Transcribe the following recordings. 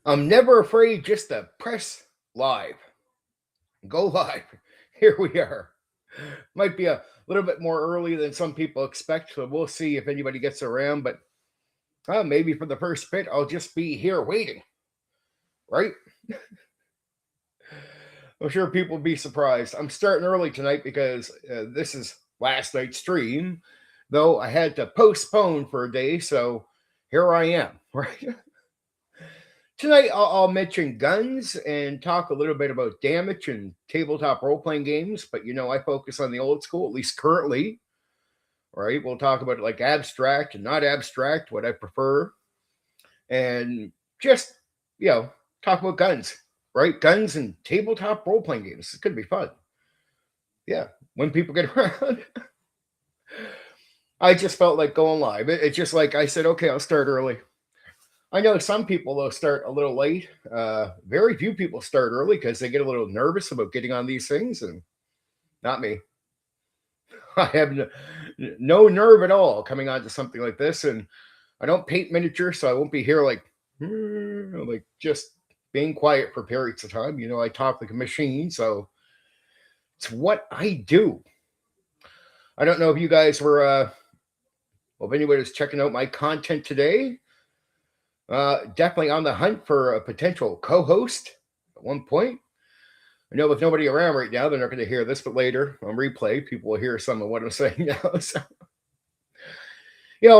I'm never afraid just to press live. Go live. Here we are. Might be a little bit more early than some people expect, so we'll see if anybody gets around. But maybe for the first bit, I'll just be here waiting, right? I'm sure people will be surprised. I'm starting early tonight because this is last night's stream, though I had to postpone for a day, so here I am, right? Tonight, I'll mention guns and talk a little bit about damage and tabletop role playing games, but I focus on the old school, at least currently, right? We'll talk about like abstract and not abstract, what I prefer, and just, you know, talk about guns, right? Guns and tabletop role playing games. It's going to be fun. Yeah, when people get around. I just felt like going live. It's just like I said, okay, I'll start early. I know some people though start a little late. Very few people start early because they get a little nervous about getting on these things, and not me. I have no nerve at all coming onto something like this, and I don't paint miniatures, so I won't be here like just being quiet for periods of time. I talk like a machine, so it's what I do. I don't know if you guys were, well, if anybody was checking out my content today. Definitely on the hunt for a potential co-host at one point. I know with nobody around right now, they're not going to hear this, but later on replay, people will hear some of what I'm saying now. So,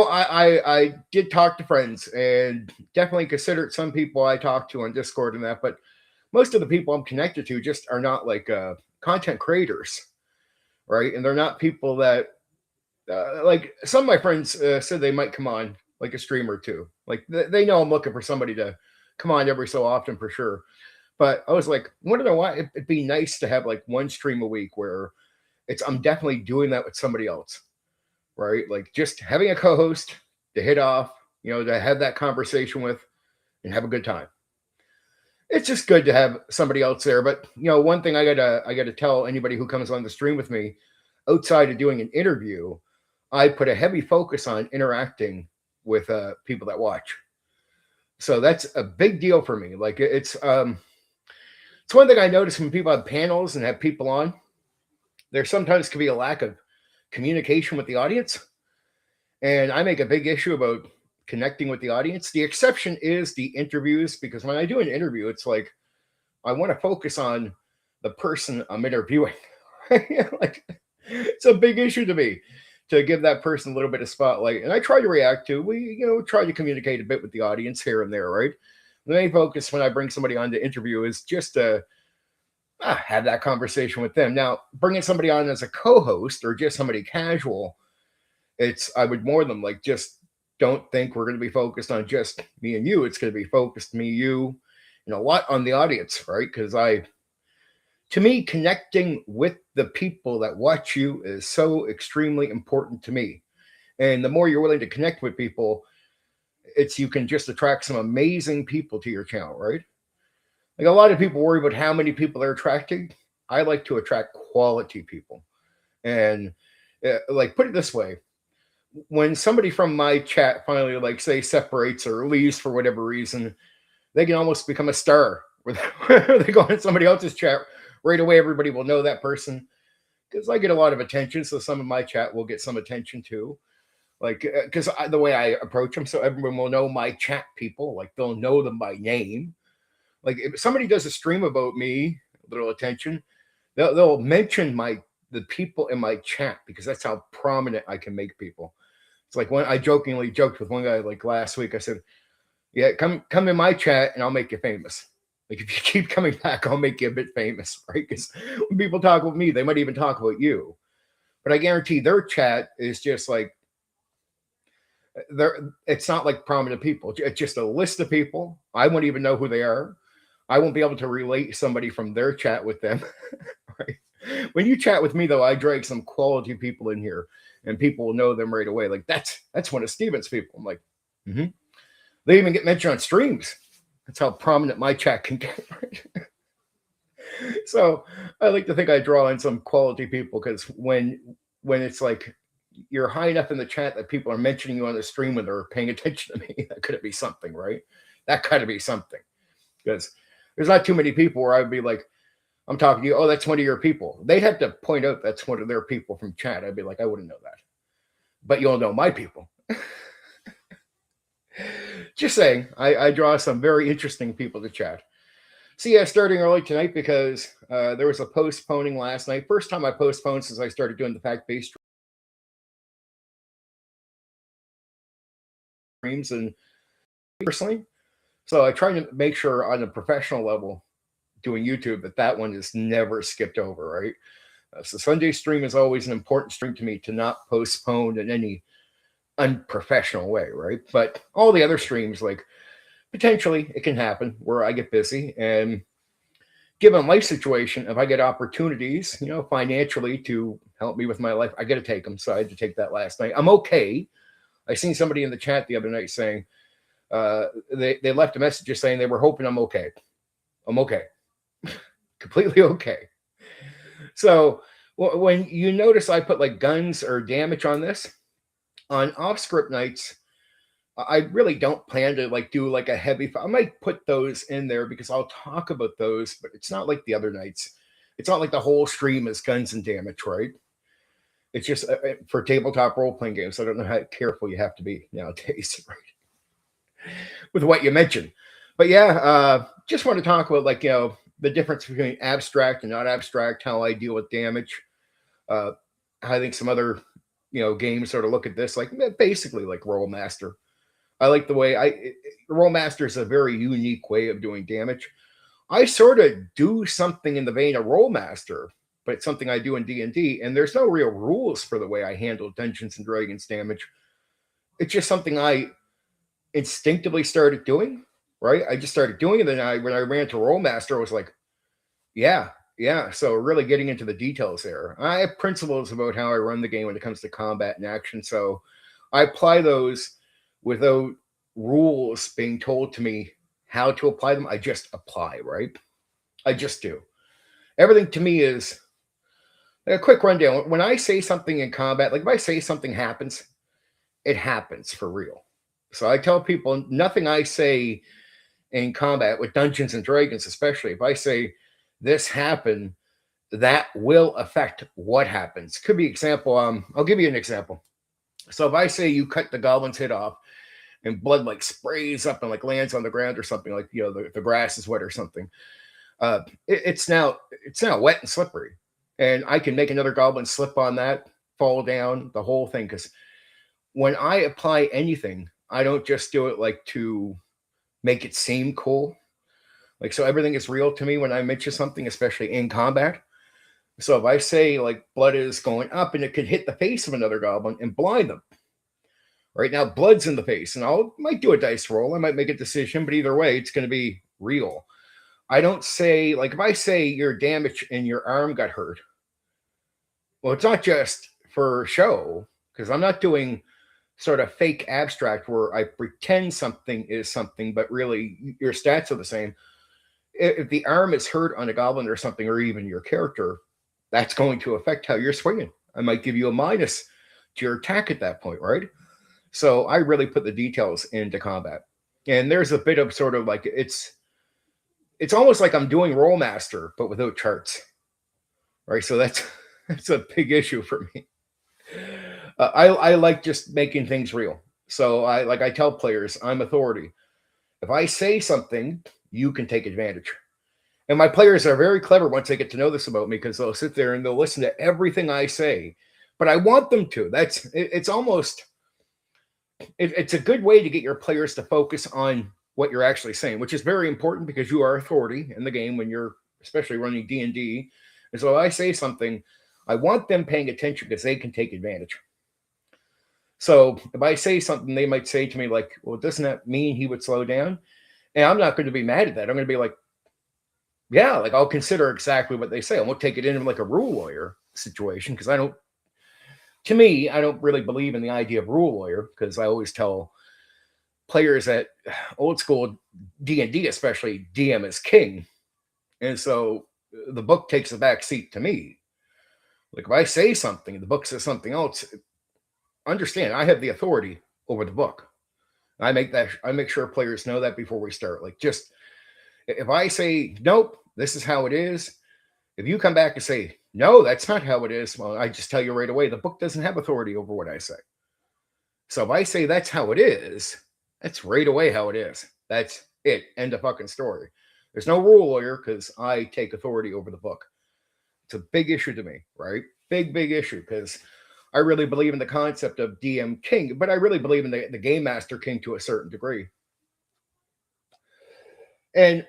I did talk to friends and definitely considered some people I talked to on Discord and that, but most of the people I'm connected to just are not like content creators, right? And they're not people that, like some of my friends said they might come on like a stream or two. Like they know I'm looking for somebody to come on every so often for sure. But I was like, wonder why it'd be nice to have like one stream a week where I'm definitely doing that with somebody else, right? Like just having a co-host to hit off, to have that conversation with and have a good time. It's just good to have somebody else there. But one thing I gotta tell anybody who comes on the stream with me, outside of doing an interview, I put a heavy focus on interacting with people that watch. So that's a big deal for me. Like it's one thing I notice when people have panels and have people on. There sometimes can be a lack of communication with the audience, and I make a big issue about connecting with the audience. The exception is the interviews, because when I do an interview, it's like I want to focus on the person I'm interviewing. Like it's a big issue to me to give that person a little bit of spotlight, and I try to react to. We try to communicate a bit with the audience here and there, right? The main focus when I bring somebody on to interview is just to have that conversation with them. Now, bringing somebody on as a co-host or just somebody casual, I would more than like just don't think we're going to be focused on just me and you. It's going to be focused me, you, and a lot on the audience, right? Because to me, connecting with the people that watch you is so extremely important to me. And the more you're willing to connect with people, you can just attract some amazing people to your channel, right? Like a lot of people worry about how many people they're attracting. I like to attract quality people. And like put it this way, when somebody from my chat finally like say separates or leaves for whatever reason, they can almost become a star where they go in somebody else's chat right away. Everybody will know that person because I get a lot of attention. So some of my chat will get some attention too. Like, because the way I approach them, so everyone will know my chat people. Like, they'll know them by name. Like, if somebody does a stream about me, a little attention, they'll mention the people in my chat because that's how prominent I can make people. It's like when I jokingly joked with one guy like last week. I said, "Yeah, come in my chat and I'll make you famous. Like if you keep coming back, I'll make you a bit famous, right? Because when people talk about me, they might even talk about you. But I guarantee their chat is just like it's not like prominent people. It's just a list of people. I won't even know who they are. I won't be able to relate somebody from their chat with them. Right? When you chat with me, though, I drag some quality people in here, and people will know them right away. Like that's one of Steven's people. I'm like, mm-hmm. They even get mentioned on streams. That's how prominent my chat can get. Right? So I like to think I draw in some quality people because when it's like you're high enough in the chat that people are mentioning you on the stream when they're paying attention to me, that could be something, right? That could be something. because there's not too many people where I'd be like, I'm talking to you. Oh, that's one of your people. They'd have to point out that's one of their people from chat. I'd be like, I wouldn't know that, but you'll know my people. Just saying, I draw some very interesting people to chat. So yeah, starting early tonight because there was a postponing last night. First time I postponed since I started doing the fact-based streams, and personally, so I try to make sure on a professional level doing YouTube that one is never skipped over, right? So Sunday stream is always an important stream to me to not postpone in any unprofessional way, right? But all the other streams, like potentially it can happen where I get busy, and given life situation, if I get opportunities, financially to help me with my life, I got to take them. So I had to take that last night. I'm okay. I seen somebody in the chat the other night saying they left a message just saying they were hoping I'm okay. I'm okay. Completely okay. So when you notice I put like guns or damage on this, on off script nights, I really don't plan to like do like a heavy. I might put those in there because I'll talk about those, but it's not like the other nights. It's not like the whole stream is guns and damage, right? It's just for tabletop role playing games. I don't know how careful you have to be nowadays, right? With what you mentioned, but yeah, just want to talk about like the difference between abstract and not abstract, how I deal with damage. I think some other games sort of look at this like basically like Roll Master. I like the way Roll Master is a very unique way of doing damage. I sort of do something in the vein of Roll Master, but it's something I do in D&D, and there's no real rules for the way I handle Dungeons and Dragons damage. It's just something I instinctively started doing, right? I just started doing it, and when I ran to Roll Master, I was like, yeah. So really getting into the details there. I have principles about how I run the game when it comes to combat and action, so I apply those without rules being told to me how to apply them. I just apply, right? I just do. Everything to me is like a quick rundown. When I say something in combat, like if I say something happens, it happens for real. So I tell people nothing I say in combat with Dungeons and Dragons, especially if I say this happened, that will affect what happens. Could be example. I'll give you an example. So if I say you cut the goblin's head off and blood like sprays up and like lands on the ground or something, like the grass is wet or something, it's now wet and slippery, and I can make another goblin slip on that, fall down, the whole thing. Because when I apply anything, I don't just do it like to make it seem cool. Like, so everything is real to me when I mention something, especially in combat. So if I say like blood is going up and it could hit the face of another goblin and blind them, right now blood's in the face, and I might do a dice roll. I might make a decision, but either way, it's going to be real. I don't say, like if I say your damage and your arm got hurt, well, it's not just for show, because I'm not doing sort of fake abstract where I pretend something is something, but really your stats are the same. If the arm is hurt on a goblin or something, or even your character, that's going to affect how you're swinging. I might give you a minus to your attack at that point, right? So I really put the details into combat. And there's a bit of sort of like, it's almost like I'm doing Roll Master, but without charts, right? So that's a big issue for me. I like just making things real. So I tell players, I'm authority. If I say something, you can take advantage. And my players are very clever once they get to know this about me, because they'll sit there and they'll listen to everything I say. But I want them to. It's almost, it's a good way to get your players to focus on what you're actually saying, which is very important because you are authority in the game when you're especially running D&D. And so if I say something, I want them paying attention because they can take advantage. So if I say something, they might say to me like, well, doesn't that mean he would slow down? And I'm not going to be mad at that. I'm going to be like, yeah, like I'll consider exactly what they say. I won't take it in like a rule lawyer situation, because I don't really believe in the idea of rule lawyer, because I always tell players that old school D&D, especially, DM is king. And so the book takes a back seat to me. Like if I say something, the book says something else, understand I have the authority over the book. I make sure players know that before we start. Like, just If I say, nope, this is how it is, if you come back and say, no, that's not how it is, well, I just tell you right away, the book doesn't have authority over what I say. So if I say that's how it is, that's right away how it is. That's it. End of fucking story. There's no rule lawyer because I take authority over the book. It's a big issue to me, right? Big issue because I really believe in the concept of DM King, but I really believe in the Game Master King to a certain degree. And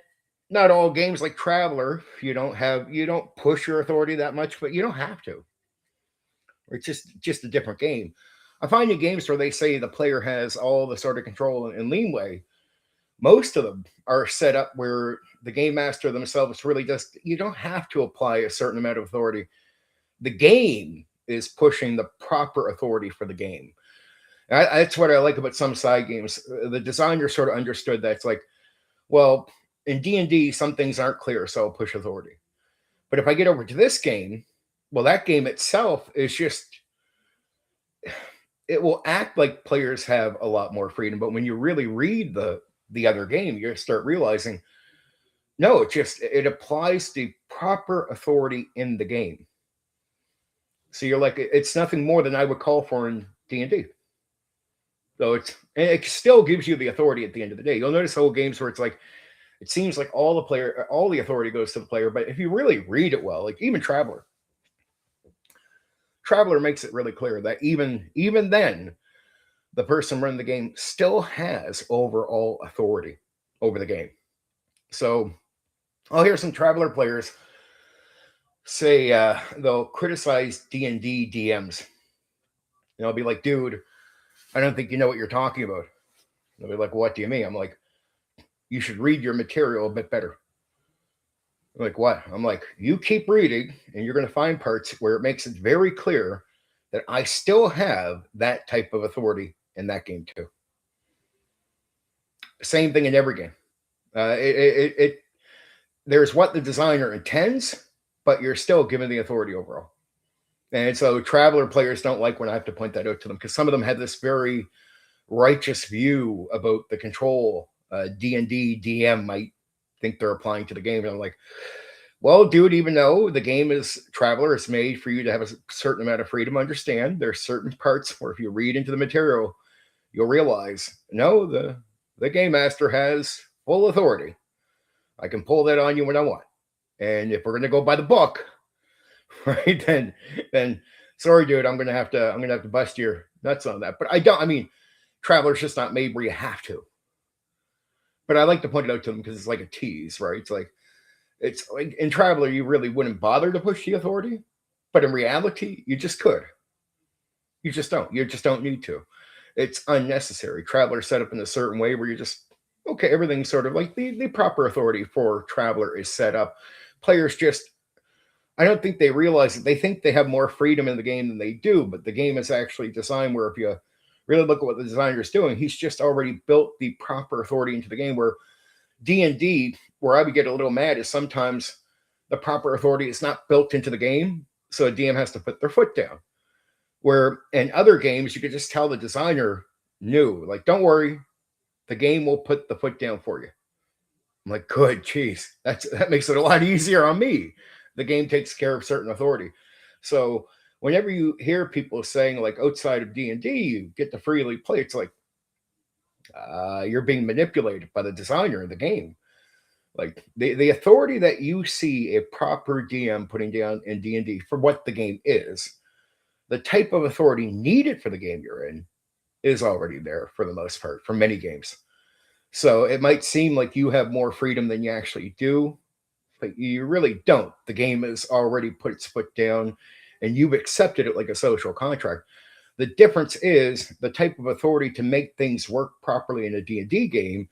not all games like Traveler, you don't push your authority that much, but you don't have to. It's just a different game. I find in games where they say the player has all the sort of control and leeway, most of them are set up where the game master themselves really just, you don't have to apply a certain amount of authority. The game is pushing the proper authority for the game. That's what I like about some side games. The designer sort of understood that. It's like, well, in D&D, some things aren't clear, so I'll push authority. But if I get over to this game, well, that game itself is just, it will act like players have a lot more freedom. But when you really read the other game, you start realizing, no, it applies the proper authority in the game. So you're like, it's nothing more than I would call for in D&D. So it still gives you the authority at the end of the day. You'll notice whole games where it's like, it seems like all the authority goes to the player. But if you really read it well, like even Traveler makes it really clear that even then, the person running the game still has overall authority over the game. So I'll hear some Traveler players say they'll criticize D&D DMs. And I'll be like, dude, I don't think you know what you're talking about. They'll be like, what do you mean? I'm like, you should read your material a bit better. I'm like, what? I'm like, you keep reading and you're going to find parts where it makes it very clear that I still have that type of authority in that game too. Same thing in every game. There's what the designer intends, but you're still given the authority overall. And so Traveler players don't like when I have to point that out to them because some of them have this very righteous view about the control D&D DM might think they're applying to the game. And I'm like, well, dude, even though the game is Traveler, it's made for you to have a certain amount of freedom. Understand there's certain parts where if you read into the material, you'll realize, no, the game master has full authority. I can pull that on you when I want. And if we're going to go by the book, right, then sorry, dude, I'm gonna have to bust your nuts on that. But I mean, Traveler's just not made where you have to. But I like to point it out to them because it's like a tease, right? It's like in Traveler, you really wouldn't bother to push the authority, but in reality, you just could. You just don't need to. It's unnecessary. Traveler's set up in a certain way where you just, okay, everything's sort of like the proper authority for Traveler is set up. Players just, I don't think they realize it. They think they have more freedom in the game than they do, but the game is actually designed where if you really look at what the designer is doing, he's just already built the proper authority into the game. Where D&D, where I would get a little mad, is sometimes the proper authority is not built into the game, so a DM has to put their foot down. Where in other games, you could just tell the designer knew, like, don't worry, the game will put the foot down for you. I'm like, good, geez, that makes it a lot easier on me. The game takes care of certain authority. So whenever you hear people saying like outside of D&D, you get to freely play, it's like you're being manipulated by the designer of the game. Like the authority that you see a proper DM putting down in D&D for what the game is, the type of authority needed for the game you're in is already there for the most part for many games. So it might seem like you have more freedom than you actually do, but you really don't. The game has already put its foot down and you've accepted it like a social contract. The difference is the type of authority to make things work properly in a D&D game.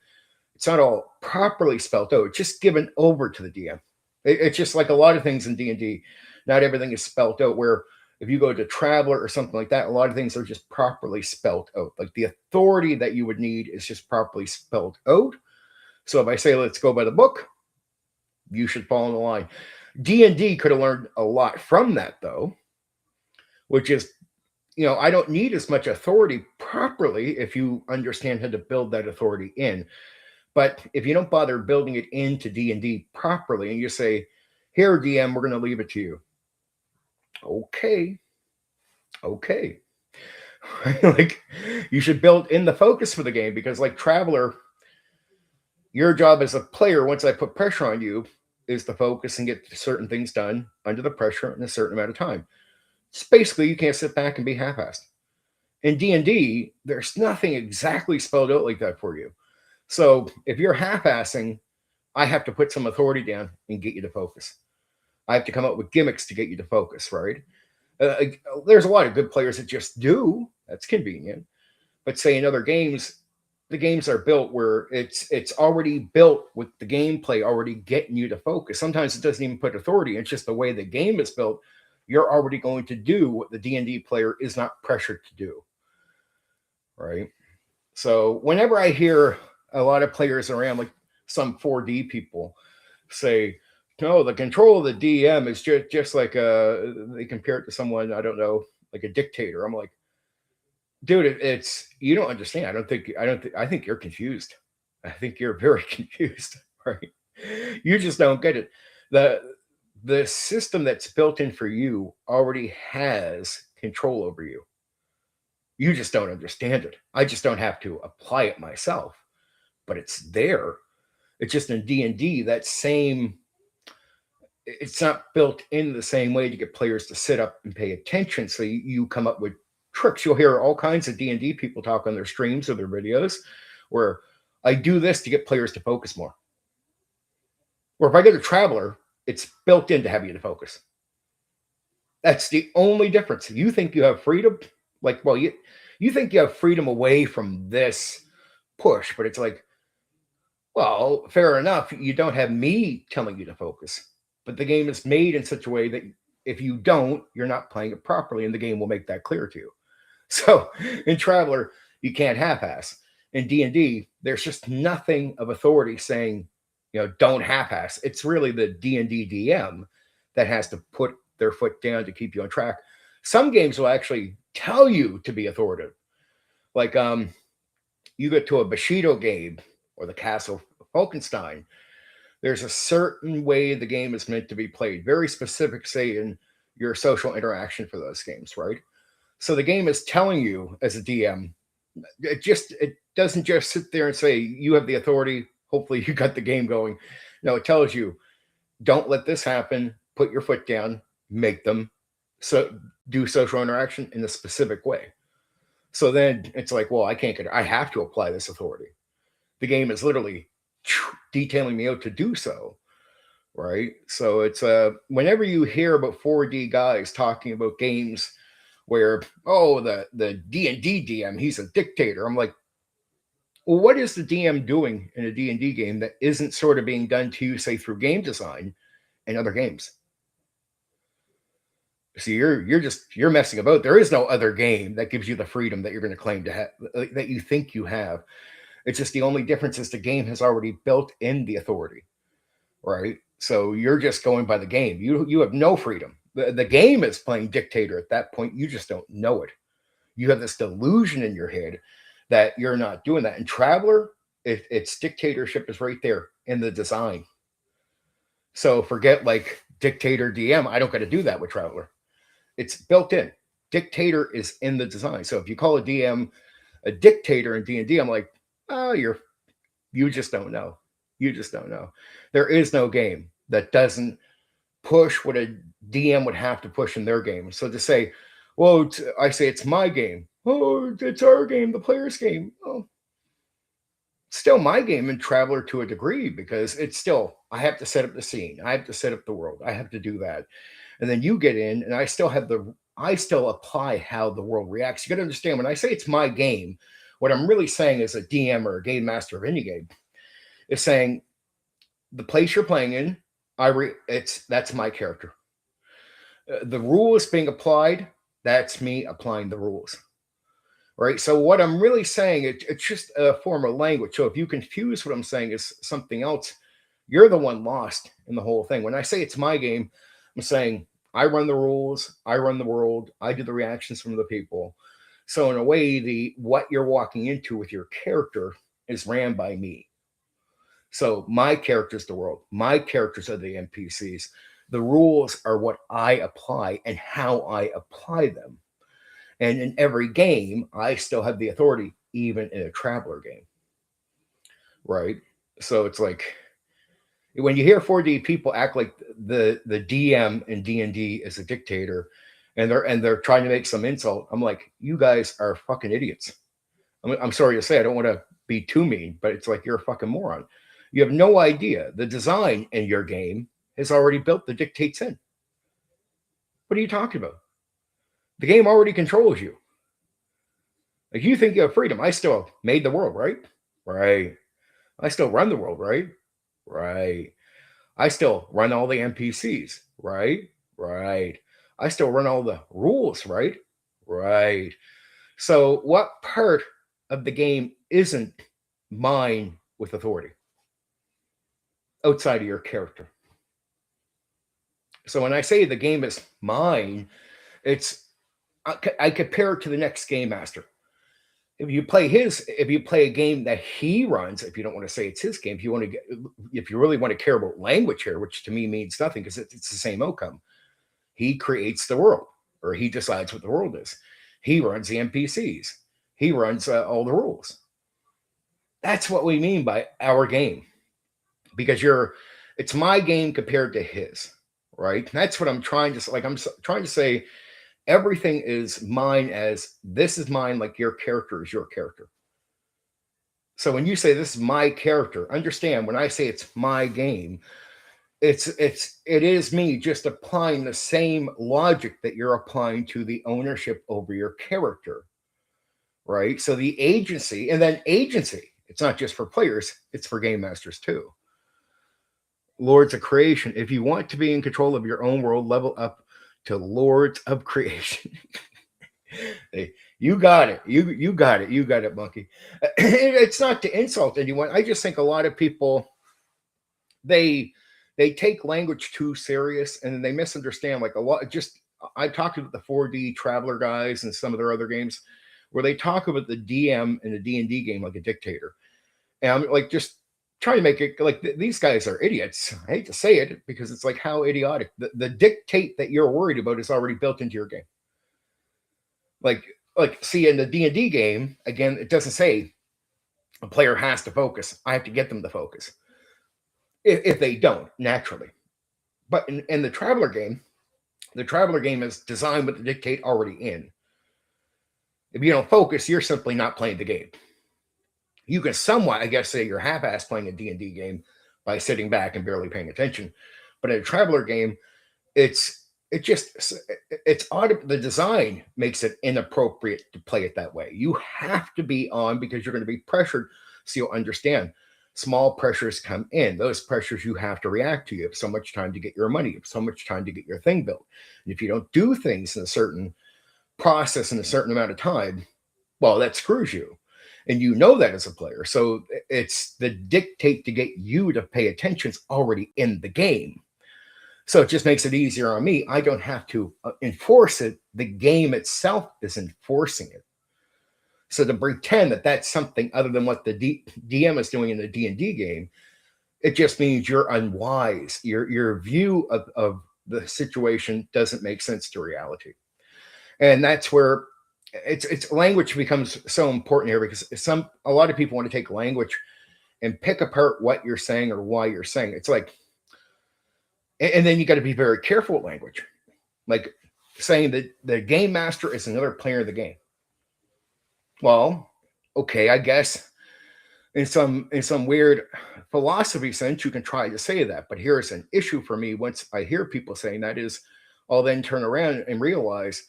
It's not all properly spelled out. It's just given over to the DM. It's just like a lot of things in D&D. Not everything is spelled out, where if you go to Traveler or something like that, a lot of things are just properly spelled out. Like the authority that you would need is just properly spelled out. So if I say, let's go by the book, you should fall in the line. D&D could have learned a lot from that, though, which is, I don't need as much authority properly if you understand how to build that authority in. But if you don't bother building it into D&D properly and you say, here, DM, we're going to leave it to you. Okay. Okay. Like, you should build in the focus for the game, because like Traveler, your job as a player, once I put pressure on you, is to focus and get certain things done under the pressure in a certain amount of time. It's basically, you can't sit back and be half-assed. In D&D, there's nothing exactly spelled out like that for you. So if you're half-assing, I have to put some authority down and get you to focus. I have to come up with gimmicks to get you to focus, right? There's a lot of good players that just do. That's convenient. But say in other games, the games are built where it's already built with the gameplay already getting you to focus. Sometimes it doesn't even put authority. It's just the way the game is built. You're already going to do what the D&D player is not pressured to do, right? So whenever I hear a lot of players around, like some 4D people, say, no, the control of the DM is just like they compare it to someone, I don't know, like a dictator. I'm like, dude, it's you don't understand. I think you're confused. I think you're very confused, right? You just don't get it. The system that's built in for you already has control over you. You just don't understand it. I just don't have to apply it myself, but it's there. It's just in D&D, that same, it's not built in the same way to get players to sit up and pay attention. So you come up with tricks. You'll hear all kinds of D&D people talk on their streams or their videos where I do this to get players to focus more. Or if I get a Traveler, it's built in to have you to focus. That's the only difference. You think you have freedom, like, well, you think you have freedom away from this push, but it's like, well, fair enough. You don't have me telling you to focus, but the game is made in such a way that if you don't, you're not playing it properly, and the game will make that clear to you. So in Traveler, you can't half-ass. In D&D, there's just nothing of authority saying, don't half-ass. It's really the D&D DM that has to put their foot down to keep you on track. Some games will actually tell you to be authoritative. Like you get to a Bushido game or the Castle of Falkenstein, there's a certain way the game is meant to be played, very specific, say, in your social interaction for those games, right? So the game is telling you as a DM, it doesn't just sit there and say, you have the authority, hopefully you got the game going. No, it tells you, don't let this happen, put your foot down, make them do social interaction in a specific way. So then it's like, well, I have to apply this authority. The game is literally detailing me out to do so, right? So it's whenever you hear about 4D guys talking about games where, oh, the D&D DM, he's a dictator. I'm like, well, what is the DM doing in a D&D game that isn't sort of being done to you, say, through game design and other games? See, you're messing about. There is no other game that gives you the freedom that you're going to claim to have, that you think you have. It's just the only difference is the game has already built in the authority, right? So you're just going by the game. You have no freedom. The game is playing dictator at that point. You just don't know it. You have this delusion in your head that you're not doing that. And Traveler, its dictatorship is right there in the design. So forget like dictator DM. I don't got to do that with Traveler. It's built in. Dictator is in the design. So if you call a DM a dictator in D&D, I'm like, oh, you just don't know. You just don't know. There is no game that doesn't push what a DM would have to push in their game. So to say, well, I say it's my game. Oh, it's our game, the player's game. Oh, still my game in Traveler to a degree, because it's still, I have to set up the scene. I have to set up the world. I have to do that. And then you get in and I still apply how the world reacts. You got to understand, when I say it's my game, what I'm really saying as a DM or a game master of any game is saying the place you're playing in, that's my character. The rules being applied, that's me applying the rules. Right. So what I'm really saying, it's just a form of language. So if you confuse what I'm saying is something else, you're the one lost in the whole thing. When I say it's my game, I'm saying I run the rules, I run the world, I do the reactions from the people. So in a way, what you're walking into with your character is ran by me. So my character's the world. My characters are the NPCs. The rules are what I apply and how I apply them. And in every game, I still have the authority, even in a Traveler game, right? So it's like when you hear 4D people act like the DM in D&D is a dictator, and they're trying to make some insult. I'm like, you guys are fucking idiots. I'm sorry to say, I don't want to be too mean, but it's like you're a fucking moron. You have no idea the design in your game has already built the dictates in. What are you talking about? The game already controls you. Like you think you have freedom. I still made the world, right? Right. I still run the world, right? Right. I still run all the NPCs, right? Right. I still run all the rules, right? Right. So, what part of the game isn't mine with authority outside of your character? So, when I say the game is mine, it's I compare it to the next game master. If you play a game that he runs, if you don't want to say it's his game, if you really want to care about language here, which to me means nothing because it's the same outcome. He creates the world, or he decides what the world is. He runs the NPCs. He runs all the rules. That's what we mean by our game, because it's my game compared to his, right? That's what I'm trying to like. I'm trying to say everything is mine as this is mine, like your character is your character. So when you say this is my character, understand when I say it's my game, it is me just applying the same logic that you're applying to the ownership over your character, right? So the agency, and then agency, it's not just for players, it's for game masters too. Lords of creation. If you want to be in control of your own world, level up to Lords of creation. Hey, you got it. You got it. You got it, monkey. It's not to insult anyone. I just think a lot of people they take language too serious and they misunderstand like a lot. Just I talked about the 4D Traveler guys and some of their other games where they talk about the DM in a D&D game like a dictator, and I'm like just trying to make it like these guys are idiots. I hate to say it because it's like how idiotic the dictate that you're worried about is already built into your game. Like see in the D&D game again, it doesn't say a player has to focus. I have to get them to focus if they don't naturally. But in the Traveler game is designed with the dictate already in. If you don't focus, you're simply not playing the game. You can somewhat, I guess, say you're half-ass playing a D&D game by sitting back and barely paying attention. But in a Traveler game, the design makes it inappropriate to play it that way. You have to be on because you're going to be pressured, so you'll understand. Small pressures come in. Those pressures you have to react to. You have so much time to get your money. You have so much time to get your thing built. And if you don't do things in a certain process in a certain amount of time, well, that screws you. And you know that as a player. So it's the dictate to get you to pay attention is already in the game. So it just makes it easier on me. I don't have to enforce it. The game itself is enforcing it. So to pretend that that's something other than what the DM is doing in the D&D game, it just means you're unwise. Your view of the situation doesn't make sense to reality. And that's where it's language becomes so important here because a lot of people want to take language and pick apart what you're saying or why you're saying it. It's like, and then you got to be very careful with language, like saying that the game master is another player of the game. Well, okay, I guess in some weird philosophy sense, you can try to say that. But here's an issue for me once I hear people saying that is I'll then turn around and realize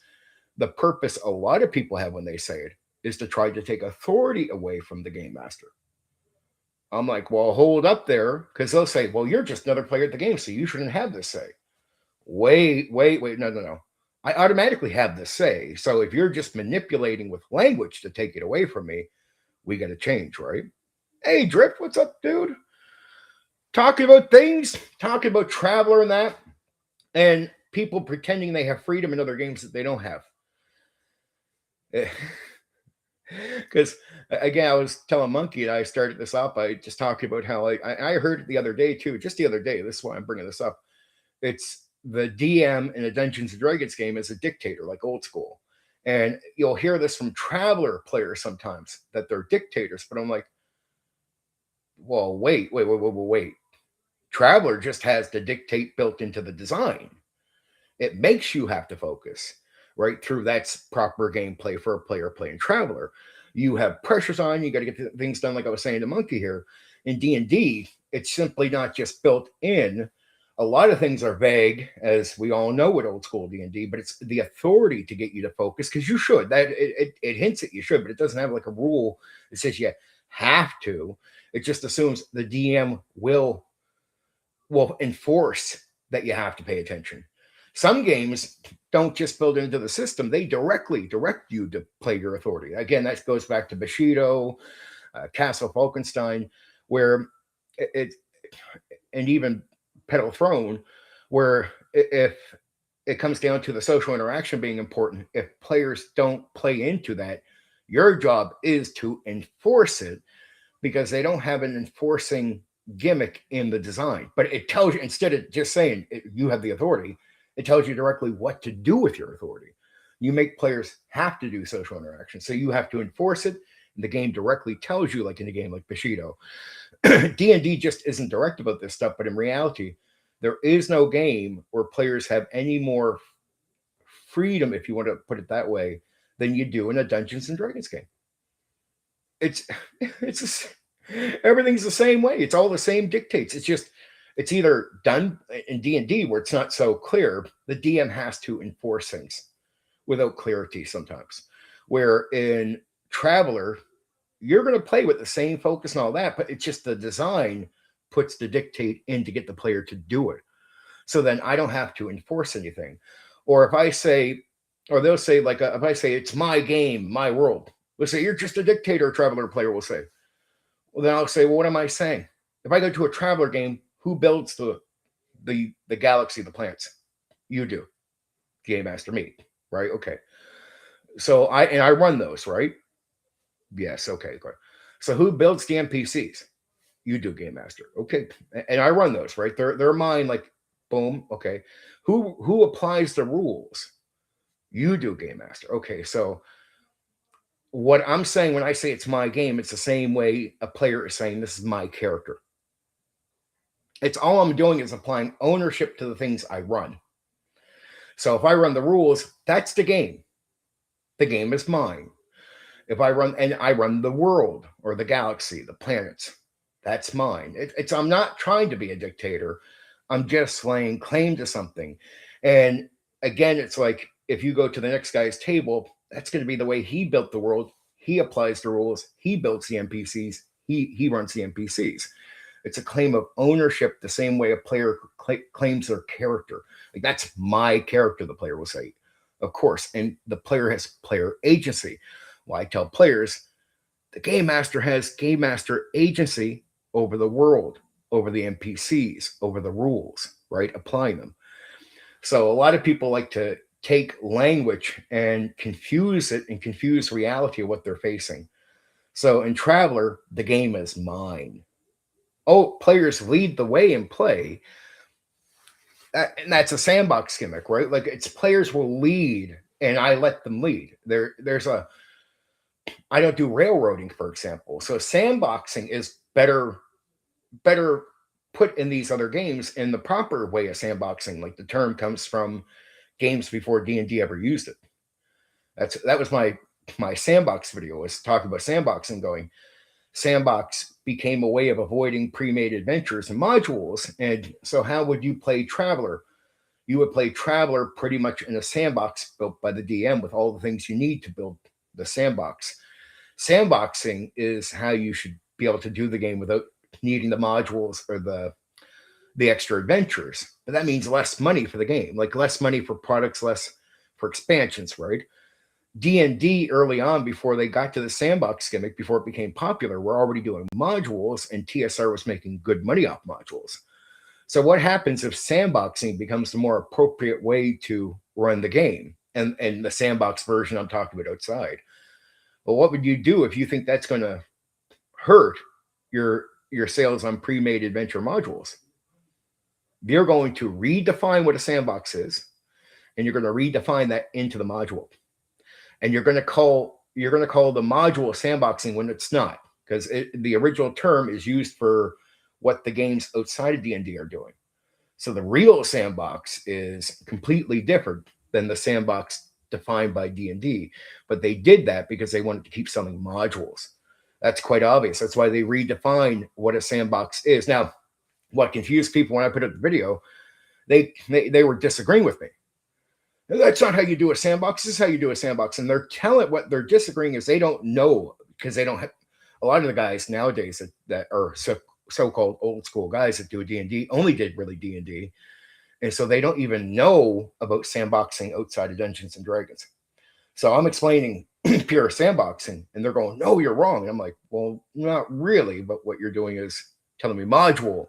the purpose a lot of people have when they say it is to try to take authority away from the game master. I'm like, well, hold up there, because they'll say, well, you're just another player at the game, so you shouldn't have this say. Wait, no. I automatically have this say. So if you're just manipulating with language to take it away from me, we got to change, right? Hey, Drift, what's up, dude? Talking about things, talking about Traveler and that, and people pretending they have freedom in other games that they don't have. Because again, I was telling Monkey that I started this up. I just talking about how I heard it the other day too, just the other day. This is why I'm bringing this up. It's the DM in a Dungeons and Dragons game is a dictator, like old school. And you'll hear this from Traveler players sometimes that they're dictators. But I'm like, well, wait. Traveler just has the dictate built into the design. It makes you have to focus right through. That's proper gameplay for a player playing Traveler. You have pressures on you, got to get things done, like I was saying to Monkey here. In D&D, it's simply not just built in. A lot of things are vague, as we all know with old school D&D, but it's the authority to get you to focus, because you should. That it hints at you should, but it doesn't have like a rule that says you have to. It just assumes the DM will enforce that you have to pay attention. Some games don't just build into the system, they directly direct you to play your authority. Again, that goes back to Bushido, Castle Falkenstein, where and even Petal Throne, where if it comes down to the social interaction being important, if players don't play into that, your job is to enforce it, because they don't have an enforcing gimmick in the design. But it tells you, instead of just saying you have the authority, it tells you directly what to do with your authority. You make players have to do social interaction, so you have to enforce it, and the game directly tells you, like in a game like Bushido. D&D just isn't direct about this stuff, but in reality, there is no game where players have any more freedom, if you want to put it that way, than you do in a Dungeons and Dragons game. It's everything's the same way. It's all the same dictates. It's just it's either done in D&D where it's not so clear. The DM has to enforce things without clarity sometimes. Where in Traveler, you're going to play with the same focus and all that, but it's just the design puts the dictate in to get the player to do it. So then I don't have to enforce anything. Or if I say, or they'll say, like, if I say it's my game, my world, they'll say you're just a dictator. Traveler player will say. Well, then I'll say, well, what am I saying? If I go to a Traveler game, who builds the galaxy, the planets? You do, Game Master, me, right? Okay. So I run those, right? Yes. Okay. Good. So who builds the NPCs? You do, Game Master. Okay. And I run those, right? They're mine. Like, boom. Okay. Who applies the rules? You do, Game Master. Okay. So what I'm saying when I say it's my game, it's the same way a player is saying this is my character. It's all I'm doing is applying ownership to the things I run. So if I run the rules, that's the game. The game is mine. If I run the world or the galaxy, the planets, that's mine. I'm not trying to be a dictator. I'm just laying claim to something. And again, it's like if you go to the next guy's table, that's going to be the way he built the world. He applies the rules. He builds the NPCs. He runs the NPCs. It's a claim of ownership, the same way a player claims their character. Like, that's my character, the player will say, of course. And the player has player agency. Well, I tell players, the Game Master has Game Master agency over the world, over the NPCs, over the rules, right? Applying them. So a lot of people like to take language and confuse it and confuse reality of what they're facing. So in Traveler, the game is mine. Oh, players lead the way in play. And that's a sandbox gimmick, right? Like, it's players will lead and I let them lead. I don't do railroading, for example. So sandboxing is better put in these other games in the proper way of sandboxing. Like, the term comes from games before D&D ever used it. That was my sandbox video, was talking about sandboxing, going, sandbox became a way of avoiding pre-made adventures and modules. And so how would you play Traveler? You would play Traveler pretty much in a sandbox built by the DM with all the things you need to build the sandbox. Sandboxing is how you should be able to do the game without needing the modules or the extra adventures. But that means less money for the game, like less money for products, less for expansions, right? D&D early on, before they got to the sandbox gimmick, before it became popular, were already doing modules, and TSR was making good money off modules. So what happens if sandboxing becomes the more appropriate way to run the game? And the sandbox version I'm talking about outside. Well, what would you do if you think that's going to hurt your sales on pre-made adventure modules? You're going to redefine what a sandbox is, and you're going to redefine that into the module. And you're going to call the module sandboxing when it's not, because the original term is used for what the games outside of D&D are doing. So the real sandbox is completely different than the sandbox defined by D&D, but they did that because they wanted to keep selling modules. That's quite obvious. That's why they redefined what a sandbox is. Now, what confused people when I put up the video, they were disagreeing with me. That's not how you do a sandbox. This is how you do a sandbox. And they're telling what they're disagreeing is they don't know, because they don't have a lot of the guys nowadays that are so-called old school guys that do D&D only did really D&D. And so they don't even know about sandboxing outside of Dungeons and Dragons. So I'm explaining pure sandboxing, and they're going, no, you're wrong. And I'm like, well, not really. But what you're doing is telling me module.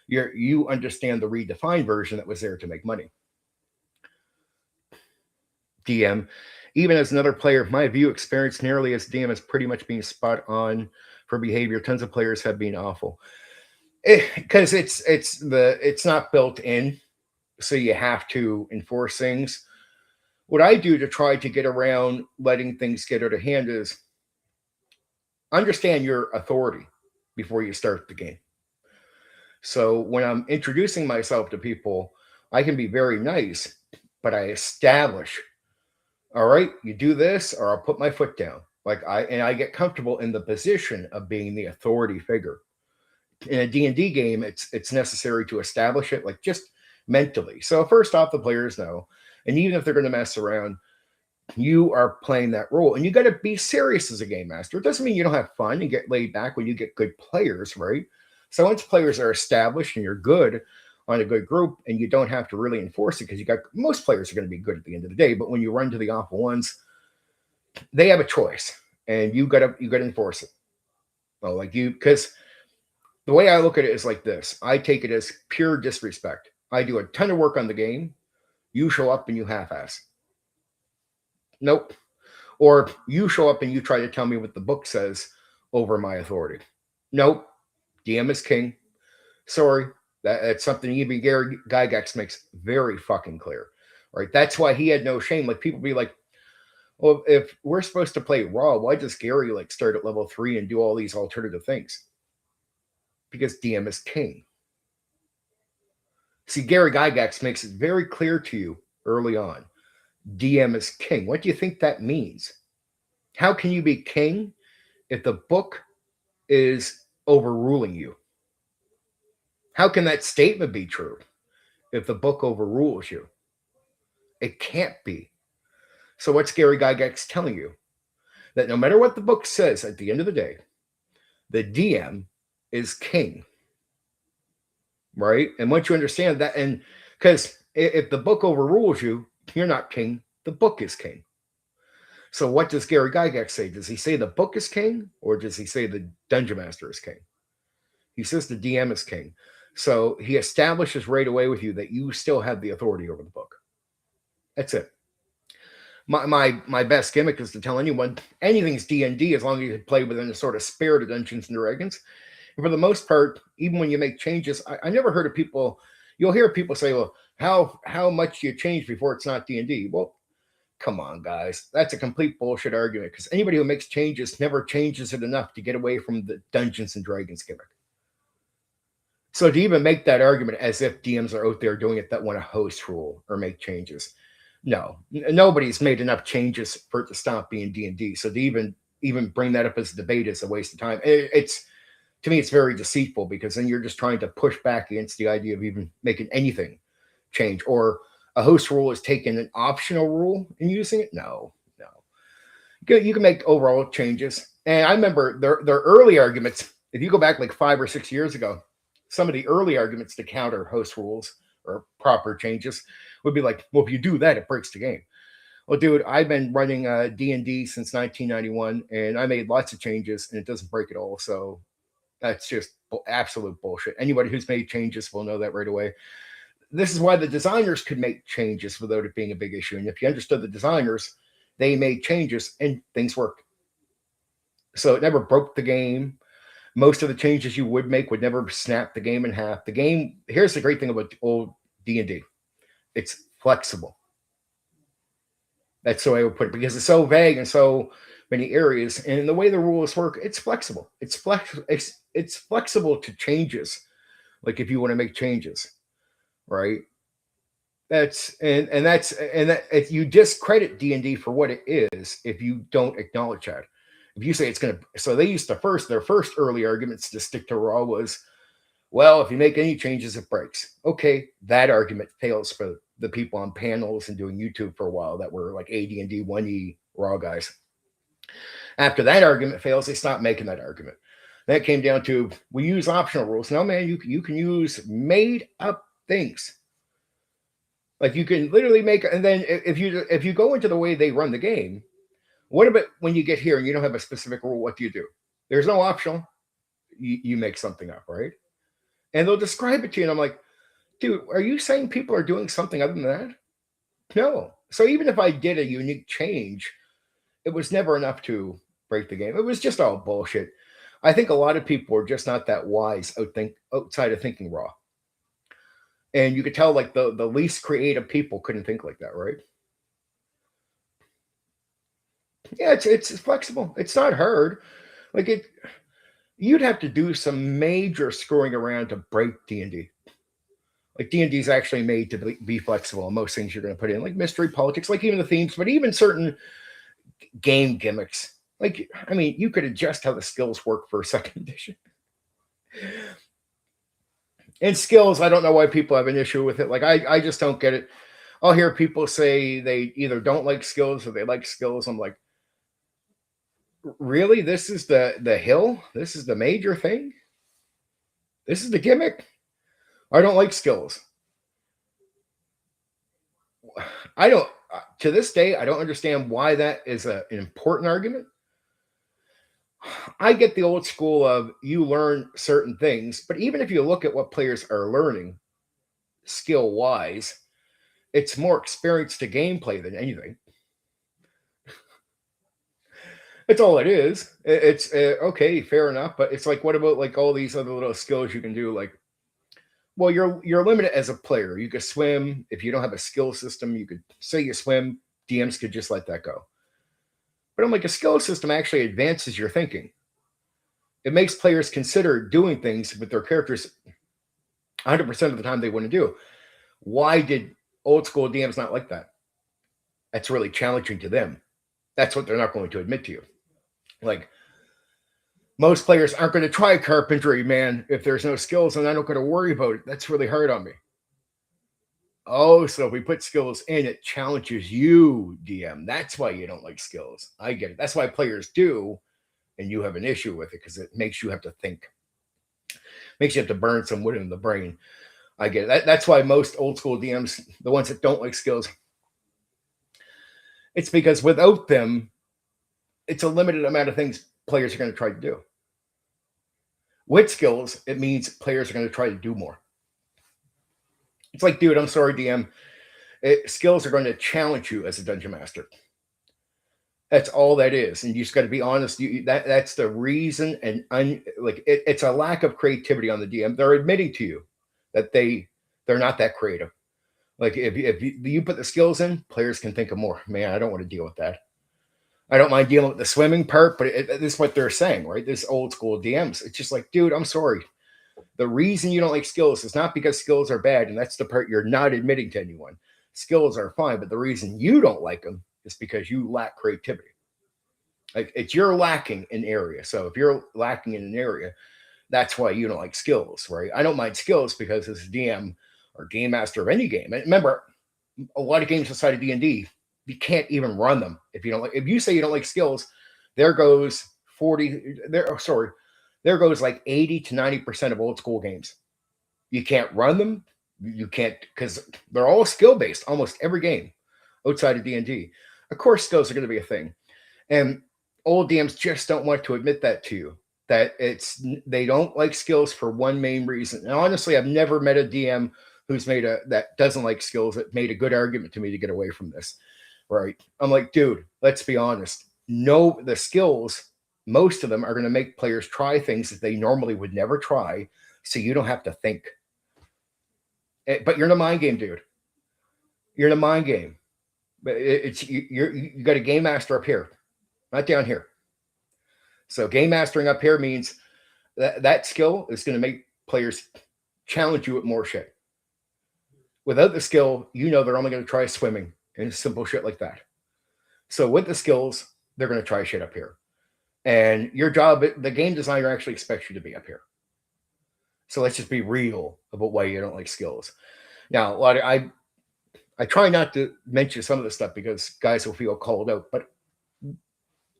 You understand the redefined version that was there to make money. DM, even as another player, my view experience nearly as DM is pretty much being spot on for behavior. Tons of players have been awful. Because it's not built in, so you have to enforce things. What I do to try to get around letting things get out of hand is understand your authority before you start the game. So when I'm introducing myself to people, I can be very nice, but I establish, all right, you do this, or I'll put my foot down. I get comfortable in the position of being the authority figure. In a D&D game, it's necessary to establish it, like just mentally. So first off, the players know, and even if they're going to mess around, you are playing that role, and you got to be serious as a game master. It doesn't mean you don't have fun and get laid back when you get good players, right? So once players are established and you're good on a good group, and you don't have to really enforce it, because you got most players are going to be good at the end of the day. But when you run to the awful ones, they have a choice, and you got to enforce it. Well, because the way I look at it is like this. I take it as pure disrespect. I do a ton of work on the game. You show up and you half-ass. Nope. Or you show up and you try to tell me what the book says over my authority. Nope. DM is king. Sorry. That's something even Gary Gygax makes very fucking clear. Right? That's why he had no shame. Like, people be like, well, if we're supposed to play raw, why does Gary start at level 3 and do all these alternative things? Because DM is king. See, Gary Gygax makes it very clear to you early on. DM is king. What do you think that means? How can you be king if the book is overruling you? How can that statement be true if the book overrules you? It can't be. So what's Gary Gygax telling you? That no matter what the book says, at the end of the day, the DM is king. Right? And once you understand that, and because if the book overrules you, you're not king, the book is king. So what does Gary Gygax say? Does he say the book is king, or does he say the Dungeon Master is king? He says the DM is king. So he establishes right away with you that you still have the authority over the book. That's it. My best gimmick is to tell anyone anything's D&D as long as you play within the sort of spirit of Dungeons and Dragons. And for the most part, even when you make changes, I never heard of people. You'll hear people say, "Well, how much do you change before it's not D&D?" Well, come on, guys, that's a complete bullshit argument, because anybody who makes changes never changes it enough to get away from the Dungeons and Dragons gimmick. So to even make that argument as if DMs are out there doing it that want to host rule or make changes, no, nobody's made enough changes for it to stop being D&D. So to even bring that up as a debate is a waste of time. It's to me, it's very deceitful, because then you're just trying to push back against the idea of even making anything change. Or a host rule is taking an optional rule and using it. No. You can make overall changes. And I remember their early arguments, if you go back like 5 or 6 years ago, some of the early arguments to counter host rules or proper changes would be like, well, if you do that, it breaks the game. Well, dude, I've been running D&D since 1991, and I made lots of changes, and it doesn't break at all. So that's just absolute bullshit. Anybody who's made changes will know that right away. This is why the designers could make changes without it being a big issue. And if you understood the designers, they made changes and things work. So it never broke the game. Most of the changes you would make would never snap the game in half. The game, here's the great thing about old D&D. It's flexible. That's the way I would put it, because it's so vague and so many areas. And the way the rules work, it's flexible. It's flexible to changes. Like if you want to make changes, right? That's if you discredit D&D for what it is, if you don't acknowledge that. If you say it's gonna, so they used to their first early arguments to stick to raw was, well, if you make any changes, it breaks. Okay, that argument fails for the people on panels and doing YouTube for a while that were like AD&D 1E raw guys. After that argument fails, they stop making that argument. That came down to, we use optional rules. No, man, you can use made up things. Like you can literally make, and then if you go into the way they run the game, what about when you get here and you don't have a specific rule? What do? There's no optional. You make something up, right? And they'll describe it to you, and I'm like, dude, are you saying people are doing something other than that? No. So even if I did a unique change, it was never enough to break the game. It was just all bullshit. I think a lot of people are just not that wise outside of thinking raw. And you could tell like the least creative people couldn't think like that, right? Yeah, it's flexible. It's not hard. Like you'd have to do some major screwing around to break D&D. Like D&D is actually made to be flexible on most things you're going to put in, like mystery, politics, like even the themes, but even certain game gimmicks. Like, I mean, you could adjust how the skills work for second edition. And skills, I don't know why people have an issue with it. Like, I just don't get it. I'll hear people say they either don't like skills or they like skills. I'm like, really? This is the hill? This is the major thing? This is the gimmick? I don't like skills. I don't, to this day, I don't understand why that is an important argument. I get the old school of you learn certain things, but even if you look at what players are learning skill wise, it's more experience to gameplay than anything. It's all it is. It's okay, fair enough, but it's like, what about like all these other little skills you can do? Like, well, you're limited as a player. You could swim. If you don't have a skill system, you could say you swim. DMs could just let that go. But I'm like, a skill system actually advances your thinking. It makes players consider doing things with their characters 100% of the time they want to do. Why did old school DMs not like that? That's really challenging to them. That's what they're not going to admit to you. Like, most players aren't going to try carpentry, man, if there's no skills, and I'm not going to worry about it. That's really hard on me. Oh, so if we put skills in, it challenges you, DM. That's why you don't like skills. I get it. That's why players do, and you have an issue with it because it makes you have to think. Makes you have to burn some wood in the brain. I get it. That's why most old school DMs, the ones that don't like skills, it's because without them, it's a limited amount of things players are going to try to do. With skills, it means players are going to try to do more. It's like, dude, I'm sorry, DM. Skills are going to challenge you as a dungeon master. That's all that is, and you just got to be honest. That's the reason, and it's a lack of creativity on the DM. They're admitting to you that they're not that creative. Like if you put the skills in, players can think of more. Man, I don't want to deal with that. I don't mind dealing with the swimming part, but this is what they're saying, right? This old school DMs. It's just like, dude, I'm sorry. The reason you don't like skills is not because skills are bad, and that's the part you're not admitting to anyone. Skills are fine, but the reason you don't like them is because you lack creativity. Like you're lacking an area. So if you're lacking in an area, that's why you don't like skills, right? I don't mind skills because as a DM or game master of any game, and remember, a lot of games inside of D&D, you can't even run them if you don't like. If you say you don't like skills, there goes there goes like 80 to 90% of old school games. You can't run them. You can't, because they're all skill based. Almost every game outside of D&D, of course, skills are going to be a thing, and old DMs just don't want to admit that to you. That they don't like skills for one main reason. And honestly, I've never met a DM who's that doesn't like skills that made a good argument to me to get away from this. Right? I'm like, dude, let's be honest. No, the skills most of them are going to make players try things that they normally would never try, so you don't have to think. But you're in a mind game, dude. You're in a mind game. But you got a game master up here, not down here. So game mastering up here means that skill is going to make players challenge you with more shit. Without the skill, you know they're only going to try swimming and simple shit like that. So with the skills, they're going to try shit up here. And your job, the game designer actually expects you to be up here. So let's just be real about why you don't like skills. Now, I try not to mention some of this stuff because guys will feel called out, but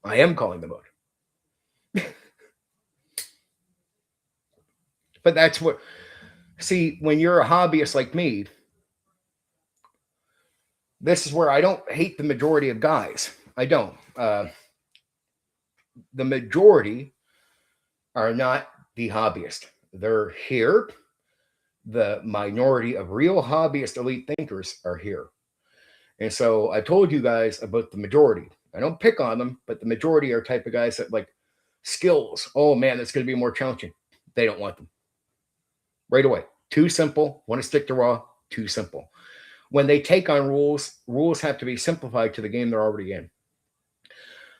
I am calling them out. But that's what, see, when you're a hobbyist like me, this is where I don't hate the majority of guys. I don't. The majority are not the hobbyist. They're here. The minority of real hobbyist elite thinkers are here. And so I told you guys about the majority. I don't pick on them, but the majority are type of guys that like skills. Oh man, that's going to be more challenging. They don't want them. Right away. Too simple. Want to stick to raw. Too simple. When they take on rules, rules have to be simplified to the game they're already in.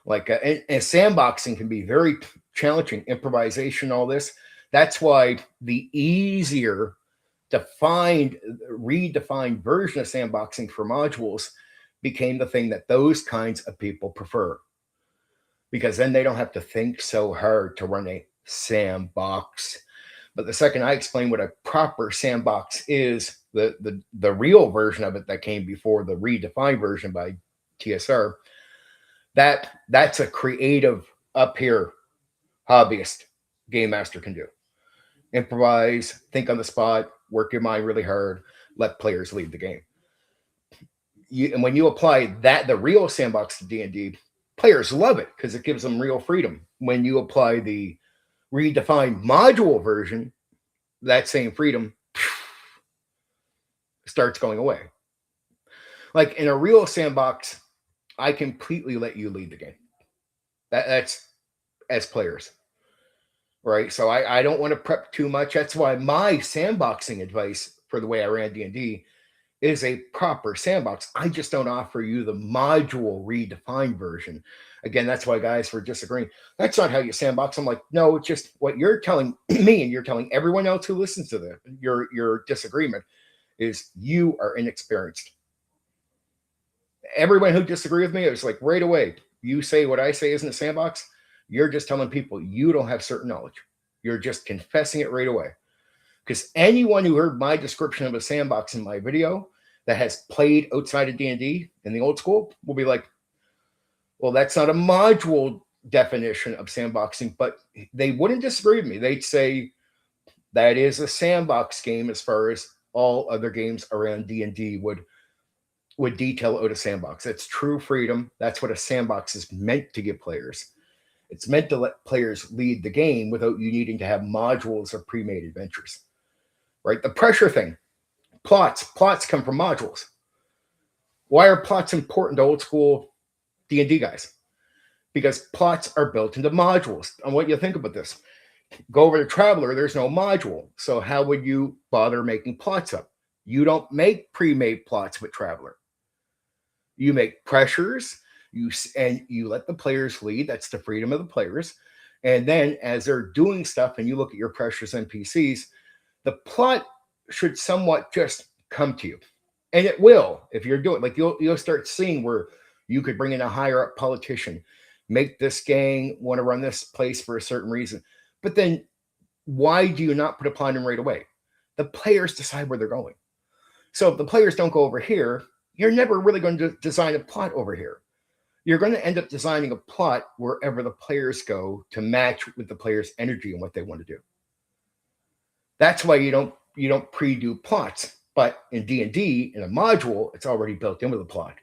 Like and sandboxing can be very challenging. Improvisation, all this. That's why the easier redefined version of sandboxing for modules became the thing that those kinds of people prefer. Because then they don't have to think so hard to run a sandbox. But the second I explain what a proper sandbox is, the real version of it that came before the redefined version by TSR, that's a creative up here hobbyist game master can do. Improvise, think on the spot, work your mind really hard, let players lead the game. And when you apply the real sandbox to D&D, players love it because it gives them real freedom. When you apply the redefined module version, that same freedom starts going away. Like in a real sandbox, I completely let you lead the game. That's as players. Right. So I don't want to prep too much. That's why my sandboxing advice for the way I ran D&D is a proper sandbox. I just don't offer you the module redefined version. Again, that's why guys were disagreeing. That's not how you sandbox. I'm like, no, it's just what you're telling me and you're telling everyone else who listens to your disagreement is you are inexperienced. Everyone who disagreed with me, it was like right away, you say what I say isn't a sandbox. You're just telling people you don't have certain knowledge. You're just confessing it right away. Because anyone who heard my description of a sandbox in my video that has played outside of D&D in the old school will be like, well, that's not a module definition of sandboxing, but they wouldn't disagree with me. They'd say that is a sandbox game as far as all other games around D&D would detail out a sandbox. It's true freedom. That's what a sandbox is meant to give players. It's meant to let players lead the game without you needing to have modules or pre-made adventures, right? The pressure thing, plots come from modules. Why are plots important to old school D&D guys? Because plots are built into modules. I want you to think about this. Go over to Traveler, there's no module. So how would you bother making plots up? You don't make pre-made plots with Traveler. You make pressures, you let the players lead. That's the freedom of the players. And then as they're doing stuff and you look at your pressures NPCs, the plot should somewhat just come to you. And it will if you're doing like you'll start seeing where you could bring in a higher up politician, make this gang want to run this place for a certain reason. But then why do you not put a plot in right away? The players decide where they're going. So if the players don't go over here, you're never really going to design a plot over here. You're going to end up designing a plot wherever the players go to match with the players' energy and what they want to do. That's why you don't pre-do plots. But in D&D, in a module, it's already built in with a plot.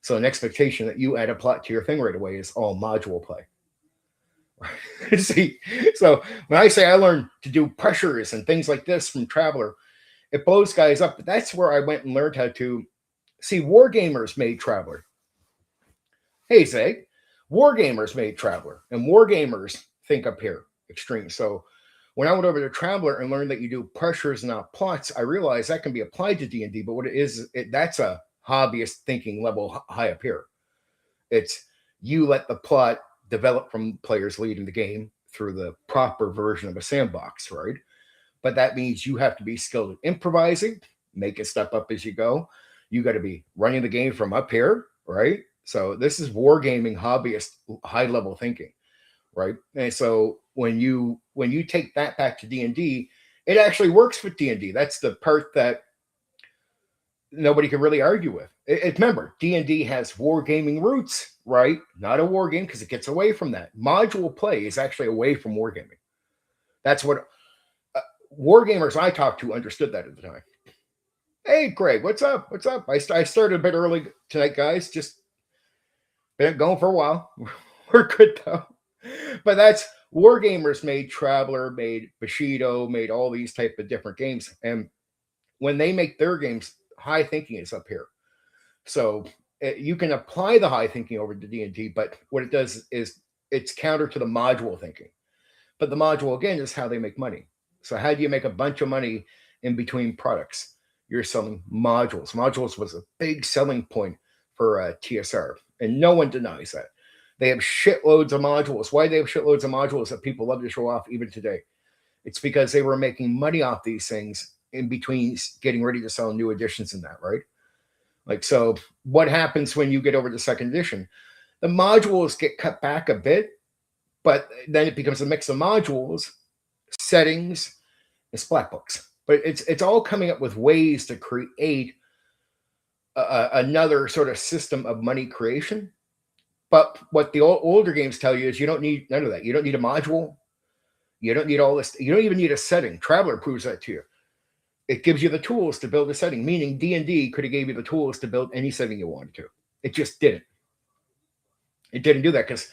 So an expectation that you add a plot to your thing right away is all module play. See, so when I say I learned to do pressures and things like this from Traveler, it blows guys up. But that's where I went and learned how to see. Wargamers made Traveler. Hey, Zach, Wargamers made Traveler, and Wargamers think up here extreme. So when I went over to Traveler and learned that you do pressures, not plots, I realized that can be applied to D&D. But what it is, that's a hobbyist thinking level high up here. It's you let the plot develop from players leading the game through the proper version of a sandbox, right? But that means you have to be skilled at improvising, make it step up as you go. You got to be running the game from up here, right? So this is wargaming hobbyist high level thinking, right? And so when you take that back to D&D, it actually works with D&D. That's the part that nobody can really argue with. Remember, D&D has wargaming roots, right? Not a war game because it gets away from that. Module play is actually away from wargaming. That's what wargamers I talked to understood that at the time. Hey, Craig, what's up? What's up? I started a bit early tonight, guys. Just been going for a while. We're good though. But that's wargamers made Traveler, made Bushido, made all these type of different games. And when they make their games, high thinking is up here. So you can apply the high thinking over to D&D, but what it does is it's counter to the module thinking. But the module, again, is how they make money. So how do you make a bunch of money in between products? You're selling modules. Modules was a big selling point for TSR, and no one denies that. They have shitloads of modules. Why they have shitloads of modules that people love to show off even today? It's because they were making money off these things in between getting ready to sell new editions in that, right? Like, so what happens when you get over to second edition? The modules get cut back a bit, but then it becomes a mix of modules, settings, and splat books. But it's all coming up with ways to create another sort of system of money creation. But what the older games tell you is you don't need none of that. You don't need a module. You don't need all this. You don't even need a setting. Traveler proves that to you. It gives you the tools to build a setting, meaning D&D could have gave you the tools to build any setting you wanted to. It just didn't. It didn't do that because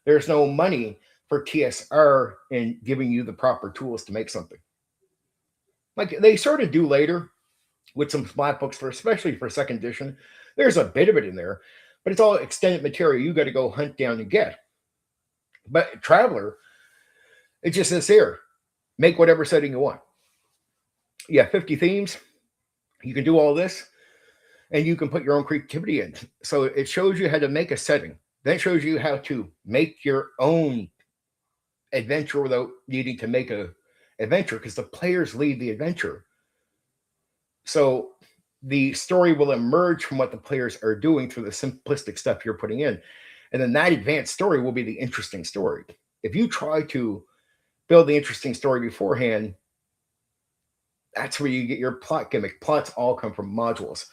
there's no money for TSR in giving you the proper tools to make something. Like they sort of do later with some splat books, especially for second edition. There's a bit of it in there, but it's all extended material you got to go hunt down and get. But Traveler, it just says here, make whatever setting you want. You have 50 themes. You can do all this, and you can put your own creativity in. So it shows you how to make a setting. Then it shows you how to make your own adventure without needing to make a adventure because the players lead the adventure. So the story will emerge from what the players are doing through the simplistic stuff you're putting in. And then that advanced story will be the interesting story. If you try to build the interesting story beforehand, that's where you get your plot gimmick. Plots all come from modules.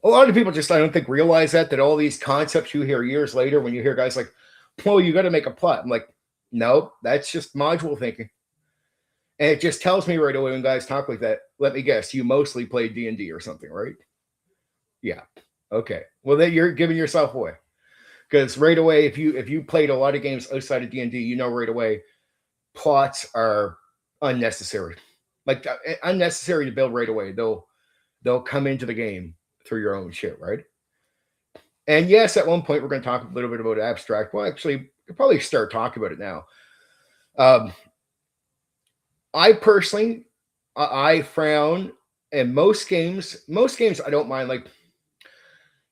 A lot of people just, I don't think, realize that all these concepts you hear years later when you hear guys like, well, you got to make a plot. I'm like, no, that's just module thinking. And it just tells me right away when guys talk like that, let me guess, you mostly play D&D or something, right? Yeah. Okay. Well, then you're giving yourself away. Because right away, if you played a lot of games outside of D&D, you know right away, plots are unnecessary. Like unnecessary to build right away. They'll come into the game through your own shit, right? And yes, at one point we're going to talk a little bit about abstract. Well, actually, we'll probably start talking about it now. I personally, I found in most games I don't mind. Like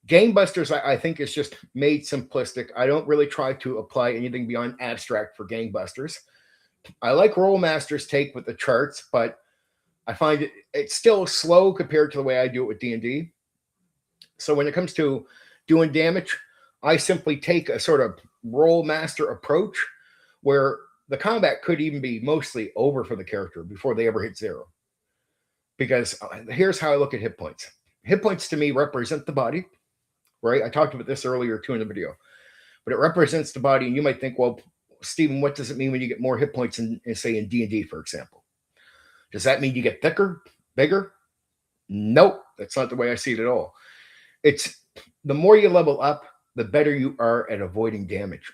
Game Busters, I think is just made simplistic. I don't really try to apply anything beyond abstract for Game Busters. I like Rollmaster's take with the charts, but I find it's still slow compared to the way I do it with D&D. So when it comes to doing damage, I simply take a sort of Rollmaster approach where the combat could even be mostly over for the character before they ever hit zero. Because here's how I look at hit points. Hit points to me represent the body, right? I talked about this earlier too in the video. But it represents the body, and you might think, well, Stephen, what does it mean when you get more hit points in say, in D&D, for example? Does that mean you get thicker, bigger? Nope, that's not the way I see it at all. It's the more you level up, the better you are at avoiding damage.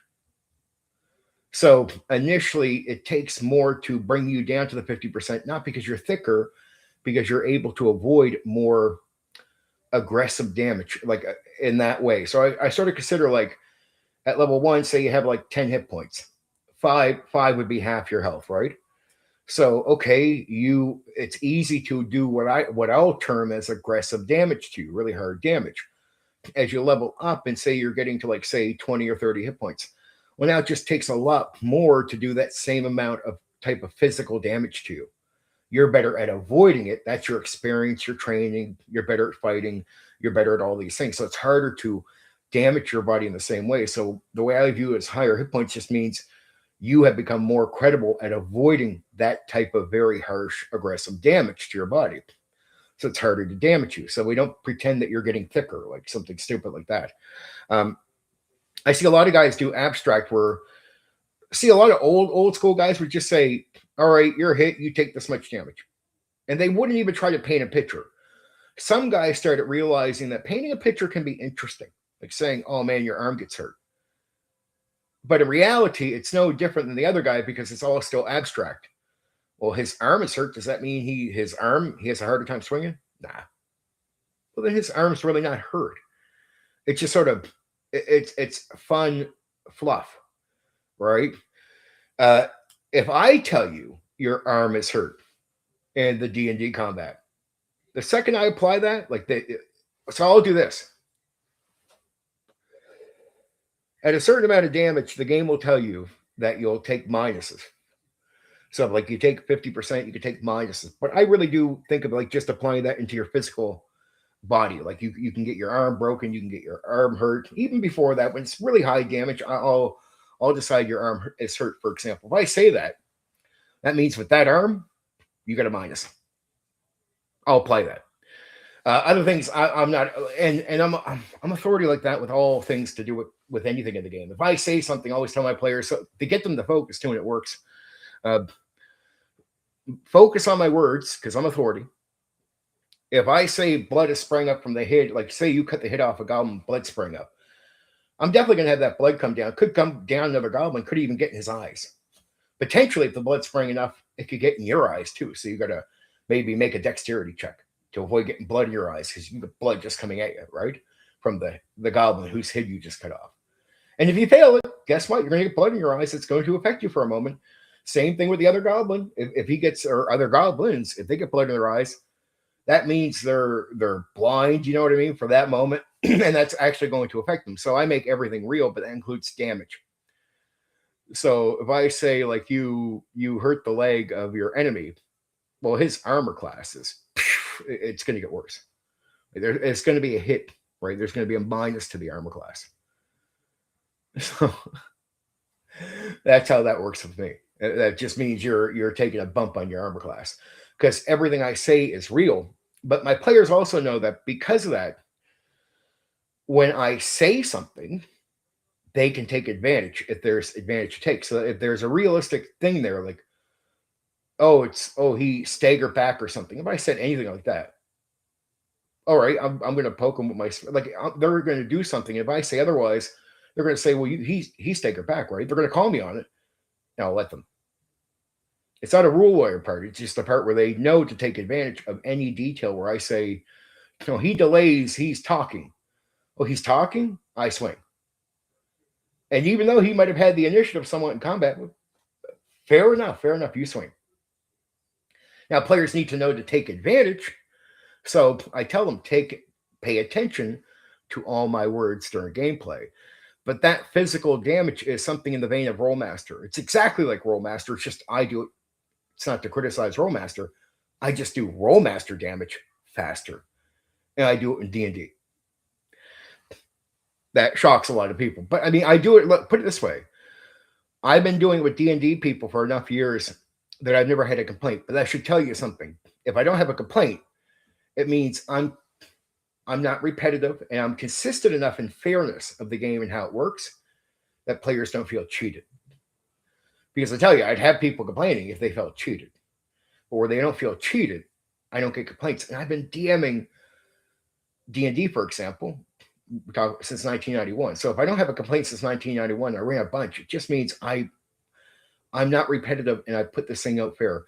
So initially, it takes more to bring you down to the 50%, not because you're thicker, because you're able to avoid more aggressive damage, like in that way. So I sort of consider like At level 1, say you have like 10 hit points. Five would be half your health, right? So okay, it's easy to do what I'll term as aggressive damage to you, really hard damage. As you level up and say you're getting to like say 20 or 30 hit points. Well, now it just takes a lot more to do that same amount of type of physical damage to you. You're better at avoiding it. That's your experience, your training, you're better at fighting, you're better at all these things. So it's harder to damage your body in the same way. So the way I view it as higher hit points just means you have become more credible at avoiding that type of very harsh, aggressive damage to your body. So it's harder to damage you. So we don't pretend that you're getting thicker, like something stupid like that. I see a lot of guys do abstract where see a lot of old school guys would just say, all right, you're hit, you take this much damage. And they wouldn't even try to paint a picture. Some guys started realizing that painting a picture can be interesting, like saying, oh man, your arm gets hurt. But in reality, it's no different than the other guy because it's all still abstract. Well, his arm is hurt. Does that mean he has a harder time swinging? Nah. Well, then his arm's really not hurt. It's just sort of, it's fun fluff, right? If I tell you your arm is hurt in the D&D combat, the second I apply that, so I'll do this. At a certain amount of damage, the game will tell you that you'll take minuses. So like you take 50%, you can take minuses. But I really do think of like just applying that into your physical body. Like you can get your arm broken, you can get your arm hurt. Even before that, when it's really high damage, I'll decide your arm is hurt, for example. If I say that, that means with that arm, you got a minus. I'll apply that. Other things, I'm not, and I'm authority like that with all things to do with anything in the game. If I say something, I always tell my players so to get them to focus too, and it works. Focus on my words because I'm authority. If I say blood is spraying up from the head, like say you cut the head off a goblin, blood spraying up, I'm definitely going to have that blood come down. Could come down another goblin, could even get in his eyes. Potentially, if the blood's spraying enough, it could get in your eyes too. So you got to maybe make a dexterity check to avoid getting blood in your eyes because you get blood just coming at you, right? From the goblin whose head you just cut off. And if you fail it, guess what? You're going to get blood in your eyes. It's going to affect you for a moment. Same thing with the other goblin. If he gets, or other goblins, if they get blood in their eyes, that means they're blind, you know what I mean, for that moment. And that's actually going to affect them. So I make everything real, but that includes damage. So if I say like you hurt the leg of your enemy, well, his armor class it's going to get worse. It's going to be a hit, right? There's going to be a minus to the armor class. So that's how that works with me. That just means you're taking a bump on your armor class because everything I say is real. But my players also know that because of that, when I say something, they can take advantage if there's advantage to take. So if there's a realistic thing there, like, he staggered back or something. If I said anything like that, all right, I'm going to poke them with my, they're going to do something. If I say otherwise, they're going to say, well, he staggered back, right? They're going to call me on it. Now I'll let them. It's not a rule lawyer part. It's just the part where they know to take advantage of any detail where I say, he delays, he's talking. Oh, he's talking? I swing. And even though he might have had the initiative somewhat in combat, fair enough, you swing. Now, players need to know to take advantage. So I tell them, pay attention to all my words during gameplay. But that physical damage is something in the vein of Rollmaster. It's exactly like Rollmaster. It's just I do it. It's not to criticize Rollmaster. I just do Rollmaster damage faster. And I do it in D&D. That shocks a lot of people. But I mean, I do it, put it this way. I've been doing it with D&D people for enough years that I've never had a complaint. But that should tell you something. If I don't have a complaint, it means I'm not repetitive and I'm consistent enough in fairness of the game and how it works that players don't feel cheated. Because I tell you, I'd have people complaining if they felt cheated. But where they don't feel cheated, I don't get complaints. And I've been DMing D&D, for example, since 1991. So if I don't have a complaint since 1991, I ran a bunch. It just means I'm not repetitive and I put this thing out fair.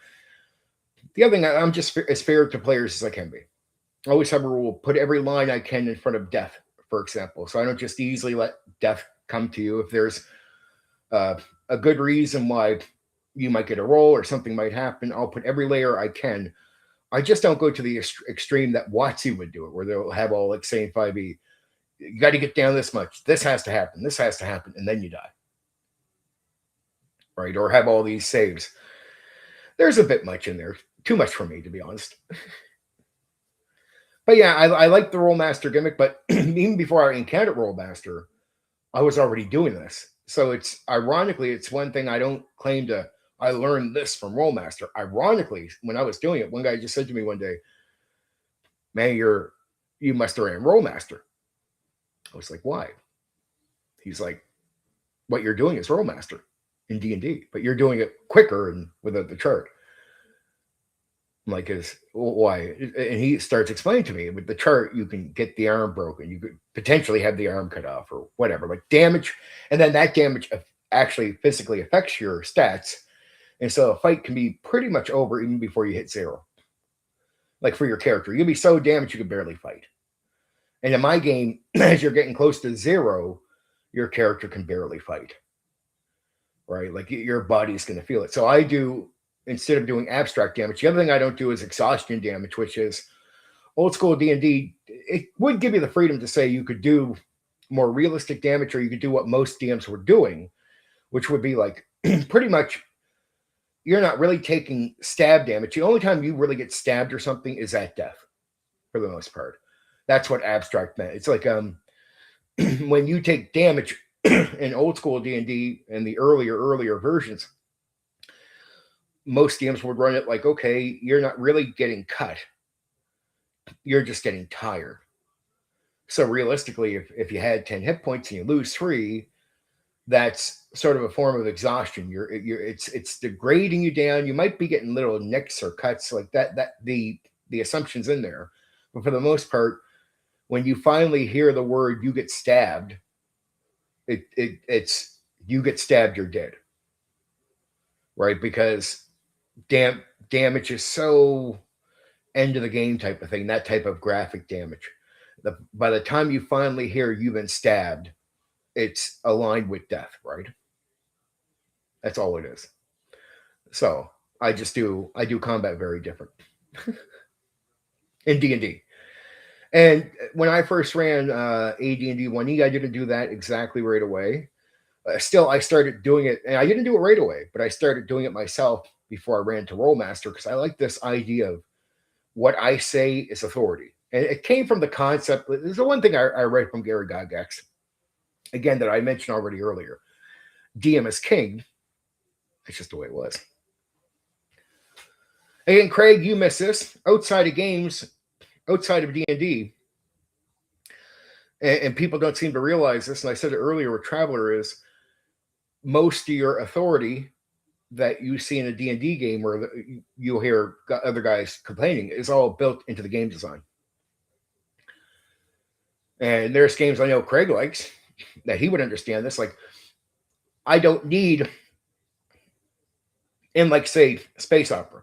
The other thing, I'm just as fair to players as I can be. always have a rule, put every line I can in front of death, for example. So I don't just easily let death come to you. If there's a good reason why you might get a roll or something might happen, I'll put every layer I can. I just don't go to the extreme that WotC would do it, where they'll have all like saying 5e, you got to get down this much. This has to happen. This has to happen, and then you die. Right? Or have all these saves. There's a bit much in there. Too much for me, to be honest. But yeah, I like the Rollmaster gimmick, but even before I encountered Rollmaster, I was already doing this. So it's ironically, it's one thing I don't claim to, I learned this from Rollmaster. Ironically, when I was doing it, one guy just said to me one day, man, you must have ran Rollmaster. I was like, why? He's like, what you're doing is Rollmaster in D&D, but you're doing it quicker and without the chart. I'm like, why? And he starts explaining to me, with the chart, you can get the arm broken. You could potentially have the arm cut off or whatever, like damage. And then that damage actually physically affects your stats. And so a fight can be pretty much over even before you hit 0. Like for your character, you'll be so damaged you can barely fight. And in my game, as you're getting close to 0, your character can barely fight. Right? Like your body's going to feel it. So I do, instead of doing abstract damage, the other thing I don't do is exhaustion damage, which is old school D&D. It would give you the freedom to say you could do more realistic damage, or you could do what most DMs were doing, which would be like pretty much you're not really taking stab damage. The only time you really get stabbed or something is at death, for the most part. That's what abstract meant. It's like when you take damage in old school D&D and the earlier versions, most DMs would run it like, okay, you're not really getting cut. You're just getting tired. So realistically, if you had 10 hit points and you lose 3, that's sort of a form of exhaustion. It's degrading you down. You might be getting little nicks or cuts like that. That the assumption's in there. But for the most part, when you finally hear the word you get stabbed, it's you get stabbed, you're dead. Right? Because damage is so end of the game type of thing, that type of graphic damage. By the time you finally hear you've been stabbed, it's aligned with death, right? That's all it is. So I do combat very different in D&D. And when I first ran AD&D 1E, I didn't do that exactly right away. Still, I started doing it, and I didn't do it right away, but I started doing it myself before I ran to Rollmaster, because I like this idea of what I say is authority. And it came from the concept. There's the one thing I read from Gary Gygax, again, that I mentioned already earlier. DM is king. It's just the way it was. Again, Craig, you miss this. Outside of games, outside of D&D, and people don't seem to realize this, and I said it earlier with Traveler, is most of your authority that you see in a D&D game where you'll hear other guys complaining is all built into the game design. And there's games I know Craig likes that he would understand this. Like, I don't need, in like, say, space opera,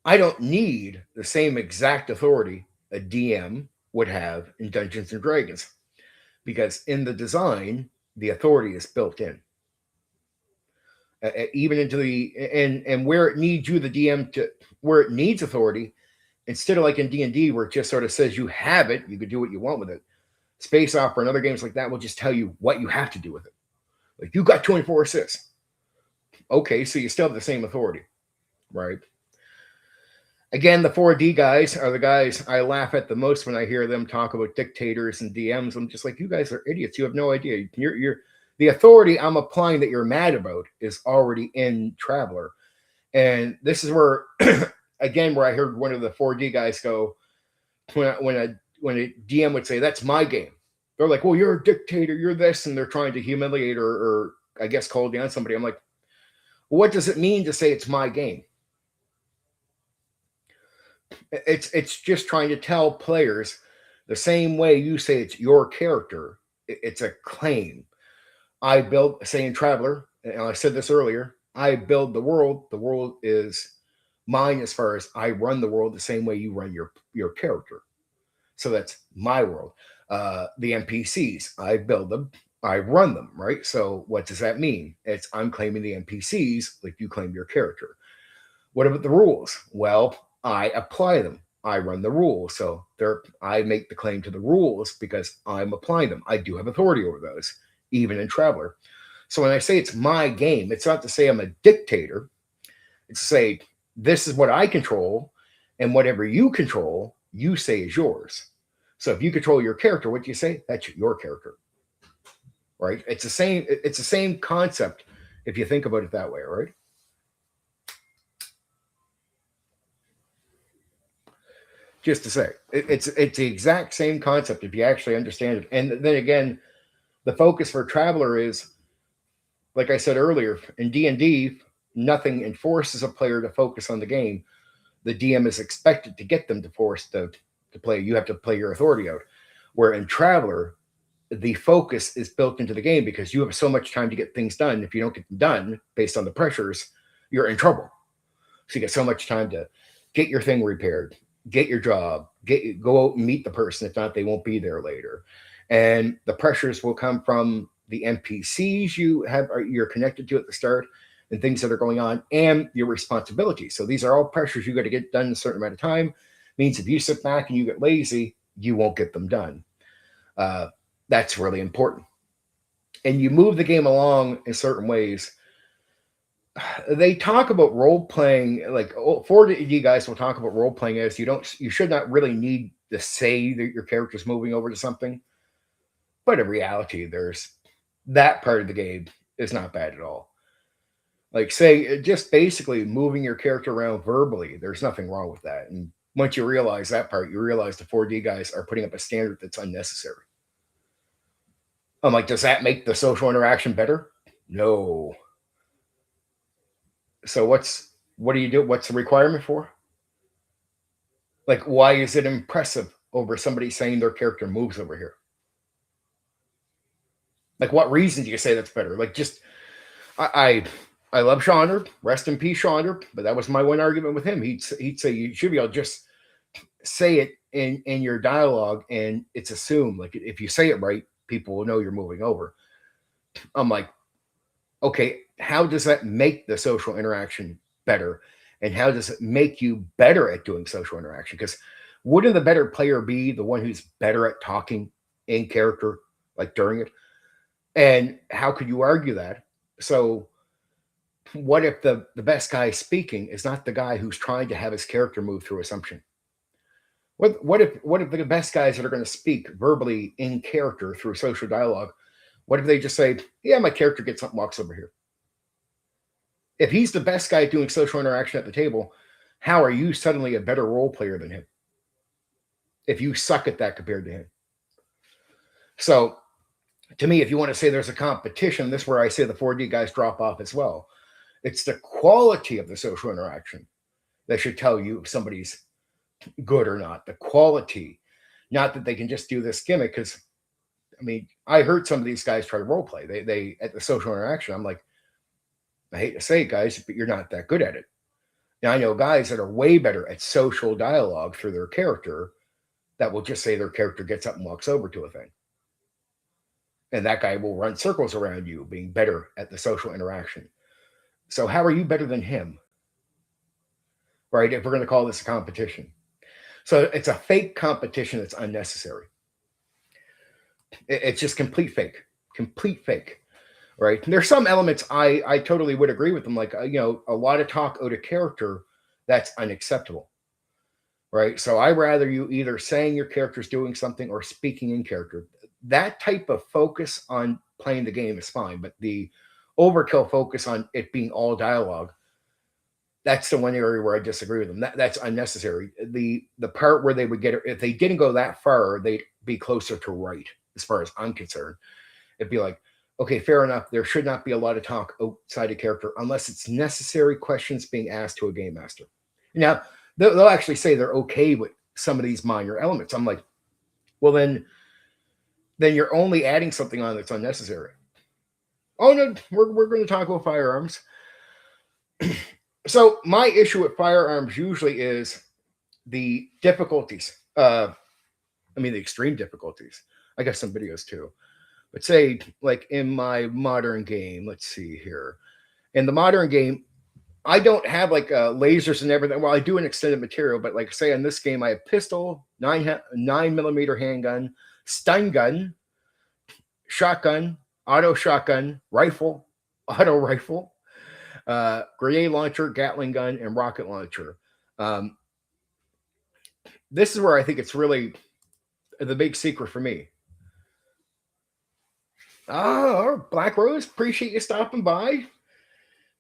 I don't need the same exact authority a DM would have in Dungeons and Dragons, because in the design, the authority is built in. Even into the, and where it needs you, the DM, to where it needs authority, instead of like in D&D where it just sort of says you have it, you can do what you want with it. Space Opera and other games like that will just tell you what you have to do with it. Like, you got 24 assists. Okay, so you still have the same authority, right? Again, the 4D guys are the guys I laugh at the most when I hear them talk about dictators and DMs. I'm just like, you guys are idiots. You have no idea. You're the authority I'm applying that you're mad about is already in Traveler. And this is where, again, where I heard one of the 4D guys go, when a DM would say, that's my game. They're like, well, you're a dictator, you're this, and they're trying to humiliate or I guess call down somebody. I'm like, well, what does it mean to say it's my game? It's just trying to tell players the same way you say it's your character. It's a claim. I build, say in Traveler, and I said this earlier, I build the world. The world is mine as far as I run the world the same way you run your character. So that's my world. The NPCs, I build them. I run them, right? So what does that mean? It's I'm claiming the NPCs like you claim your character. What about the rules? Well, I apply them. I run the rules. So I make the claim to the rules because I'm applying them. I do have authority over those, even in Traveler. So when I say it's my game, it's not to say I'm a dictator. It's to say this is what I control, and whatever you control, you say is yours. So if you control your character, what do you say? That's your character, right? It's the same. It's the same concept if you think about it that way, right? Just to say, it's the exact same concept if you actually understand it. And then again, the focus for Traveler is, like I said earlier, in D&D, nothing enforces a player to focus on the game. The DM is expected to get them to force to play. You have to play your authority out. Where in Traveler, the focus is built into the game because you have so much time to get things done. If you don't get them done based on the pressures, you're in trouble. So you get so much time to get your thing repaired, get your job, go out and meet the person. If not, they won't be there later. And the pressures will come from the NPCs you're connected to at the start and things that are going on and your responsibilities. So these are all pressures you got to get done in a certain amount of time. Means if you sit back and you get lazy, you won't get them done. That's really important. And you move the game along in certain ways. They talk about role playing, like 4D guys will talk about role playing as you should not really need to say that your character's moving over to something. But in reality, there's that part of the game is not bad at all. Like say just basically moving your character around verbally, there's nothing wrong with that. And once you realize that part, you realize the 4D guys are putting up a standard that's unnecessary. I'm like, does that make the social interaction better? No. So what do you do? What's the requirement for? Like, why is it impressive over somebody saying their character moves over here? Like, what reason do you say that's better? Like, just I love Chandra, rest in peace, Chandra. But that was my one argument with him. He'd say you should be able to just say it in your dialogue, and it's assumed. Like, if you say it right, people will know you're moving over. I'm like, okay, how does that make the social interaction better? And how does it make you better at doing social interaction? Because wouldn't the better player be the one who's better at talking in character, like during it? And how could you argue that? So, what if the best guy speaking is not the guy who's trying to have his character move through assumption? What if the best guys that are going to speak verbally in character through social dialogue, what if they just say, "Yeah, my character gets up and walks over here"? If he's the best guy doing social interaction at the table, how are you suddenly a better role player than him? If you suck at that compared to him. So to me, if you want to say there's a competition, this is where I say the 4D guys drop off as well. It's the quality of the social interaction that should tell you if somebody's good or not. The quality, not that they can just do this gimmick. Because I mean, I heard some of these guys try to role play. They at the social interaction, I'm like, I hate to say it, guys, but you're not that good at it. Now, I know guys that are way better at social dialogue through their character that will just say their character gets up and walks over to a thing. And that guy will run circles around you, being better at the social interaction. So, how are you better than him? Right? If we're going to call this a competition. So, it's a fake competition that's unnecessary. It's just complete fake. Complete fake. Right? And there's some elements I totally would agree with them. Like, a lot of talk out of character, that's unacceptable. Right? So I rather you either saying your character's doing something or speaking in character. That type of focus on playing the game is fine, but the overkill focus on it being all dialogue, that's the one area where I disagree with them. That's unnecessary. The part where they would get it, if they didn't go that far, they'd be closer to right, as far as I'm concerned. It'd be like, okay, fair enough. There should not be a lot of talk outside of character unless it's necessary questions being asked to a game master. Now, they'll actually say they're okay with some of these minor elements. I'm like, well, then you're only adding something on that's unnecessary. Oh, no, we're going to talk about firearms. So my issue with firearms usually is the difficulties. The extreme difficulties. I got some videos too. But say, like in my modern game, let's see here. In the modern game, I don't have like lasers and everything. Well, I do an extended material, but like say in this game, I have pistol, 9mm handgun, stun gun, shotgun, auto shotgun, rifle, auto rifle, grenade launcher, Gatling gun, and rocket launcher. Um, this is where I think it's really the big secret for me. Black Rose, appreciate you stopping by.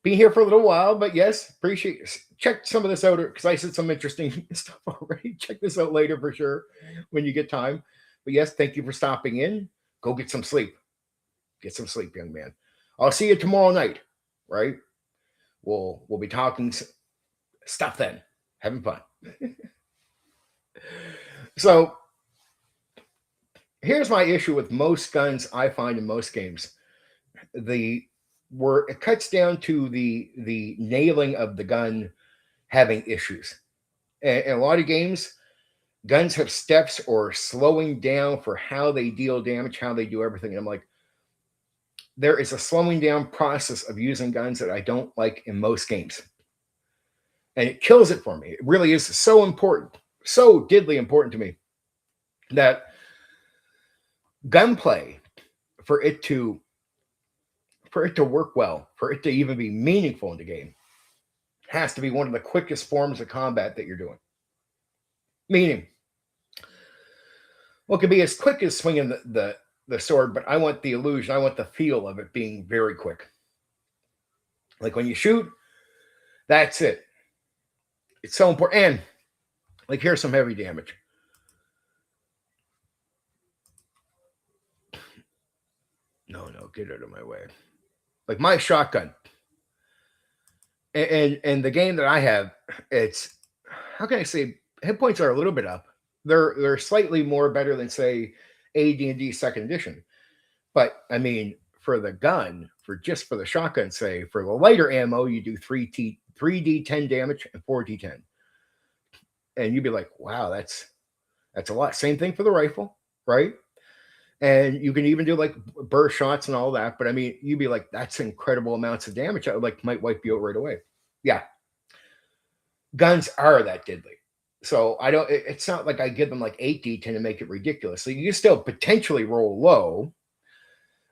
Being here for a little while, but yes, appreciate. Check some of this out because I said some interesting stuff already. Check this out later for sure when you get time. But yes, thank you for stopping in. Go get some sleep. Get some sleep, young man. I'll see you tomorrow night. Right? We'll be talking stuff then, having fun. So here's my issue with most guns I find in most games. Where it cuts down to the nailing of the gun having issues. And in a lot of games, guns have steps or slowing down for how they deal damage, how they do everything. And I'm like, there is a slowing down process of using guns that I don't like in most games. And it kills it for me. It really is so important, so diddly important to me that gunplay, for it to work well, for it to even be meaningful in the game, has to be one of the quickest forms of combat that you're doing. Meaning, well, it could be as quick as swinging the sword, but I want the illusion, I want the feel of it being very quick. Like when you shoot, that's it. It's so important. And like here's some heavy damage. No, get out of my way. Like my shotgun. And the game that I have, it's, how can I say, hit points are a little bit up. They're slightly more better than say AD&D second edition. But I mean, for the gun, for the shotgun, say for the lighter ammo, you do 3d10 damage and 4d10. And you'd be like, wow, that's a lot. Same thing for the rifle, right? And you can even do like burst shots and all that. But I mean, you'd be like, that's incredible amounts of damage. That like might wipe you out right away. Yeah. Guns are that deadly. So I don't, it's not like I give them like 8d10 to make it ridiculous. So you still potentially roll low.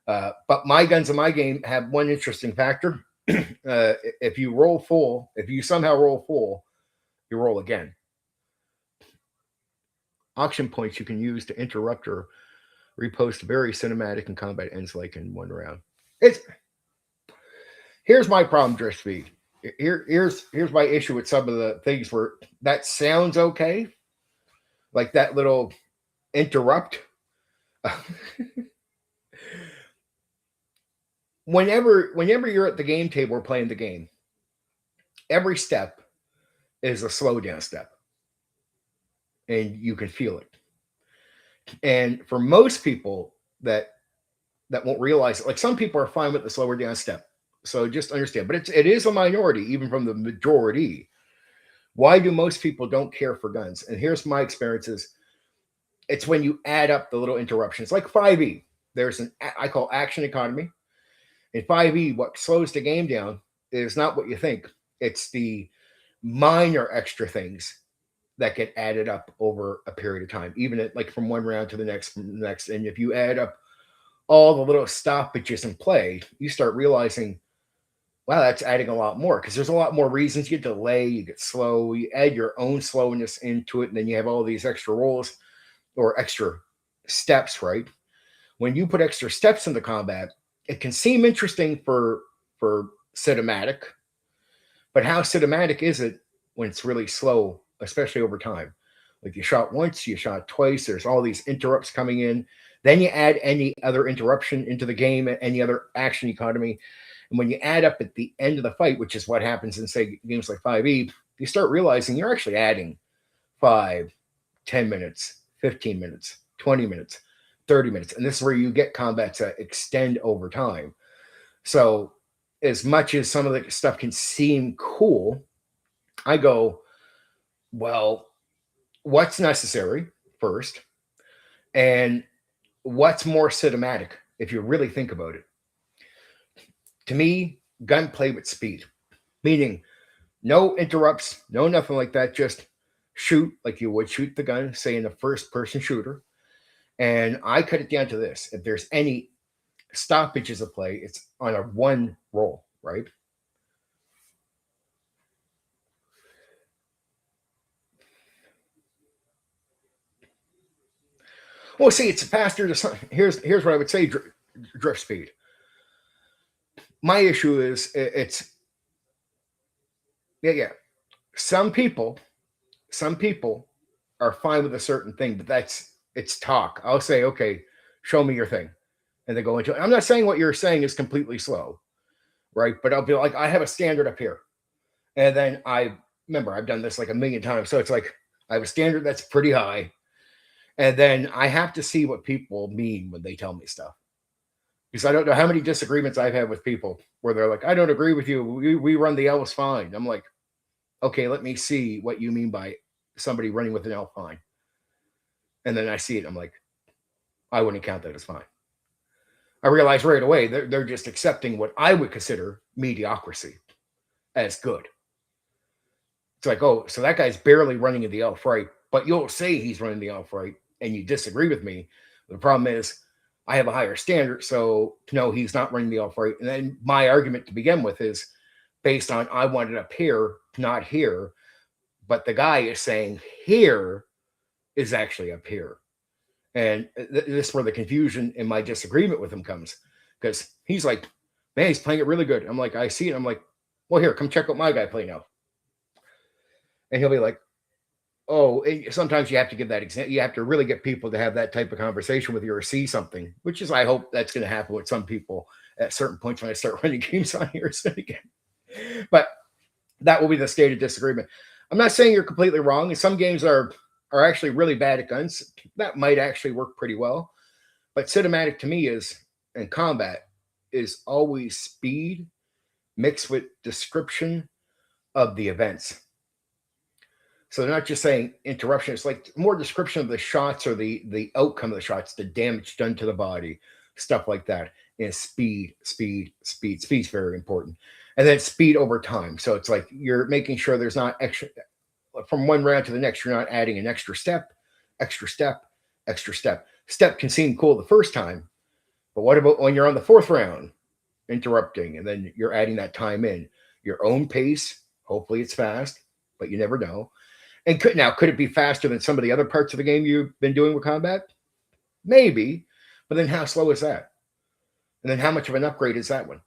But my guns in my game have one interesting factor. If you roll full, if you somehow roll full, you roll again. Auction points you can use to interrupt or repost very cinematic and combat ends like in one round. Here's my problem, Driftspeed. Here's my issue with some of the things where that sounds okay, like that little interrupt. Whenever you're at the game table or playing the game, every step is a slow down step, and you can feel it. And for most people that won't realize it, like some people are fine with the slower down step. So just understand, but it is a minority, even from the majority. Why do most people don't care for guns? And here's my experiences. It's when you add up the little interruptions, like 5e. There's I call action economy. In 5e, what slows the game down is not what you think. It's the minor extra things that get added up over a period of time, even like from one round to the next, And if you add up all the little stoppages in play, you start realizing, wow, that's adding a lot more because there's a lot more reasons. You delay, you get slow, you add your own slowness into it, and then you have all these extra rolls or extra steps, right? When you put extra steps into combat, it can seem interesting for cinematic, but how cinematic is it when it's really slow, especially over time? Like you shot once, you shot twice, there's all these interrupts coming in. Then you add any other interruption into the game, any other action economy. And when you add up at the end of the fight, which is what happens in, say, games like 5e, you start realizing you're actually adding 5, 10 minutes, 15 minutes, 20 minutes, 30 minutes. And this is where you get combats that extend over time. So as much as some of the stuff can seem cool, I go, well, what's necessary first? And what's more cinematic? if you really think about it. To me, gunplay with speed, meaning no interrupts, no nothing like that. Just shoot like you would shoot the gun, say in a first person shooter. And I cut it down to this: if there's any stoppages of play, it's on a one roll, right? Well, see, it's faster to. Here's what I would say: drift speed. My issue is it's yeah. Some people are fine with a certain thing, but it's talk. I'll say, okay, show me your thing, and they go into it. I'm not saying what you're saying is completely slow, right? But I'll be like, I have a standard up here, and then I remember I've done this like a million times, so it's like I have a standard that's pretty high, and then I have to see what people mean when they tell me stuff. Because I don't know how many disagreements I've had with people where they're like, I don't agree with you. We run the elves fine. I'm like, okay, let me see what you mean by somebody running with an elf fine. And then I see it. I'm like, I wouldn't count that as fine. I realize right away they're just accepting what I would consider mediocrity as good. It's like, oh, so that guy's barely running in the elf right, but you'll say he's running the elf right, and you disagree with me. The problem is I have a higher standard, so no, he's not running the elf right. And then my argument to begin with is based on I want it up here, not here. But the guy is saying here is actually up here. And this is where the confusion in my disagreement with him comes, because he's like, man, he's playing it really good. I'm like, I see it. I'm like, well, here, come check out my guy play now. And he'll be like, oh, sometimes you have to give that example. You have to really get people to have that type of conversation with you or see something, which is, I hope that's going to happen with some people at certain points when I start running games on here again. But that will be the state of disagreement. I'm not saying you're completely wrong. And some games are actually really bad at guns. That might actually work pretty well. But cinematic to me is, and combat is always speed mixed with description of the events. So they're not just saying interruption. It's like more description of the shots or the outcome of the shots, the damage done to the body, stuff like that. And speed. Speed's very important. And then speed over time. So it's like you're making sure there's not extra from one round to the next. You're not adding an extra step. Step can seem cool the first time, but what about when you're on the fourth round, interrupting, and then you're adding that time in your own pace? Hopefully it's fast, but you never know. And could it be faster than some of the other parts of the game you've been doing with combat? Maybe, but then how slow is that? And then how much of an upgrade is that one?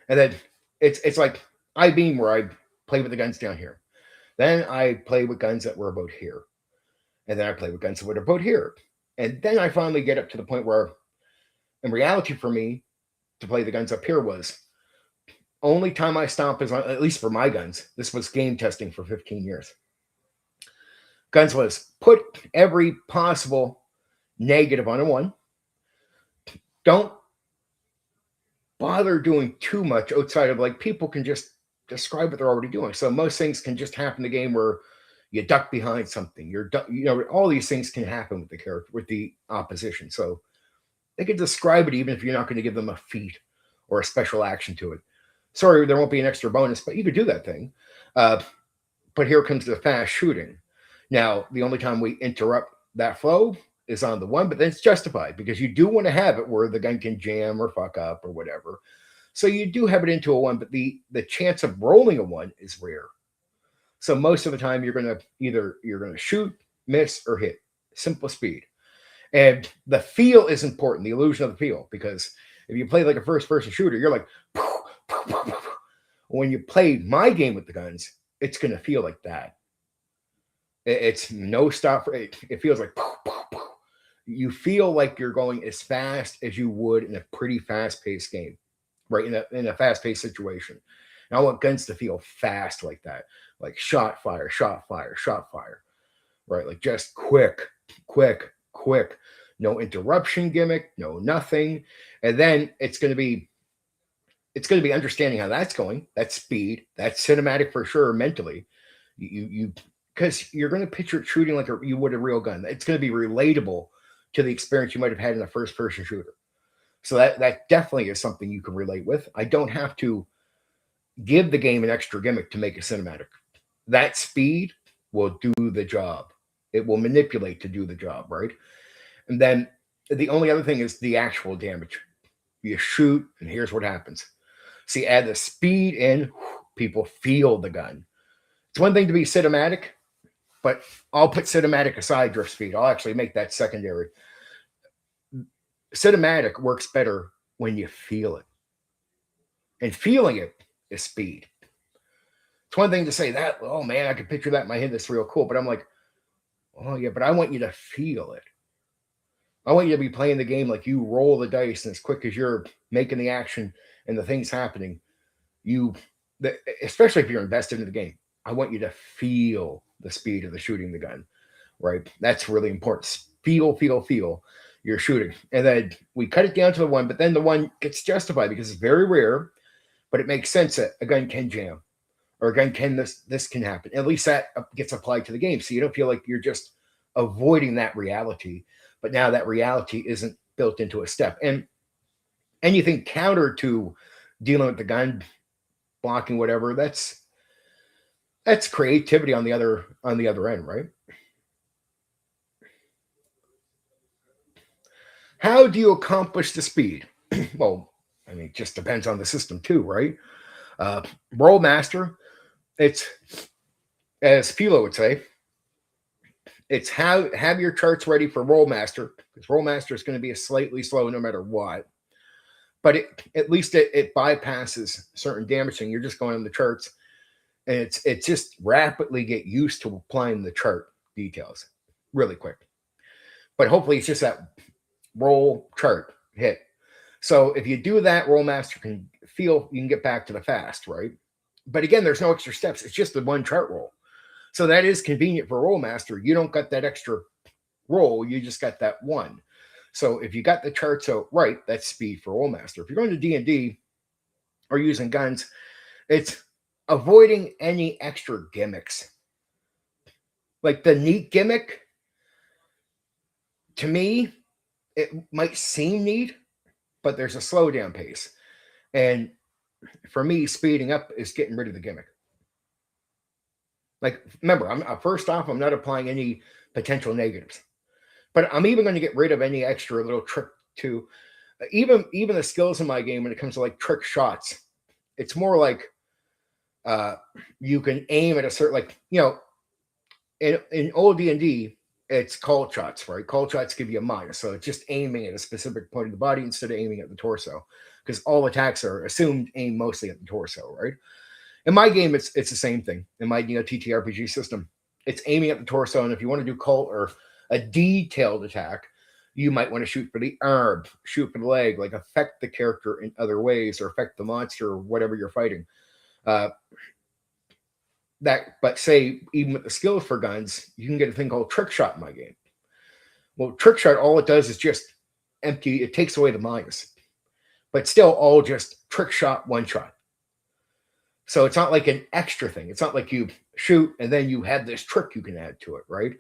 And then it's like I beam where I play with the guns down here. Then I play with guns that were about here. And then I play with guns that were about here. And then I finally get up to the point where, in reality for me, to play the guns up here was only time I stomp is on, at least for my guns. This was game testing for 15 years. Guns was put every possible negative on a one. Don't bother doing too much outside of like people can just describe what they're already doing. So most things can just happen in the game where you duck behind something. All these things can happen with the character, with the opposition. So they can describe it even if you're not going to give them a feat or a special action to it. Sorry, there won't be an extra bonus, but you could do that thing. But here comes the fast shooting. Now, the only time we interrupt that flow is on the one, but then it's justified because you do want to have it where the gun can jam or fuck up or whatever. So you do have it into a one, but the chance of rolling a one is rare. So most of the time you're going to shoot, miss, or hit. Simple speed. And the feel is important, the illusion of the feel, because if you play like a first-person shooter, you're like, poof, poof, poof, poof. When you play my game with the guns, it's going to feel like that. It's no stop. It feels like poof, poof, poof. You feel like you're going as fast as you would in a pretty fast-paced game, right? In a fast-paced situation. And I want guns to feel fast like that, like shot, fire, right? Like just quick. No interruption gimmick, no nothing. And then it's going to be understanding how that's going. That's speed. That's cinematic for sure. Mentally, you because you're going to picture it shooting like you would a real gun. It's going to be relatable to the experience you might have had in a first-person shooter. So that definitely is something you can relate with. I don't have to give the game an extra gimmick to make a cinematic. That speed will do the job. It will manipulate to do the job, right? And then the only other thing is the actual damage. You shoot, and here's what happens. See, add the speed in, people feel the gun. It's one thing to be cinematic, but I'll put cinematic aside, drift speed. I'll actually make that secondary. Cinematic works better when you feel it. And feeling it is speed. It's one thing to say that, oh man, I can picture that in my head. That's real cool. But I'm like, oh yeah, but I want you to feel it. I want you to be playing the game like you roll the dice, and as quick as you're making the action and the things happening, especially if you're invested in the game, I want you to feel the speed of the shooting the gun, right? That's really important. Feel you're shooting. And then we cut it down to the one, but then the one gets justified because it's very rare, but it makes sense that a gun can jam or a gun can this can happen. At least that gets applied to the game. So you don't feel like you're just avoiding that reality, but now that reality isn't built into a step. And anything counter to dealing with the gun, blocking, whatever, that's creativity on the other end, right? How do you accomplish the speed? Well, I mean, it just depends on the system too, right? Roll master, it's, as Philo would say, it's have your charts ready for roll master, because roll master is going to be a slightly slow no matter what. But at least it bypasses certain damaging. You're just going on the charts, and it's just rapidly get used to applying the chart details really quick. But hopefully it's just that roll chart hit. So if you do that, roll master can feel you can get back to the fast, right? But again, there's no extra steps. It's just the one chart roll. So that is convenient for roll master. You don't got that extra roll. You just got that one. So if you got the charts out right, that's speed for roll master. If you're going to D&D or using guns, it's avoiding any extra gimmicks. Like the neat gimmick, to me, it might seem neat, but there's a slowdown pace. And for me, speeding up is getting rid of the gimmick. Like, remember, first off, I'm not applying any potential negatives, but I'm even going to get rid of any extra little trick to even the skills in my game when it comes to like trick shots. It's more like you can aim at a certain, like, in old D&D, it's call shots, right? Call shots give you a minus. So it's just aiming at a specific point of the body instead of aiming at the torso, because all attacks are assumed aim mostly at the torso, right? In my game, it's the same thing. In my Neo TTRPG system, it's aiming at the torso. And if you want to do cult or a detailed attack, you might want to shoot for the arm, shoot for the leg, like affect the character in other ways or affect the monster or whatever you're fighting. But say, even with the skills for guns, you can get a thing called trick shot in my game. Well, trick shot, all it does is just empty, it takes away the minus, but still all just trick shot, one shot. So it's not like an extra thing. It's not like you shoot and then you have this trick you can add to it, right?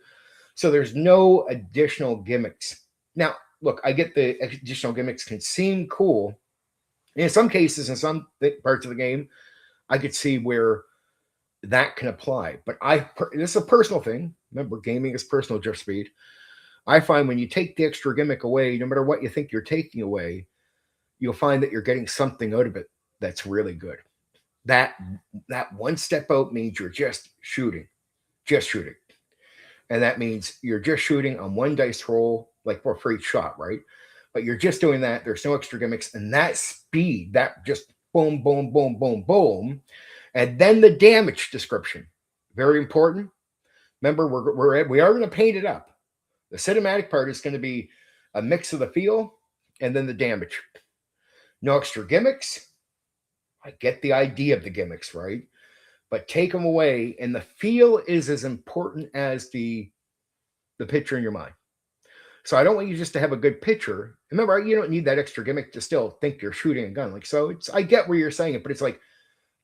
So there's no additional gimmicks. Now, look, I get the additional gimmicks can seem cool. In some cases, in some parts of the game, I could see where that can apply. But this is a personal thing. Remember, gaming is personal, drift speed. I find when you take the extra gimmick away, no matter what you think you're taking away, you'll find that you're getting something out of it that's really good. That one step out means you're just shooting. And that means you're just shooting on one dice roll, like for each shot, right? But you're just doing that. There's no extra gimmicks. And that speed, that just boom, boom, boom, boom, boom. And then the damage description, very important. Remember, we are going to paint it up. The cinematic part is going to be a mix of the feel and then the damage. No extra gimmicks. I get the idea of the gimmicks, right? But take them away, and the feel is as important as the picture in your mind. So I don't want you just to have a good picture. Remember, you don't need that extra gimmick to still think you're shooting a gun. Like, so I get where you're saying it, but it's like,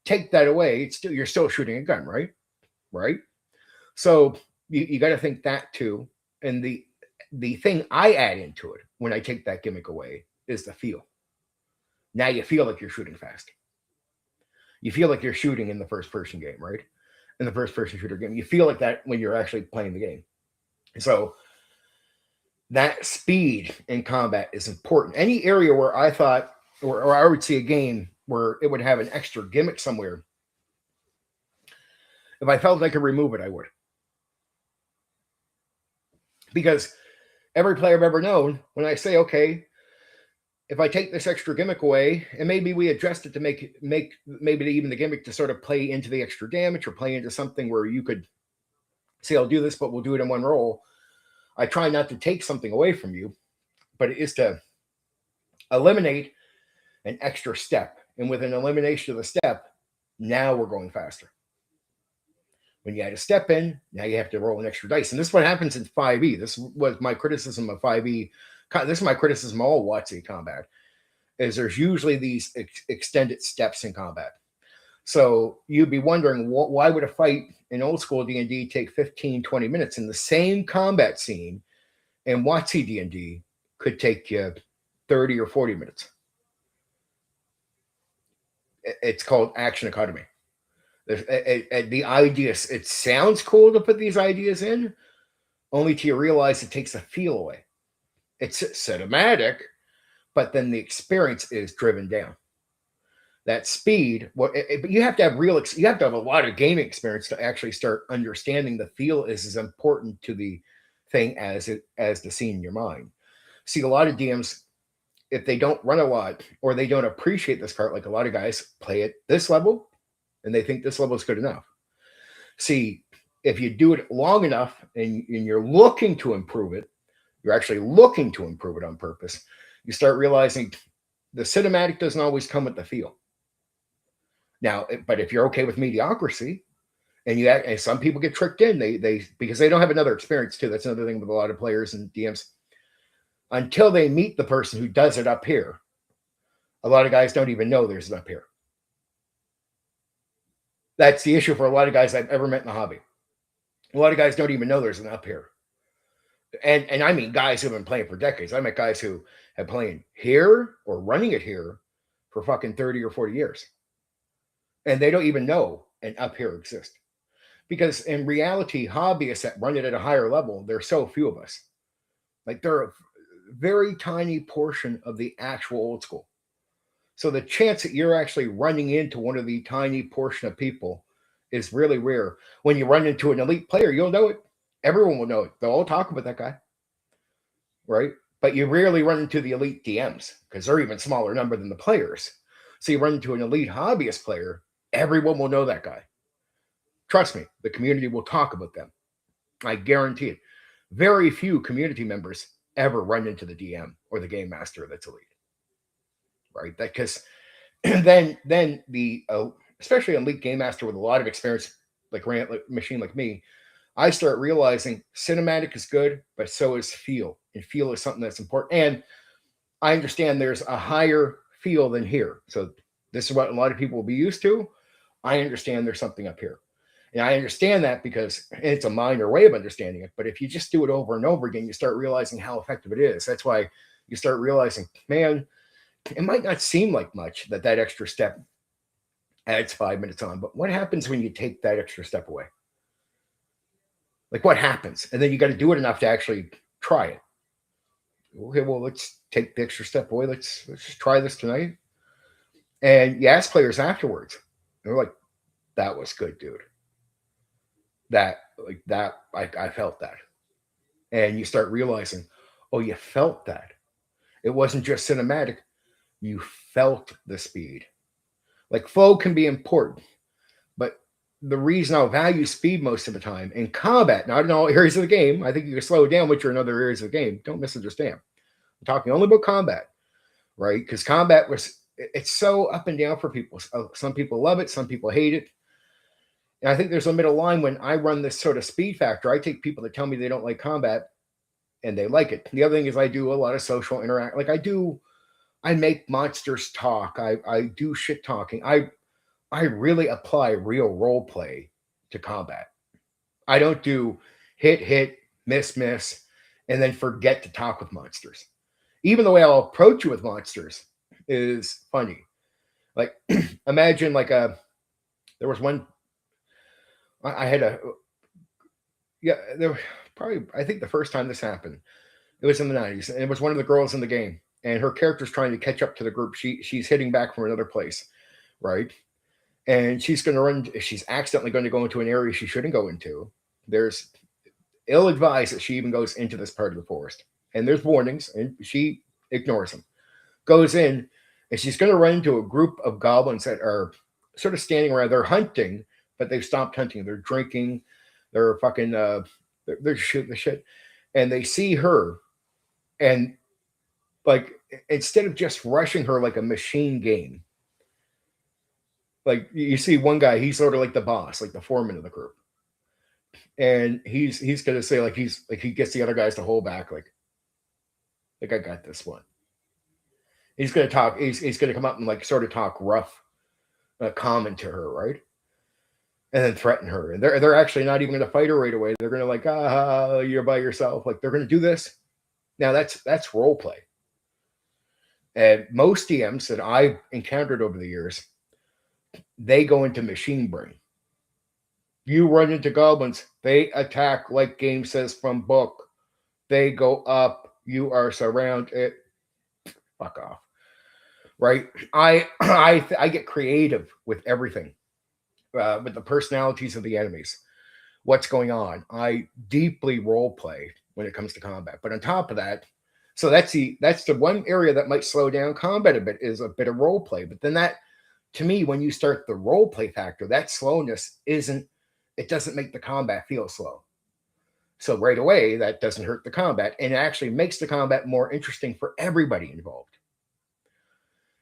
take that away. You're still shooting a gun, right? Right. So you got to think that too. And the thing I add into it when I take that gimmick away is the feel. Now you feel like you're shooting fast. You feel like you're shooting in the first person game, right? In the first person shooter game. You feel like that when you're actually playing the game. So that speed in combat is important. Any area where I thought, or I would see a game where it would have an extra gimmick somewhere, if I felt I could remove it, I would. Because every player I've ever known, when I say, okay, if I take this extra gimmick away, and maybe we adjust it to make maybe even the gimmick to sort of play into the extra damage or play into something where you could say, I'll do this, but we'll do it in one roll. I try not to take something away from you, but it is to eliminate an extra step. And with an elimination of the step, now we're going faster. When you add a step in, now you have to roll an extra dice. And this is what happens in 5e. This was my criticism of 5e. This is my criticism of all WotC combat, is there's usually these extended steps in combat. So you'd be wondering, why would a fight in old school D&D take 15, 20 minutes? In the same combat scene in WotC D&D could take you 30 or 40 minutes. It's called action economy. The ideas, it sounds cool to put these ideas in, only till you realize it takes the feel away. It's cinematic, but then the experience is driven down. That speed, but you have to have you have to have a lot of gaming experience to actually start understanding the feel is as important to the thing as the scene in your mind. See, a lot of DMs, if they don't run a lot or they don't appreciate this part, like a lot of guys play at this level and they think this level is good enough. See, if you do it long enough and you're looking to improve it, you're actually looking to improve it on purpose, you start realizing the cinematic doesn't always come with the feel. Now, but if you're okay with mediocrity, and some people get tricked in, they because they don't have another experience too. That's another thing with a lot of players and DMs. Until they meet the person who does it up here, a lot of guys don't even know there's an up here. That's the issue for a lot of guys I've ever met in the hobby. A lot of guys don't even know there's an up here. And I mean guys who've been playing for decades. I met guys who have playing here or running it here for fucking 30 or 40 years. And they don't even know an up here exists. Because in reality, hobbyists that run it at a higher level, there's so few of us. Like they're a very tiny portion of the actual old school. So the chance that you're actually running into one of the tiny portion of people is really rare. When you run into an elite player, you'll know it. Everyone will know it. They'll all talk about that guy. Right? But you rarely run into the elite DMs because they're even smaller number than the players. So you run into an elite hobbyist player, everyone will know that guy. Trust me, the community will talk about them. I guarantee it. Very few community members ever run into the DM or the game master that's elite. Right? Because then the especially an elite game master with a lot of experience, like machine like me, I start realizing cinematic is good, but so is feel. And feel is something that's important. And I understand there's a higher feel than here. So this is what a lot of people will be used to. I understand there's something up here. And I understand that because it's a minor way of understanding it. But if you just do it over and over again, you start realizing how effective it is. That's why you start realizing, man, it might not seem like much that extra step adds 5 minutes on. But what happens when you take that extra step away? Like what happens? And then you got to do it enough to actually try it. Okay, well, let's take the extra step away. Let's just try this tonight. And you ask players afterwards. They're like, that was good, dude. I felt that. And you start realizing, oh, you felt that. It wasn't just cinematic. You felt the speed. Like flow can be important, but the reason I'll value speed most of the time in combat, not in all areas of the game, I think you can slow it down, which are in other areas of the game. Don't misunderstand. I'm talking only about combat, right? Because combat it's so up and down for people. Some people love it, some people hate it. And I think there's a middle line when I run this sort of speed factor. I take people that tell me they don't like combat and they like it. The other thing is I do a lot of social interact. Like I make monsters talk. I do shit talking. I really apply real role play to combat. I don't do hit, miss, and then forget to talk with monsters. Even the way I'll approach you with monsters is funny. Like, imagine like there was one, I had a, yeah, there probably, I think the first time this happened, it was in the 90s, and it was one of the girls in the game, and her character's trying to catch up to the group. She's hitting back from another place, right? And she's going to run. She's accidentally going to go into an area she shouldn't go into. There's ill advised that she even goes into this part of the forest, and there's warnings, and she ignores them. Goes in, and she's going to run into a group of goblins that are sort of standing around. They're hunting, but they've stopped hunting. They're drinking. They're fucking. They're shooting the shit, and they see her, and like instead of just rushing her like a machine game, like you see one guy, he's sort of like the boss, like the foreman of the group, and he's gonna say like he gets the other guys to hold back, like I got this one. He's gonna talk. He's gonna come up and like sort of talk rough, comment to her, right, and then threaten her. And they're actually not even gonna fight her right away. They're gonna like you're by yourself. Like they're gonna do this. Now that's role play. And most DMs that I've encountered over the years, they go into machine brain. You run into goblins, they attack like game says from book. They go up, you are surrounded. Fuck off. Right? I get creative with everything, with the personalities of the enemies, what's going on. I deeply role play when it comes to combat. But on top of that, so that's the one area that might slow down combat a bit, is a bit of role play. But then that, to me, when you start the role play factor, that slowness it doesn't make the combat feel slow. So right away, that doesn't hurt the combat, and it actually makes the combat more interesting for everybody involved.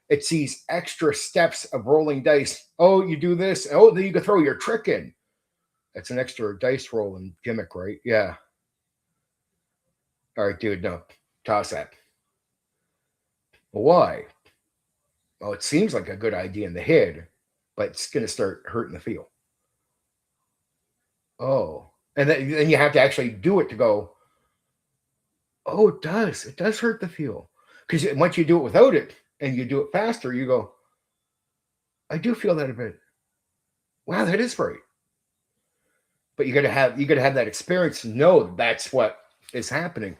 It's these extra steps of rolling dice. Oh, you do this. Oh, then you can throw your trick in. That's an extra dice rolling gimmick, right? Yeah. All right, dude, no. Toss that. Why? Well, it seems like a good idea in the head, but it's going to start hurting the feel. Oh. And then you have to actually do it to go, oh, it does. It does hurt the feel. Because once you do it without it and you do it faster, you go, I do feel that a bit. Wow, that is right. But you got to have that experience to know that's what is happening.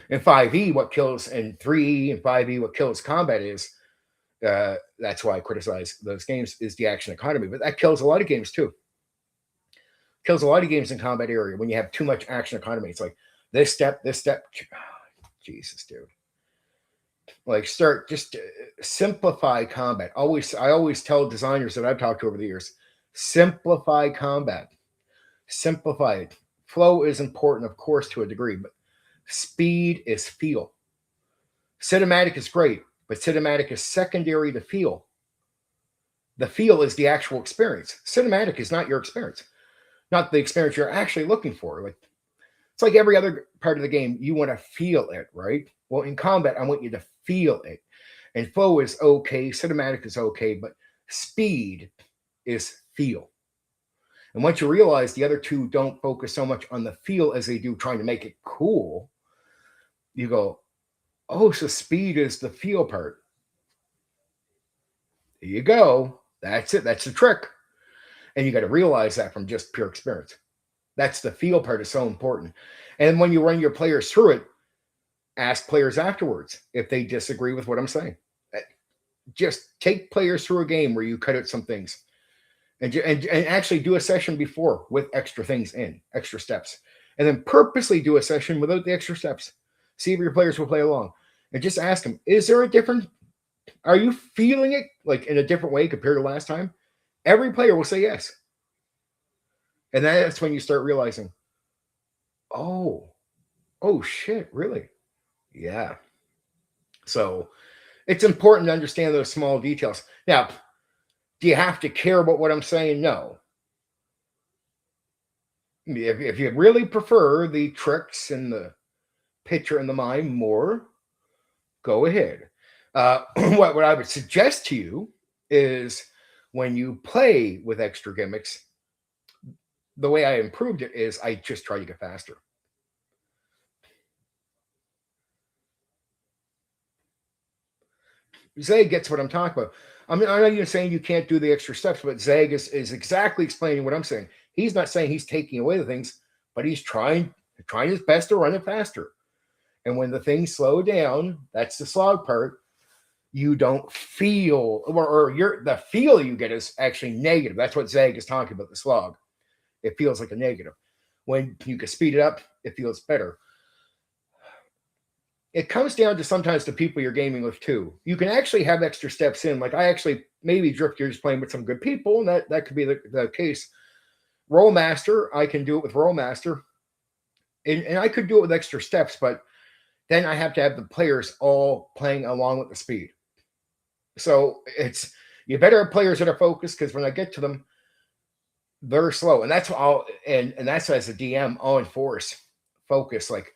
In 5e, what kills, in 3e and 5e, what kills combat is, that's why I criticize those games, is the action economy. But that kills a lot of games too. Kills a lot of games in combat area when you have too much action economy. It's like this step. Jesus, dude. Like just simplify combat. I always tell designers that I've talked to over the years, simplify combat. Simplify it. Flow is important, of course, to a degree, but speed is feel. Cinematic is great, but cinematic is secondary to feel. The feel is the actual experience. Cinematic is not your experience, not the experience you're actually looking for. Like it's like every other part of the game, you want to feel it, right? Well, in combat, I want you to feel it. And flow is okay, cinematic is okay, but speed is feel. And once you realize the other two don't focus so much on the feel as they do trying to make it cool, you go, oh, so speed is the feel part. There you go. That's it. That's the trick. And you got to realize that from just pure experience. That's the feel part is so important. And when you run your players through it, ask players afterwards if they disagree with what I'm saying. Just take players through a game where you cut out some things. And actually do a session before with extra things in, extra steps. And then purposely do a session without the extra steps. See if your players will play along. And just ask them, is there a different, are you feeling it like in a different way compared to last time? Every player will say yes. And that's when you start realizing, oh shit, really? Yeah. So it's important to understand those small details. Now, do you have to care about what I'm saying? No. If you really prefer the tricks and the picture and the mind more, go ahead. What I would suggest to you is when you play with extra gimmicks, the way I improved it is I just try to get faster. Zeg gets what I'm talking about. I'm not even saying you can't do the extra steps, but Zeg is exactly explaining what I'm saying. He's not saying he's taking away the things, but he's trying his best to run it faster. And when the things slow down, that's the slog part. You don't feel, or the feel you get is actually negative. That's what Zeg is talking about. The slog, it feels like a negative. When you can speed it up, it feels better. It comes down to sometimes the people you're gaming with too. You can actually have extra steps in. Like I actually maybe Drift Gears playing with some good people, and that could be the case. Rollmaster, I can do it with Rollmaster, and I could do it with extra steps, but then I have to have the players all playing along with the speed. So it's you better have players that are focused because when I get to them, they're slow, and that's what I'll and that's as a DM I'll enforce focus. Like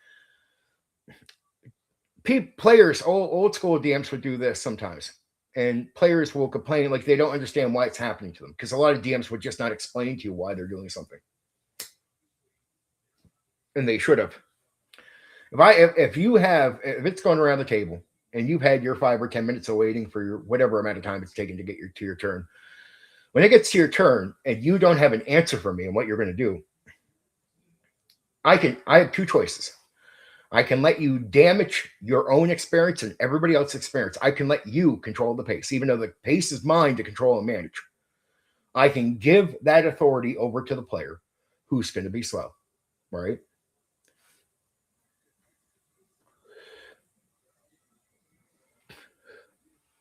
players, old school DMs would do this sometimes, and players will complain like they don't understand why it's happening to them because a lot of DMs would just not explain to you why they're doing something, and they should have. If it's going around the table and you've had your 5 or 10 minutes of waiting for your whatever amount of time it's taken to get to your turn, when it gets to your turn and you don't have an answer for me and what you're going to do, I have two choices. I can let you damage your own experience and everybody else's experience. I can let you control the pace, even though the pace is mine to control and manage. I can give that authority over to the player who's going to be slow, right?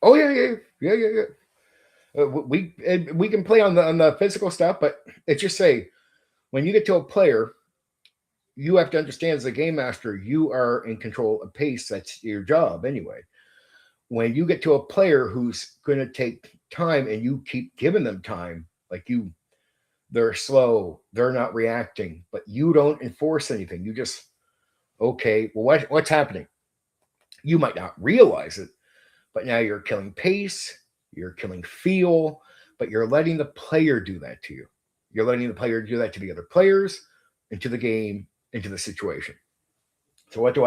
Oh yeah. We can play on the physical stuff, but it's just say when you get to a player, you have to understand as a game master, you are in control of pace. That's your job anyway. When you get to a player who's going to take time and you keep giving them time, like they're slow, they're not reacting, but you don't enforce anything. You just, okay, well, what's happening? You might not realize it, but now you're killing pace, you're killing feel, but you're letting the player do that to you. You're letting the player do that to the other players, into the game, into the situation. So what do?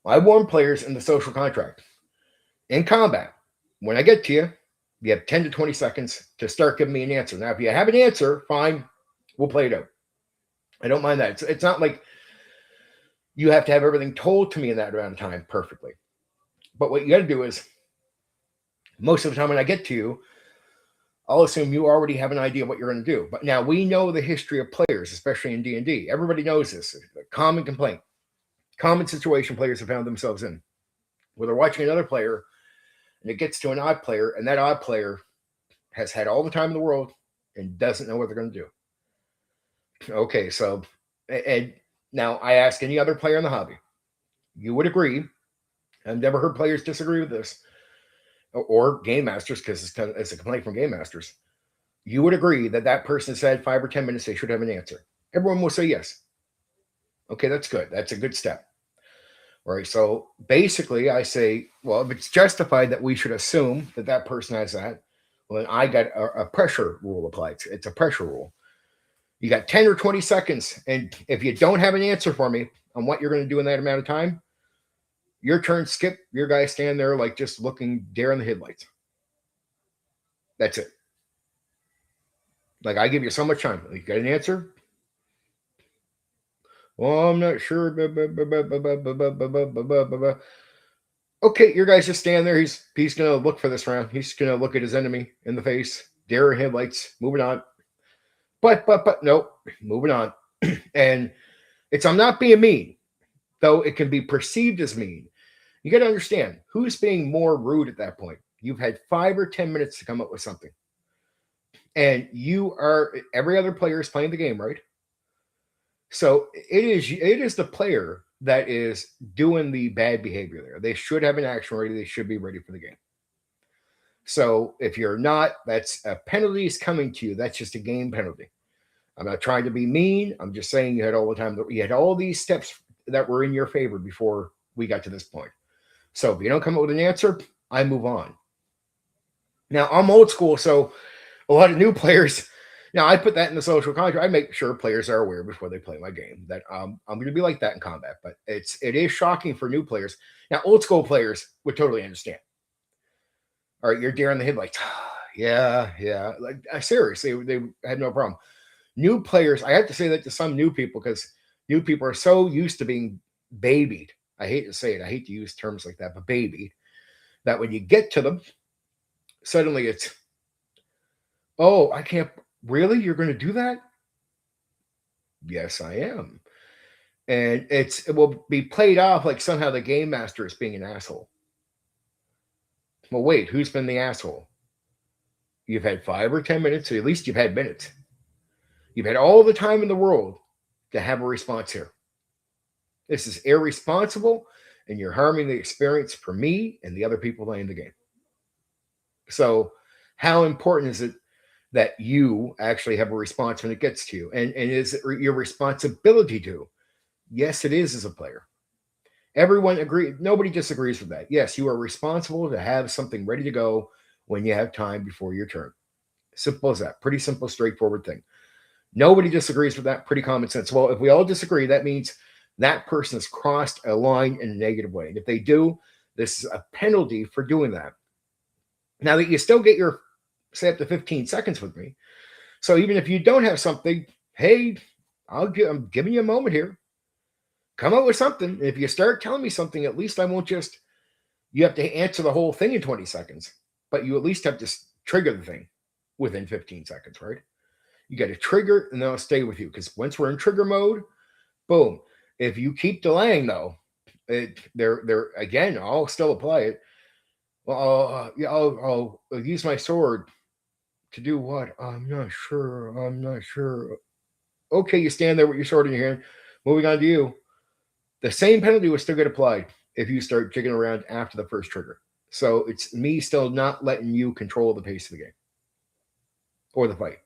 I warn players in the social contract. In combat, when I get to you, you have 10 to 20 seconds to start giving me an answer. Now, if you have an answer, fine, we'll play it out. I don't mind that. It's not like you have to have everything told to me in that amount of time perfectly. But what you got to do is, most of the time when I get to you, I'll assume you already have an idea what you're going to do. But now we know the history of players, especially in D&D. Everybody knows this. A common complaint, common situation players have found themselves in, where they're watching another player, and it gets to an odd player, and that odd player has had all the time in the world and doesn't know what they're going to do. Okay, so, and now I ask any other player in the hobby, you would agree, I've never heard players disagree with this, or game masters, because it's a complaint from game masters. You would agree that person said 5 or 10 minutes they should have an answer. Everyone will say yes. Okay, that's good. That's a good step. All right, so basically I say, well, if it's justified that we should assume that person has that, well, then I got a pressure rule applied. It's a pressure rule. You got 10 or 20 seconds, and if you don't have an answer for me on what you're going to do in that amount of time, your turn skip, your guy stand there like just looking deer in the headlights. That's it. Like, I give you so much time. You got an answer? Well, I'm not sure. Okay, your guy's just stand there. He's gonna look for this round. He's gonna look at his enemy in the face. Deer in headlights. Moving on. But nope. Moving on. And I'm not being mean, though it can be perceived as mean. You got to understand who's being more rude at that point. You've had 5 or 10 minutes to come up with something, and every other player is playing the game, right? So it is the player that is doing the bad behavior there. They should have an action ready. They should be ready for the game. So if you're not, that's a penalty is coming to you. That's just a game penalty. I'm not trying to be mean. I'm just saying you had all the time. You had all these steps that were in your favor before we got to this point. So if you don't come up with an answer, I move on. Now, I'm old school, so a lot of new players, now I put that in the social contract. I make sure players are aware before they play my game that I'm going to be like that in combat. But it is shocking for new players. Now, old school players would totally understand. All right, you're deer in the head, like, yeah. Like, seriously, they had no problem. New players, I have to say that to some new people because new people are so used to being babied. I hate to say it, I hate to use terms like that, but babied, that when you get to them, suddenly it's, oh, I can't, really? You're going to do that? Yes, I am. And it will be played off like somehow the game master is being an asshole. Well, wait, who's been the asshole? You've had 5 or 10 minutes, or at least you've had minutes. You've had all the time in the world to have a response here. This is irresponsible, and you're harming the experience for me and the other people playing the game. So, how important is it that you actually have a response when it gets to you? And is it your responsibility to? Yes, it is as a player. Everyone agrees. Nobody disagrees with that. Yes, you are responsible to have something ready to go when you have time before your turn. Simple as that. Pretty simple, straightforward thing. Nobody disagrees with that. Pretty common sense. Well, if we all disagree, that means that person has crossed a line in a negative way. And if they do, this is a penalty for doing that. Now that you still get your, say, up to 15 seconds with me. So even if you don't have something, hey, I'm giving you a moment here. Come up with something. If you start telling me something, at least I won't just, you have to answer the whole thing in 20 seconds, but you at least have to trigger the thing within 15 seconds, right? You got to trigger and then I'll stay with you because once we're in trigger mode, boom. If you keep delaying though, they're again, I'll still apply it. Well, I'll use my sword to do what? I'm not sure. Okay, you stand there with your sword in your hand. Moving on to you. The same penalty will still get applied if you start jigging around after the first trigger. So it's me still not letting you control the pace of the game or the fight.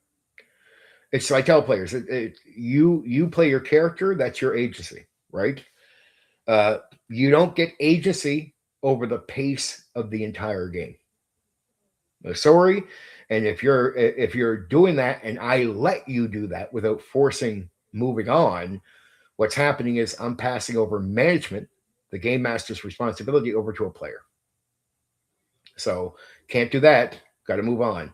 It's I tell players, you play your character. That's your agency, right? You don't get agency over the pace of the entire game. Sorry, and if you're doing that, and I let you do that without forcing moving on, what's happening is I'm passing over management, the game master's responsibility, over to a player. So can't do that. Got to move on,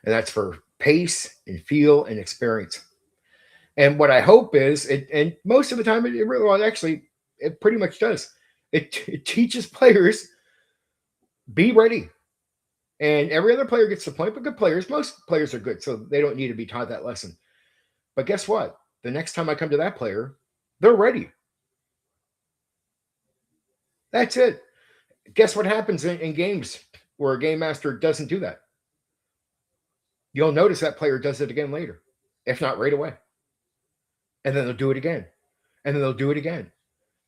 and that's for pace and feel and experience. And what I hope is, and most of the time, it really, well, actually, it pretty much does. It teaches players be ready, and every other player gets the point. But good players, most players are good, so they don't need to be taught that lesson. But guess what? The next time I come to that player, they're ready. That's it. Guess what happens in games where a game master doesn't do that? You'll notice that player does it again later, if not right away. And then they'll do it again. And then they'll do it again.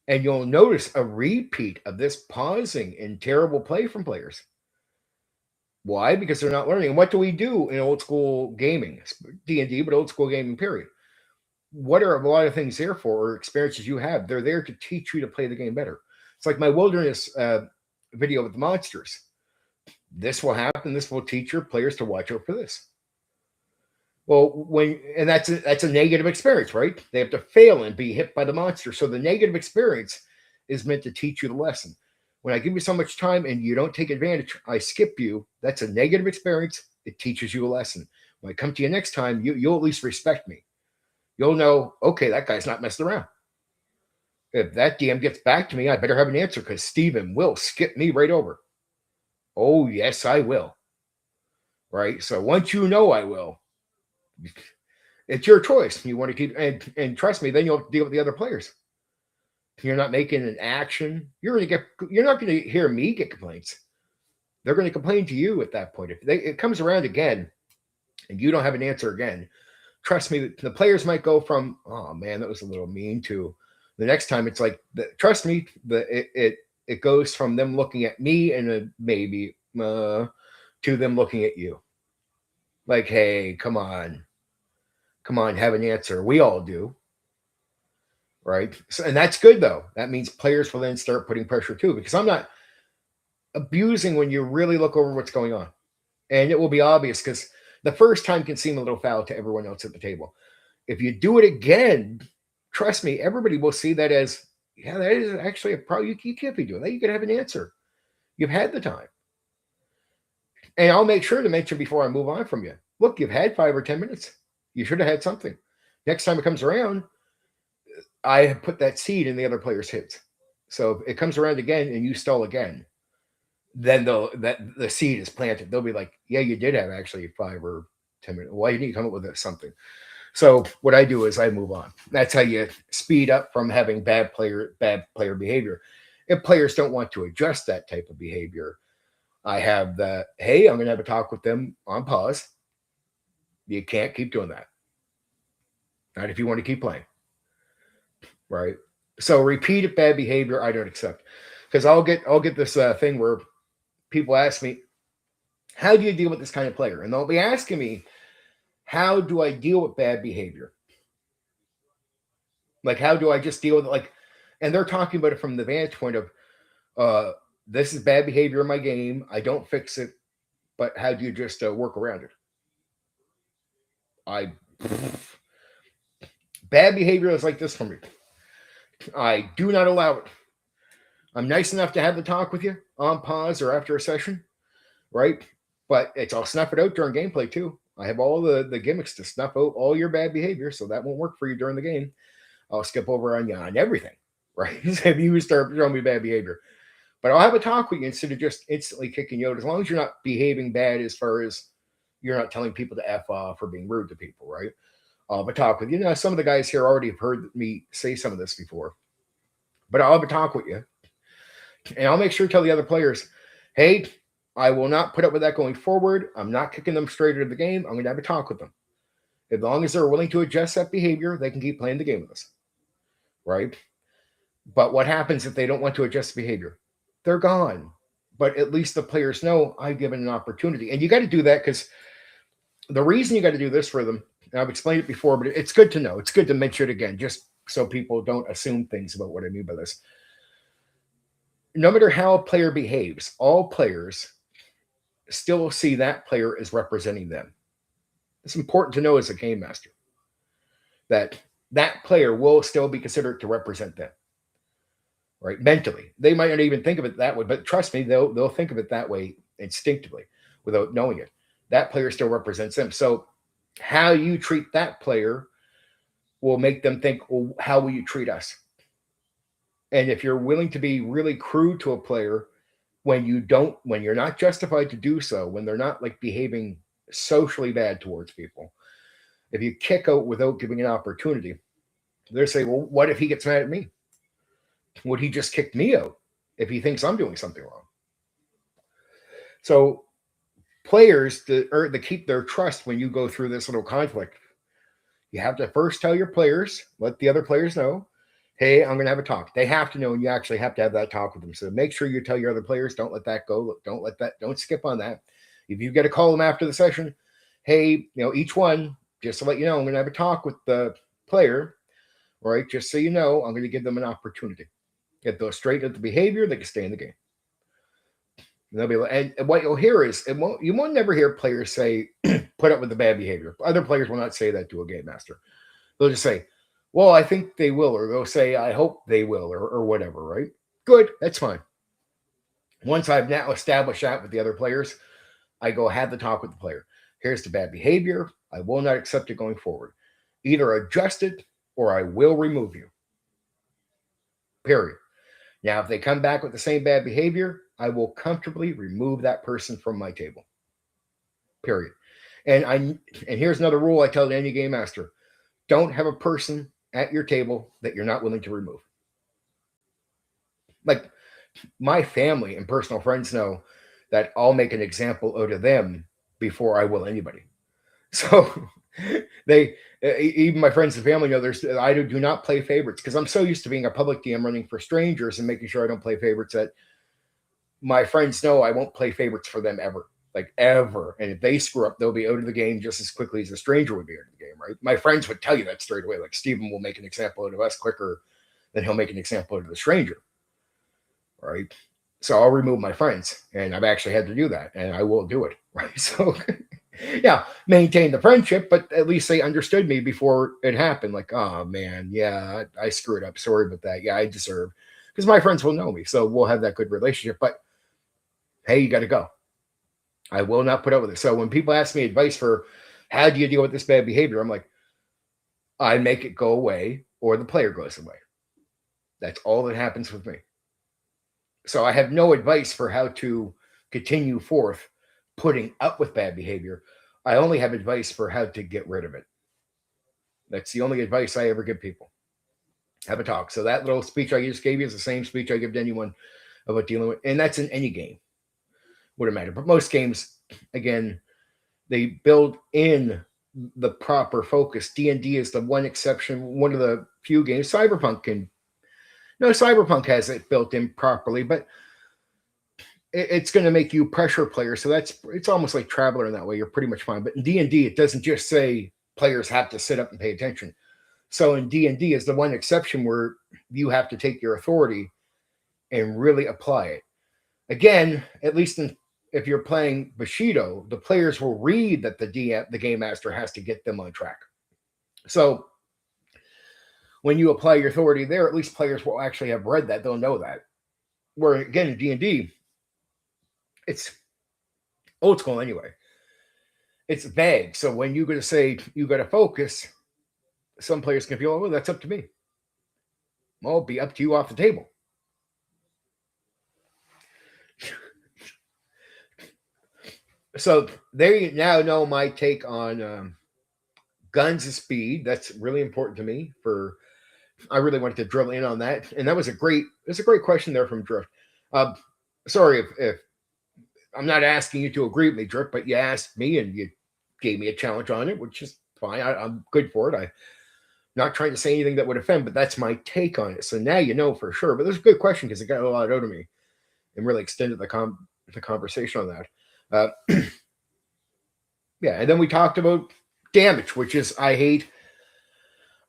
And you'll notice a repeat of this pausing and terrible play from players. Why? Because they're not learning. And what do we do in old school gaming? D&D, but old school gaming, period. What are a lot of things there for, or experiences you have? They're there to teach you to play the game better. It's like my wilderness video with the monsters. This will happen. This will teach your players to watch out for this. Well, that's a negative experience, right? They have to fail and be hit by the monster. So the negative experience is meant to teach you the lesson. When I give you so much time and you don't take advantage, I skip you. That's a negative experience. It teaches you a lesson. When I come to you next time, you'll at least respect me. You'll know, okay, that guy's not messing around. If that DM gets back to me, I better have an answer because Steven will skip me right over. Oh, yes, I will. Right? So once you know I will, it's your choice. You want to keep, and trust me, then you'll deal with the other players. You're not making an action. You're not going to hear me get complaints. They're going to complain to you at that point. If it comes around again and you don't have an answer again, trust me, the players might go from, oh man, that was a little mean, to the next time it's like, trust me, it goes from them looking at me and maybe to them looking at you. Like, hey, come on, have an answer. We all do. Right. So, and that's good though. That means players will then start putting pressure too, because I'm not abusing when you really look over what's going on. And it will be obvious because the first time can seem a little foul to everyone else at the table. If you do it again, trust me, everybody will see that as, yeah, that is actually a problem. You can't be doing that. You can have an answer. You've had the time. And I'll make sure to mention before I move on from you, look, you've had 5 or 10 minutes. You should have had something. Next time it comes around, I have put that seed in the other player's heads. So if it comes around again and you stall again, then the seed is planted. They'll be like, yeah, you did have actually 5 or 10 minutes. Why didn't you come up with something? So what I do is I move on. That's how you speed up from having bad player behavior. If players don't want to adjust that type of behavior, I have the, hey, I'm going to have a talk with them on pause. You can't keep doing that. Not if you want to keep playing. Right? So repeated bad behavior, I don't accept. Because I'll get this thing where people ask me, how do you deal with this kind of player? And they'll be asking me, how do I deal with bad behavior? Like, how do I just deal with it? Like, and they're talking about it from the vantage point of, this is bad behavior in my game. I don't fix it, but how do you just work around it? Bad behavior is like this for me. I do not allow it. I'm nice enough to have the talk with you on pause or after a session, right? But I'll snuff it out during gameplay too. I have all the gimmicks to snuff out all your bad behavior, so that won't work for you during the game. I'll skip over on you on everything, right? If you start showing me bad behavior. But I'll have a talk with you instead of just instantly kicking you out, as long as you're not behaving bad as far as you're not telling people to F off or being rude to people, right? I'll have a talk with you. Now, some of the guys here already have heard me say some of this before. But I'll have a talk with you. And I'll make sure to tell the other players, hey, I will not put up with that going forward. I'm not kicking them straight into the game. I'm going to have a talk with them. As long as they're willing to adjust that behavior, they can keep playing the game with us, right? But what happens if they don't want to adjust behavior? They're gone. But at least the players know I've given an opportunity. And you got to do that because the reason you got to do this for them, and I've explained it before, but it's good to know. It's good to mention it again, just so people don't assume things about what I mean by this. No matter how a player behaves, all players still see that player as representing them. It's important to know as a game master that that player will still be considered to represent them, right? Mentally. They might not even think of it that way, but trust me, they'll think of it that way instinctively without knowing it. That player still represents them. So how you treat that player will make them think, well, how will you treat us? And if you're willing to be really crude to a player when you're not justified to do so, when they're not like behaving socially bad towards people, if you kick out without giving an opportunity, they'll say, well, what if he gets mad at me? Would he just kick me out if he thinks I'm doing something wrong? So players to keep their trust when you go through this little conflict, you have to first tell your players, let the other players know, hey, I'm going to have a talk. They have to know, and you actually have to have that talk with them. So make sure you tell your other players, don't let that go. Don't skip on that. If you've got to call them after the session, hey, each one, just to let you know, I'm going to have a talk with the player, right? Just so you know, I'm going to give them an opportunity. If they'll straighten up the behavior, they can stay in the game. And they'll be, and what you'll hear is, you won't never hear players say, put up with the bad behavior. Other players will not say that to a game master. They'll just say, well, I think they will, or they'll say, I hope they will, or whatever, right? Good, that's fine. Once I've now established that with the other players, I go have the talk with the player. Here's the bad behavior. I will not accept it going forward. Either adjust it or I will remove you. Period. Now, if they come back with the same bad behavior, I will comfortably remove that person from my table. Period. And here's another rule I tell any game master. Don't have a person at your table that you're not willing to remove. Like, my family and personal friends know that I'll make an example out of them before I will anybody. So even my friends and family know I do not play favorites because I'm so used to being a public DM running for strangers and making sure I don't play favorites that my friends know I won't play favorites for them ever. Like ever. And if they screw up, they'll be out of the game just as quickly as a stranger would be out of the game, right? My friends would tell you that straight away. Like Stephen will make an example out of us quicker than he'll make an example out of the stranger, right? So I'll remove my friends, and I've actually had to do that, and I will do it, right? So yeah, maintain the friendship, but at least they understood me before it happened. Like, oh man, yeah, I screwed up. Sorry about that. Yeah, I deserve, because my friends will know me, so we'll have that good relationship. But hey, you got to go. I will not put up with it. So when people ask me advice for how do you deal with this bad behavior, I'm like, I make it go away or the player goes away. That's all that happens with me. So I have no advice for how to continue forth putting up with bad behavior. I only have advice for how to get rid of it. That's the only advice I ever give people. Have a talk. So that little speech I just gave you is the same speech I give to anyone about dealing with, and that's in any game. Wouldn't matter. But most games, again, they build in the proper focus. D&D is the one exception, one of the few games. Cyberpunk has it built in properly, but it's going to make you pressure players. So it's almost like Traveler in that way. You're pretty much fine. But in D&D, it doesn't just say players have to sit up and pay attention. So in D&D is the one exception where you have to take your authority and really apply it. Again, at least if you're playing Bushido, the players will read that the game master has to get them on track. So when you apply your authority there, at least players will actually have read that. They'll know that. Where again, in D&D, it's old school anyway. It's vague. So when you're going to say you got to focus, some players can feel, oh, that's up to me. Well, it'll be up to you off the table. So there you now know my take on guns and speed. That's really important to me. I really wanted to drill in on that, and that was a great question there from Drift. Sorry if I'm not asking you to agree with me, Drift, but you asked me and you gave me a challenge on it, which is fine. I'm good for it. I'm not trying to say anything that would offend, but that's my take on it. So now you know for sure. But it was a good question because it got a lot out of me and really extended the conversation on that. Yeah, and then we talked about damage, which is I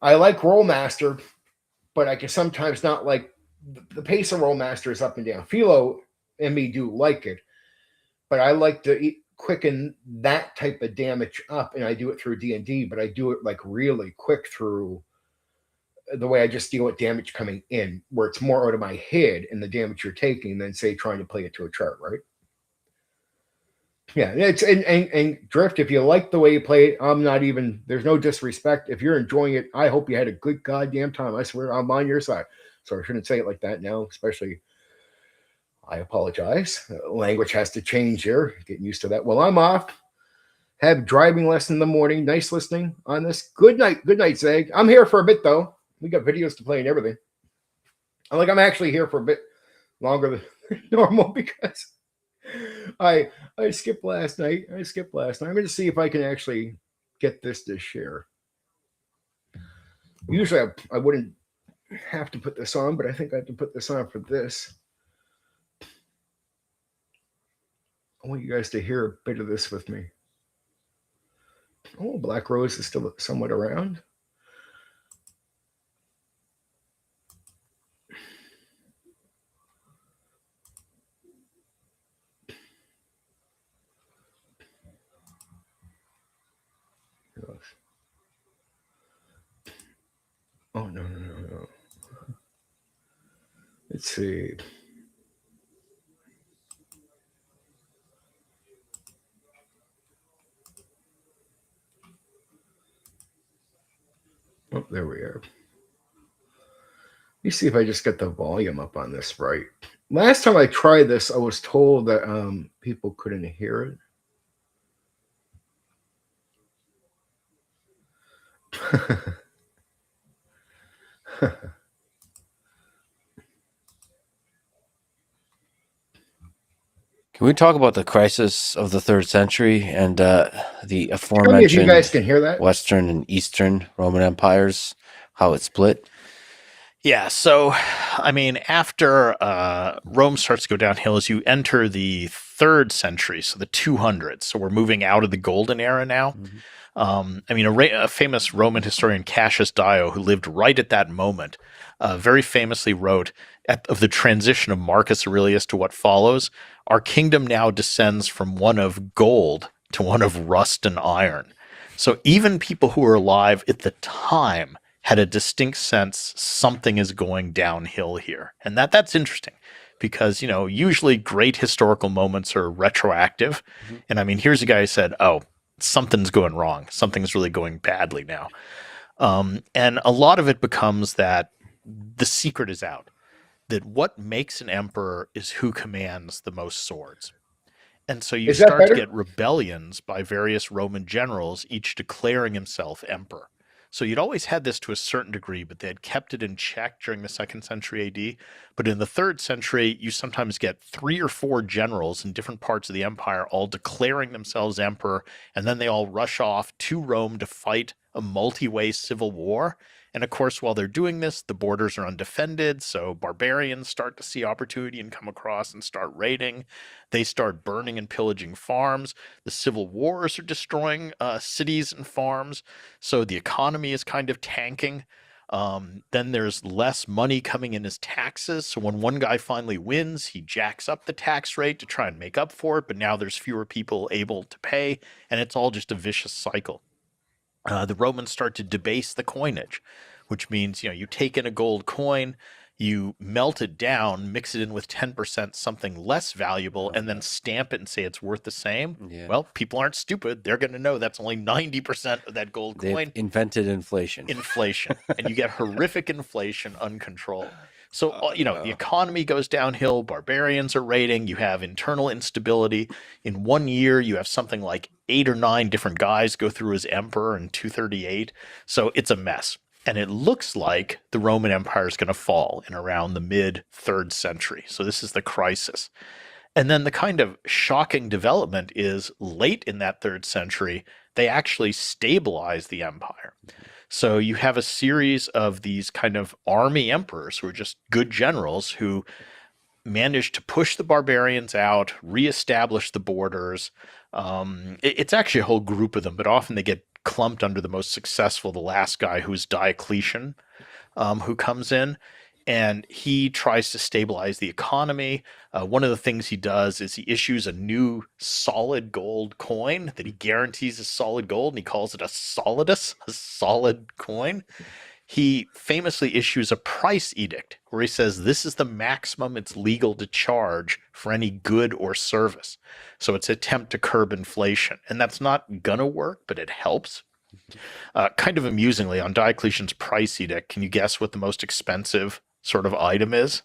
like Rollmaster, but I can sometimes not like the pace of Rollmaster is up and down. Philo and me do like it, but I like to quicken that type of damage up, and I do it through D&D, but I do it like really quick through the way I just deal with damage coming in, where it's more out of my head and the damage you're taking than say trying to play it to a chart, right? Yeah, it's and Drift, if you like the way you play it, there's no disrespect. If you're enjoying it, I hope you had a good goddamn time. I swear I'm on your side. So I shouldn't say it like that now, especially I apologize. Language has to change here. Getting used to that. Well, I'm off. Have driving lesson in the morning. Nice listening on this. Good night, Zag. I'm here for a bit though. We got videos to play and everything. I'm actually here for a bit longer than normal because I skipped last night. I'm going to see if I can actually get this to share. Usually I wouldn't have to put this on, but I think I have to put this on for this. I want you guys to hear a bit of this with me. Oh, Black Rose is still somewhat around. Oh, no. Let's see. Oh, there we are. Let me see if I just get the volume up on this right. Last time I tried this, I was told that people couldn't hear it. Can we talk about the crisis of the 3rd century and the aforementioned if you guys can hear that? Western and Eastern Roman empires, how it split? Yeah, so, I mean, after Rome starts to go downhill as you enter the 3rd century, so the 200s, so we're moving out of the Golden Era now. Mm-hmm. I mean, a famous Roman historian, Cassius Dio, who lived right at that moment, very famously wrote of the transition of Marcus Aurelius to what follows, our kingdom now descends from one of gold to one of rust and iron. So even people who were alive at the time had a distinct sense something is going downhill here. And that's interesting because, usually great historical moments are retroactive. And I mean, here's a guy who said, oh, something's going wrong. Something's really going badly now. And a lot of it becomes that the secret is out, that what makes an emperor is who commands the most swords. And so you Is that start to better? get rebellions by various Roman generals, each declaring himself emperor. So you'd always had this to a certain degree, but they had kept it in check during the 2nd century AD. But in the 3rd century, you sometimes get 3 or 4 generals in different parts of the empire all declaring themselves emperor, and then they all rush off to Rome to fight a multi-way civil war. And of course, while they're doing this, the borders are undefended, so barbarians start to see opportunity and come across and start raiding. They start burning and pillaging farms. The civil wars are destroying cities and farms, so the economy is kind of tanking. Then there's less money coming in as taxes. So when one guy finally wins, he jacks up the tax rate to try and make up for it, but now there's fewer people able to pay, and it's all just a vicious cycle. The Romans start to debase the coinage, which means, you take in a gold coin, you melt it down, mix it in with 10% something less valuable, and then stamp it and say it's worth the same. Yeah. Well, people aren't stupid. They're going to know that's only 90% of that gold They've coin. invented inflation. And you get horrific inflation uncontrolled. So, the economy goes downhill. Barbarians are raiding. You have internal instability. In 1 year, you have something like 8 or 9 different guys go through as emperor in 238. So it's a mess. And it looks like the Roman Empire is going to fall in around the mid-3rd century. So this is the crisis. And then the kind of shocking development is late in that 3rd century, they actually stabilize the empire. So you have a series of these kind of army emperors who are just good generals who managed to push the barbarians out, reestablish the borders. It's actually a whole group of them, but often they get clumped under the most successful, the last guy, who's Diocletian, who comes in. And he tries to stabilize the economy. One of the things he does is he issues a new solid gold coin that he guarantees is solid gold, and he calls it a solidus, a solid coin. He famously issues a price edict where he says this is the maximum it's legal to charge for any good or service. So it's an attempt to curb inflation. And that's not going to work, but it helps. Kind of amusingly, on Diocletian's price edict, can you guess what the most expensive sort of item is?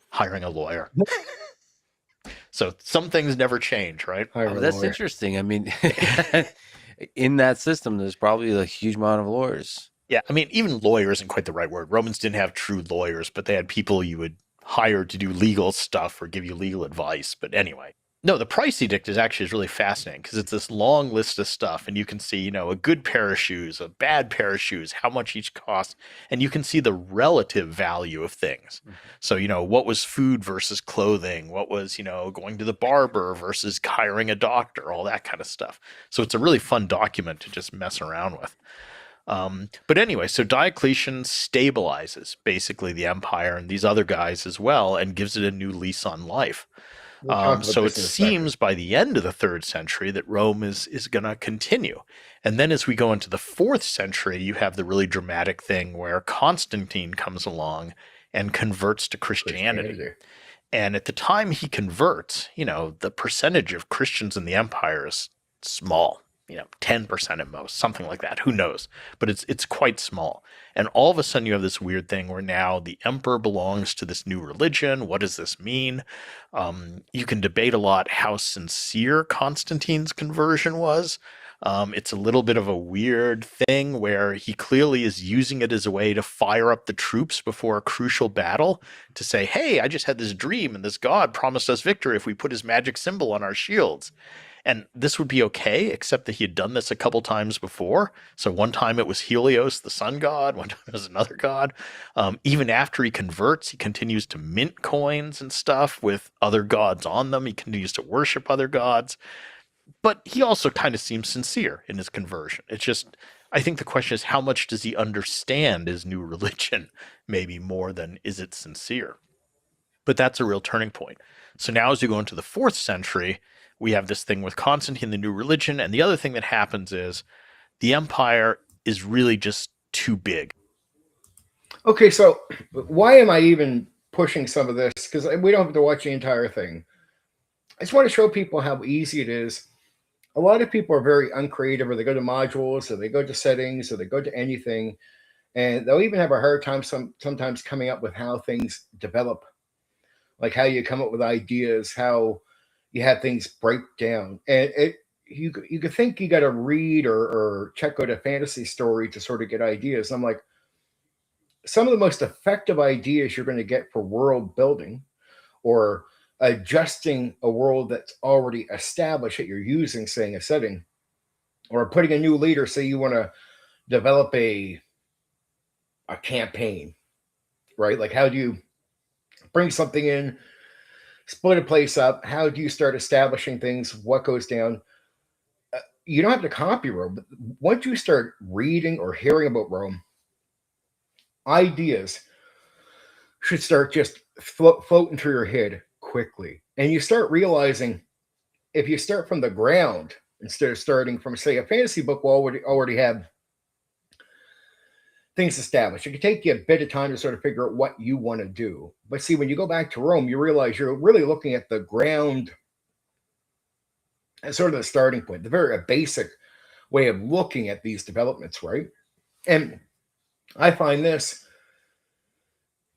Hiring a lawyer. So some things never change, right? That's interesting. I mean, in that system, there's probably a huge amount of lawyers. Yeah, I mean, even lawyer isn't quite the right word. Romans didn't have true lawyers, but they had people you would hire to do legal stuff or give you legal advice. But anyway, no, the price edict is really fascinating because it's this long list of stuff, and you can see, a good pair of shoes, a bad pair of shoes, how much each costs, and you can see the relative value of things. So, what was food versus clothing? What was, going to the barber versus hiring a doctor, all that kind of stuff. So it's a really fun document to just mess around with. But anyway, so Diocletian stabilizes basically the empire and these other guys as well, and gives it a new lease on life. So it seems by the end of the 3rd century that Rome is going to continue. And then as we go into the 4th century, you have the really dramatic thing where Constantine comes along and converts to Christianity. And at the time he converts, the percentage of Christians in the empire is small. 10% at most, something like that. Who knows? But it's quite small. And all of a sudden you have this weird thing where now the emperor belongs to this new religion. What does this mean? You can debate a lot how sincere Constantine's conversion was. It's a little bit of a weird thing where he clearly is using it as a way to fire up the troops before a crucial battle to say, hey, I just had this dream and this god promised us victory if we put his magic symbol on our shields. And this would be okay, except that he had done this a couple times before. So one time it was Helios, the sun god. One time it was another god. Even after he converts, he continues to mint coins and stuff with other gods on them. He continues to worship other gods. But he also kind of seems sincere in his conversion. It's just, I think the question is, how much does he understand his new religion? Maybe more than is it sincere? But that's a real turning point. So now as we go into the 4th century, we have this thing with Constantine, the new religion. And the other thing that happens is the Empire is really just too big. Okay, so why am I even pushing some of this? Because we don't have to watch the entire thing. I just want to show people how easy it is. A lot of people are very uncreative, or they go to modules, or they go to settings, or they go to anything, and they'll even have a hard time sometimes coming up with how things develop, like how you come up with ideas, how you have things break down. And you could think you got to read or check out a fantasy story to sort of get ideas. I'm like, some of the most effective ideas you're going to get for world building or adjusting a world that's already established that you're using, saying a setting, or putting a new leader. Say you want to develop a campaign, right? Like, how do you bring something in, split a place up? How do you start establishing things? What goes down? You don't have to copy Rome, but once you start reading or hearing about Rome, ideas should start just floating through your head quickly. And you start realizing, if you start from the ground instead of starting from, say, a fantasy book will already have things established. It can take you a bit of time to sort of figure out what you want to do. But see, when you go back to Rome, you realize you're really looking at the ground as sort of the starting point, the very basic way of looking at these developments, right? And I find this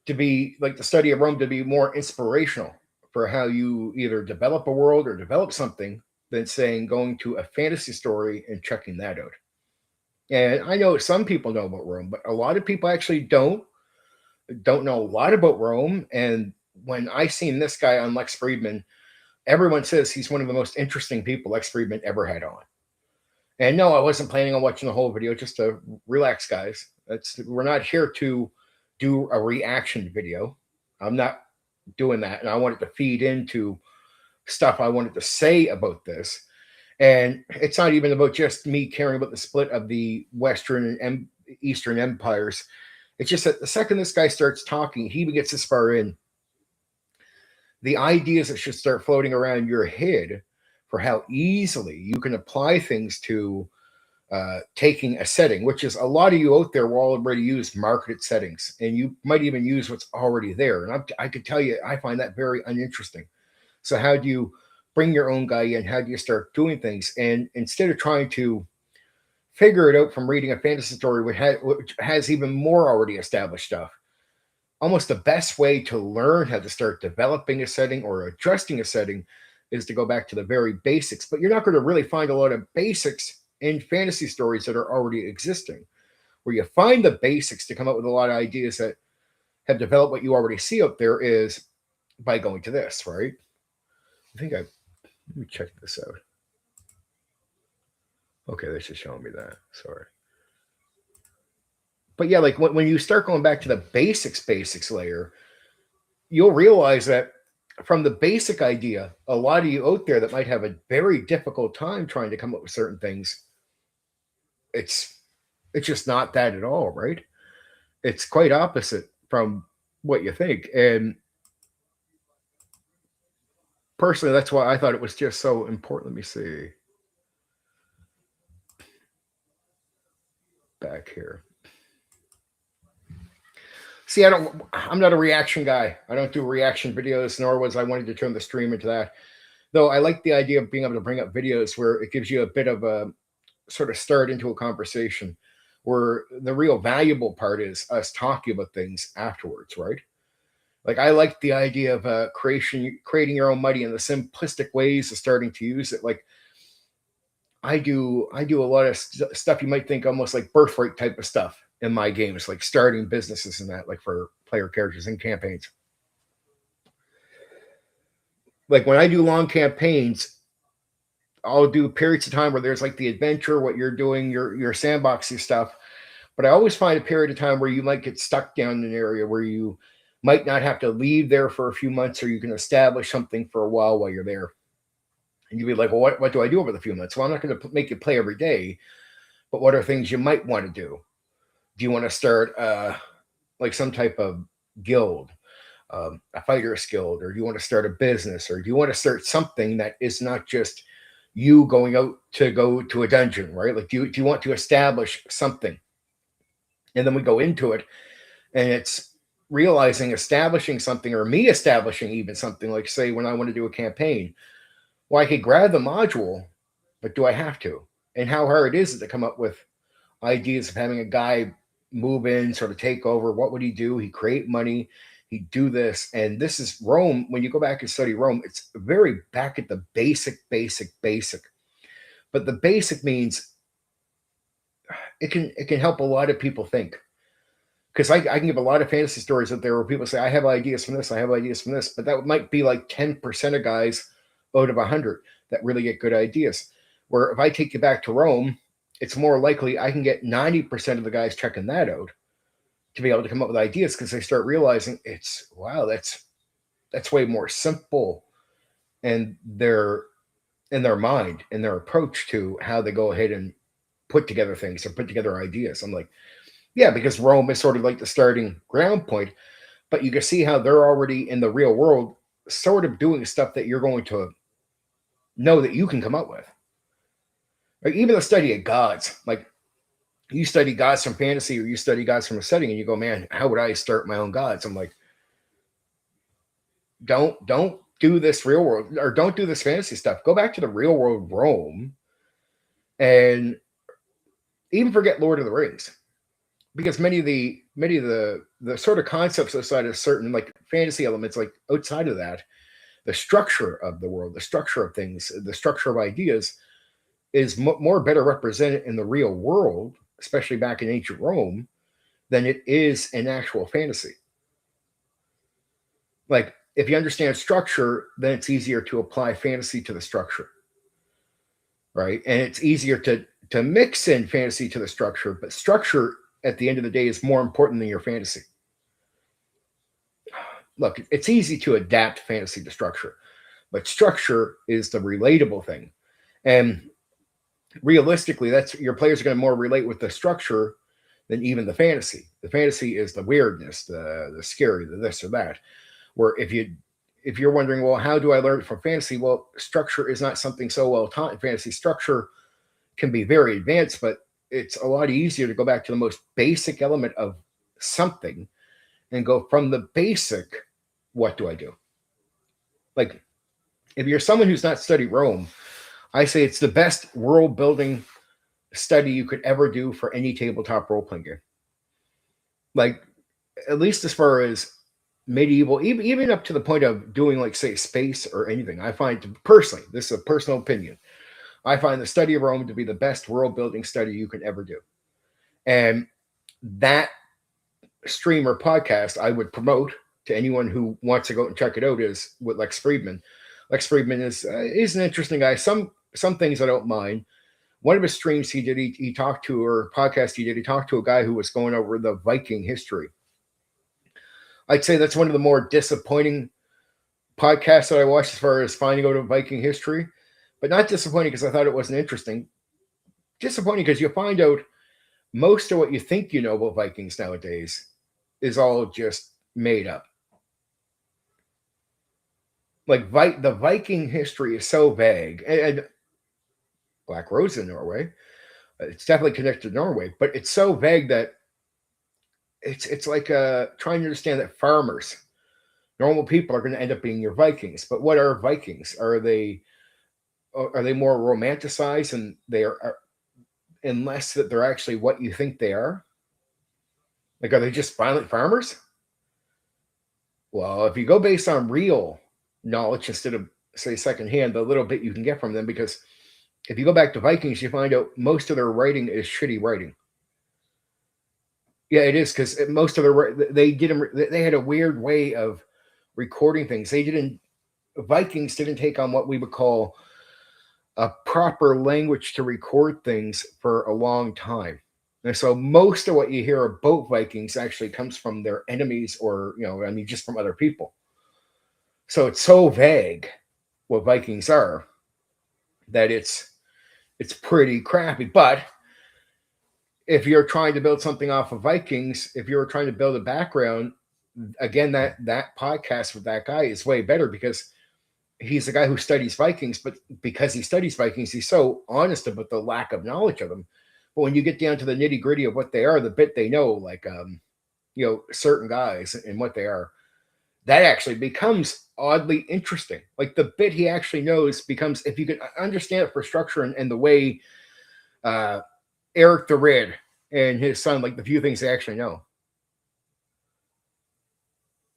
to be, like, the study of Rome to be more inspirational for how you either develop a world or develop something than saying going to a fantasy story and checking that out. And I know some people know about Rome, but a lot of people actually don't know a lot about Rome. And when I seen this guy on Lex Friedman, everyone says he's one of the most interesting people Lex Friedman ever had on. And no, I wasn't planning on watching the whole video, just to relax, guys. We're not here to do a reaction video. I'm not doing that. And I wanted to feed into stuff I wanted to say about this. And it's not even about just me caring about the split of the Western and Eastern empires. It's just that the second this guy starts talking, he gets this far in, the ideas that should start floating around your head for how easily you can apply things to taking a setting, which is, a lot of you out there will already use marketed settings, and you might even use what's already there. And I could tell you, I find that very uninteresting. So how do you bring your own guy in? How do you start doing things? And instead of trying to figure it out from reading a fantasy story which has even more already established stuff, almost the best way to learn how to start developing a setting or adjusting a setting is to go back to the very basics. But you're not going to really find a lot of basics in fantasy stories that are already existing. Where you find the basics to come up with a lot of ideas that have developed what you already see out there is by going to this, right? Let me check this out. Okay, this is showing me that. Sorry. But yeah, like when you start going back to the basics layer, you'll realize that from the basic idea, a lot of you out there that might have a very difficult time trying to come up with certain things, it's just not that at all, right? It's quite opposite from what you think. And personally, that's why I thought it was just so important. Let me see. Back here. See, I'm not a reaction guy. I don't do reaction videos, nor was I wanting to turn the stream into that. Though I like the idea of being able to bring up videos where it gives you a bit of a sort of start into a conversation, where the real valuable part is us talking about things afterwards, right? Like, I like the idea of creating your own money in the simplistic ways of starting to use it. Like, I do a lot of stuff you might think almost like birthright type of stuff in my games, like starting businesses and that, like for player characters and campaigns. Like when I do long campaigns, I'll do periods of time where there's like the adventure, what you're doing, your sandboxy stuff. But I always find a period of time where you might get stuck down in an area where you might not have to leave there for a few months, or you can establish something for a while you're there. And you'd be like, well, what do I do over the few months? Well, I'm not going to make you play every day, but what are things you might want to do? Do you want to start like some type of guild, a fighter's guild, or do you want to start a business, or do you want to start something that is not just you going out to go to a dungeon, right? Like, do you want to establish something? And then we go into it, and it's realizing establishing something, or me establishing even something, like, say, when I want to do a campaign. Well, I could grab the module, but do I have to? And how hard is it to come up with ideas of having a guy move in, sort of take over? What would he do? He'd create money. He'd do this. And this is Rome. When you go back and study Rome, it's very back at the basic. But the basic means it can help a lot of people think. Because I can give a lot of fantasy stories out there where people say, I have ideas from this, I have ideas from this, but that might be like 10% of guys out of 100 that really get good ideas. Where if I take you back to Rome, it's more likely I can get 90% of the guys checking that out to be able to come up with ideas, because they start realizing that's way more simple, and their in their mind and their approach to how they go ahead and put together things or put together ideas. I'm like, yeah, because Rome is sort of like the starting ground point, but you can see how they're already in the real world sort of doing stuff that you're going to know that you can come up with. Like, even the study of gods, like, you study gods from fantasy, or you study gods from a setting, and you go, man, how would I start my own gods? I'm like, don't do this real world, or don't do this fantasy stuff. Go back to the real world Rome, and even forget Lord of the Rings, because many of the sort of concepts outside of certain, like, fantasy elements, like, outside of that, the structure of the world, the structure of things, the structure of ideas is more better represented in the real world, especially back in ancient Rome, than it is in actual fantasy. Like, if you understand structure, then it's easier to apply fantasy to the structure, right? And it's easier to mix in fantasy to the structure, but structure at the end of the day is more important than your fantasy. Look, it's easy to adapt fantasy to structure, but structure is the relatable thing. And realistically, that's your players are going to more relate with the structure than even the fantasy. The fantasy is the weirdness, the scary, the this or that. Where if you're wondering, well, how do I learn it from fantasy? Well, structure is not something so well taught in fantasy. Structure can be very advanced, but it's a lot easier to go back to the most basic element of something and go from the basic, what do I do? Like, if you're someone who's not studied Rome, I say it's the best world building study you could ever do for any tabletop role playing game. Like, at least as far as medieval, even up to the point of doing, like, say, space or anything. I find, personally, this is a personal opinion, I find the study of Rome to be the best world building study you can ever do. And that stream or podcast I would promote to anyone who wants to go and check it out is with Lex Friedman. Lex Friedman is an interesting guy. Some things I don't mind. One of his streams he did, he talked to, or podcast he did, he talked to a guy who was going over the Viking history. I'd say that's one of the more disappointing podcasts that I watched as far as finding out of Viking history, but not disappointing because I thought it wasn't interesting. Disappointing because you find out most of what you think you know about Vikings nowadays is all just made up. Like, the Viking history is so vague, and Black Rose in Norway, it's definitely connected to Norway, but it's so vague that it's like trying to understand that farmers, normal people, are going to end up being your Vikings. But what are Vikings? Are they more romanticized, and they are unless that they're actually what you think they are? Like, are they just violent farmers? Well, if you go based on real knowledge instead of, say, secondhand, the little bit you can get from them, because if you go back to Vikings, you find out most of their writing is shitty writing. Yeah, it is, because most of they had a weird way of recording things. Vikings didn't take on what we would call a proper language to record things for a long time. And so most of what you hear about Vikings actually comes from their enemies, or, just from other people. So it's so vague what Vikings are that it's pretty crappy. But if you're trying to build something off of Vikings, if you're trying to build a background, again, that podcast with that guy is way better, because he's a guy who studies Vikings, but because he studies Vikings, he's so honest about the lack of knowledge of them. But when you get down to the nitty gritty of what they are, the bit they know, like certain guys and what they are, that actually becomes oddly interesting. Like the bit he actually knows becomes, if you can understand it for structure and the way Eric the Red and his son, like the few things they actually know.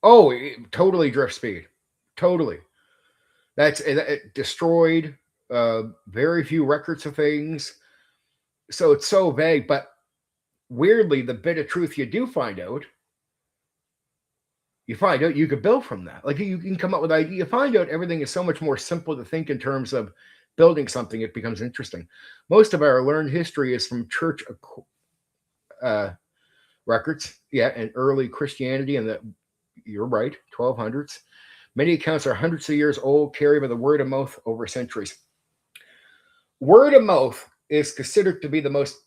Oh, totally drift speed. Totally. That's it destroyed very few records of things. So it's so vague, but weirdly, the bit of truth you do find out, you could build from that. Like you can come up with ideas. You find out everything is so much more simple to think in terms of building something. It becomes interesting. Most of our learned history is from church records, and early Christianity, and you're right, 1200s. Many accounts are hundreds of years old, carried by the word of mouth over centuries. Word of mouth is considered to be the most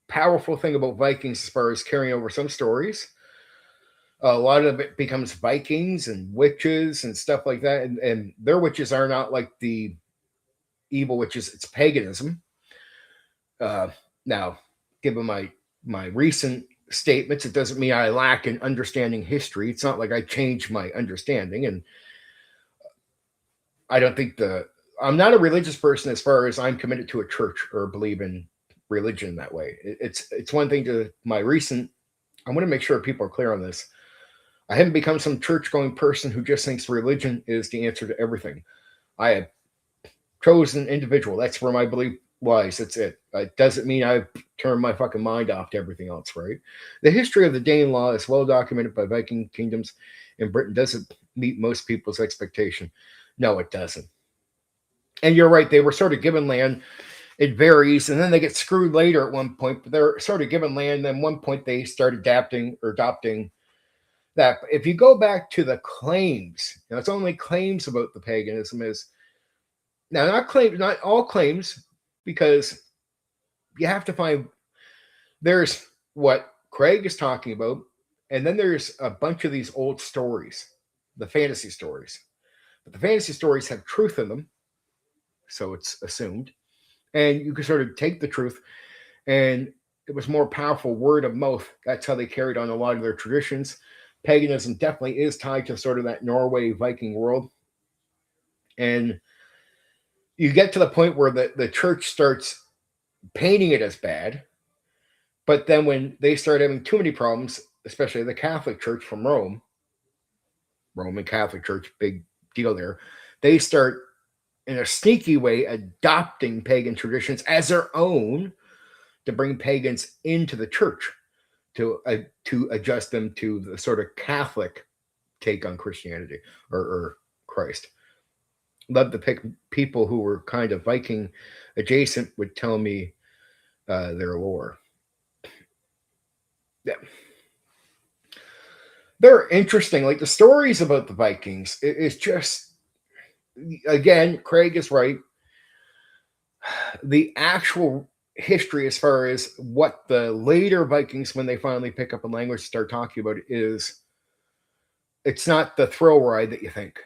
powerful thing about Vikings as far as carrying over some stories. A lot of it becomes Vikings and witches and stuff like that. And their witches are not like the evil witches. It's paganism. Now, given my recent statements, it doesn't mean I lack in understanding history. It's not like I changed my understanding. And I don't think I'm not a religious person as far as I'm committed to a church or believe in religion that way. It's one thing to my recent, I want to make sure people are clear on this. I haven't become some church-going person who just thinks religion is the answer to everything. I have chosen an individual. That's where my belief lies. That's it. It doesn't mean I've turned my fucking mind off to everything else, right? The history of the Dane law is well documented by Viking kingdoms in Britain. Doesn't meet most people's expectation. No, it doesn't. And you're right. They were sort of given land. It varies, and then they get screwed later at one point. But they're sort of given land. Then at one point they start adapting or adopting that. But if you go back to the claims, it's only claims about the paganism is now not all claims, because you have to find, there's what Craig is talking about, and then there's a bunch of these old stories, the fantasy stories. But the fantasy stories have truth in them, so it's assumed. And you can sort of take the truth, and it was more powerful word of mouth. That's how they carried on a lot of their traditions. Paganism definitely is tied to sort of that Norway Viking world. And you get to the point where the church starts painting it as bad. But then when they start having too many problems, especially the Catholic Church from Rome, Roman Catholic Church, big deal there, they start in a sneaky way adopting pagan traditions as their own to bring pagans into the church, to adjust them to the sort of Catholic take on Christianity or Christ. Love to pick people who were kind of Viking adjacent would tell me their lore. Yeah. They're interesting. Like the stories about the Vikings is just, again, Craig is right. The actual history as far as what the later Vikings, when they finally pick up a language, start talking about it, is it's not the thrill ride that you think.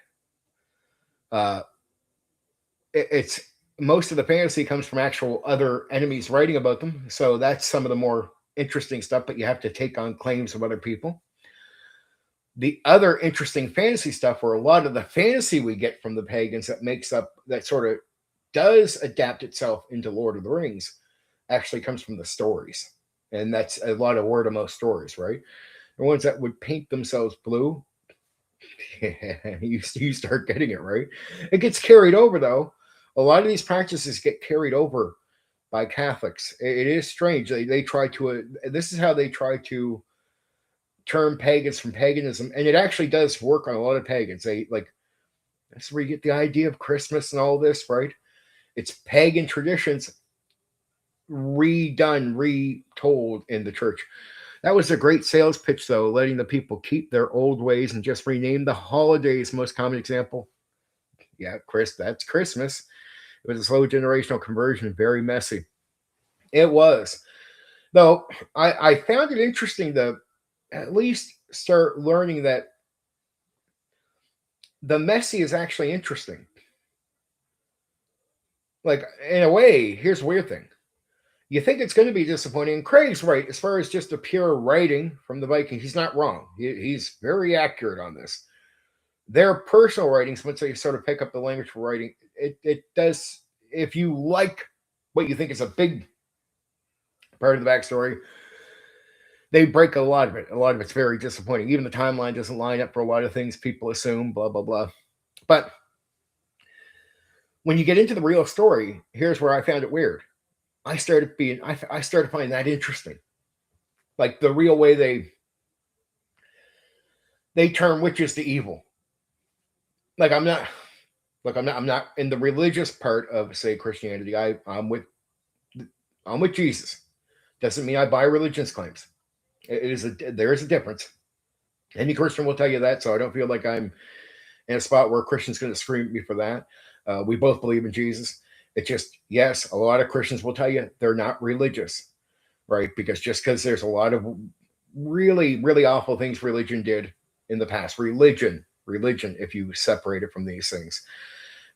It's most of the fantasy comes from actual other enemies writing about them. So that's some of the more interesting stuff, but you have to take on claims of other people. The other interesting fantasy stuff, where a lot of the fantasy we get from the pagans that sort of does adapt itself into Lord of the Rings, actually comes from the stories. And that's a lot of word of mouth stories, right? The ones that would paint themselves blue, you start getting it, right? It gets carried over, though. A lot of these practices get carried over by Catholics. It is strange. They try to, this is how they try to turn pagans from paganism. And it actually does work on a lot of pagans. That's where you get the idea of Christmas and all this, right? It's pagan traditions redone, retold in the church. That was a great sales pitch, though, letting the people keep their old ways and just rename the holidays. Most common example. Yeah, that's Christmas. It was a slow generational conversion, very messy. It was. Though I found it interesting to at least start learning that the messy is actually interesting. Like, in a way, here's a weird thing. You think it's going to be disappointing. And Craig's right. As far as just a pure writing from the Viking, he's not wrong. He's very accurate on this. Their personal writings, once they sort of pick up the language for writing, it does, if you like what you think is a big part of the backstory, they break a lot of it. A lot of it's very disappointing. Even the timeline doesn't line up for a lot of things people assume, blah, blah, blah. But when you get into the real story, here's where I found it weird. I started finding that interesting. Like the real way they turn witches to evil. Like I'm not in the religious part of, say, Christianity. I'm with Jesus. Doesn't mean I buy religion's claims. There is a difference. Any Christian will tell you that, so I don't feel like I'm in a spot where a Christian's going to scream at me for that. We both believe in Jesus. It's just, yes, a lot of Christians will tell you they're not religious, right? Because there's a lot of really, really awful things religion did in the past. Religion, if you separate it from these things.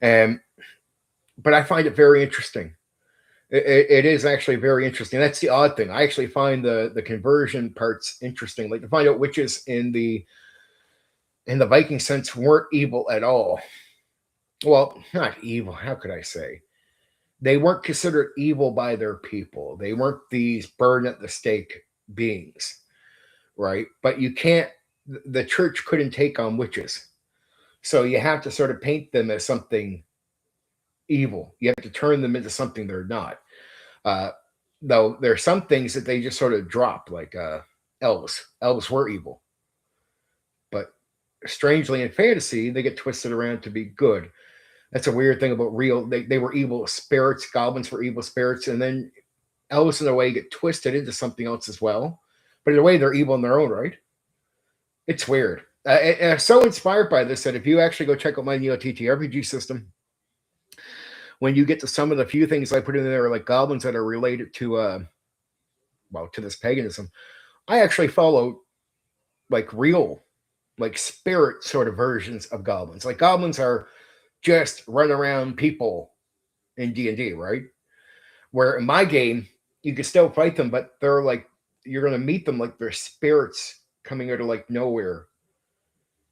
But I find it very interesting. It is actually very interesting. That's the odd thing. I actually find the conversion parts interesting. Like to find out witches in the Viking sense weren't evil at all. Well, not evil. How could I say? They weren't considered evil by their people. They weren't these burn at the stake beings, right? But the church couldn't take on witches. So you have to sort of paint them as something evil. You have to turn them into something they're not. Though there are some things that they just sort of drop, like elves. Elves were evil. But strangely in fantasy, they get twisted around to be good. That's a weird thing about they were evil spirits, goblins were evil spirits, and then elves in a way get twisted into something else as well. But in a way, they're evil in their own right. It's weird. And I'm so inspired by this that if you actually go check out my Neo TTRPG system, when you get to some of the few things I put in there, like goblins that are related to this paganism, I actually follow like real, like spirit sort of versions of goblins. Like goblins are just run around people in D&D, right? Where in my game, you can still fight them, but they're like, you're going to meet them like they're spirits coming out of like nowhere.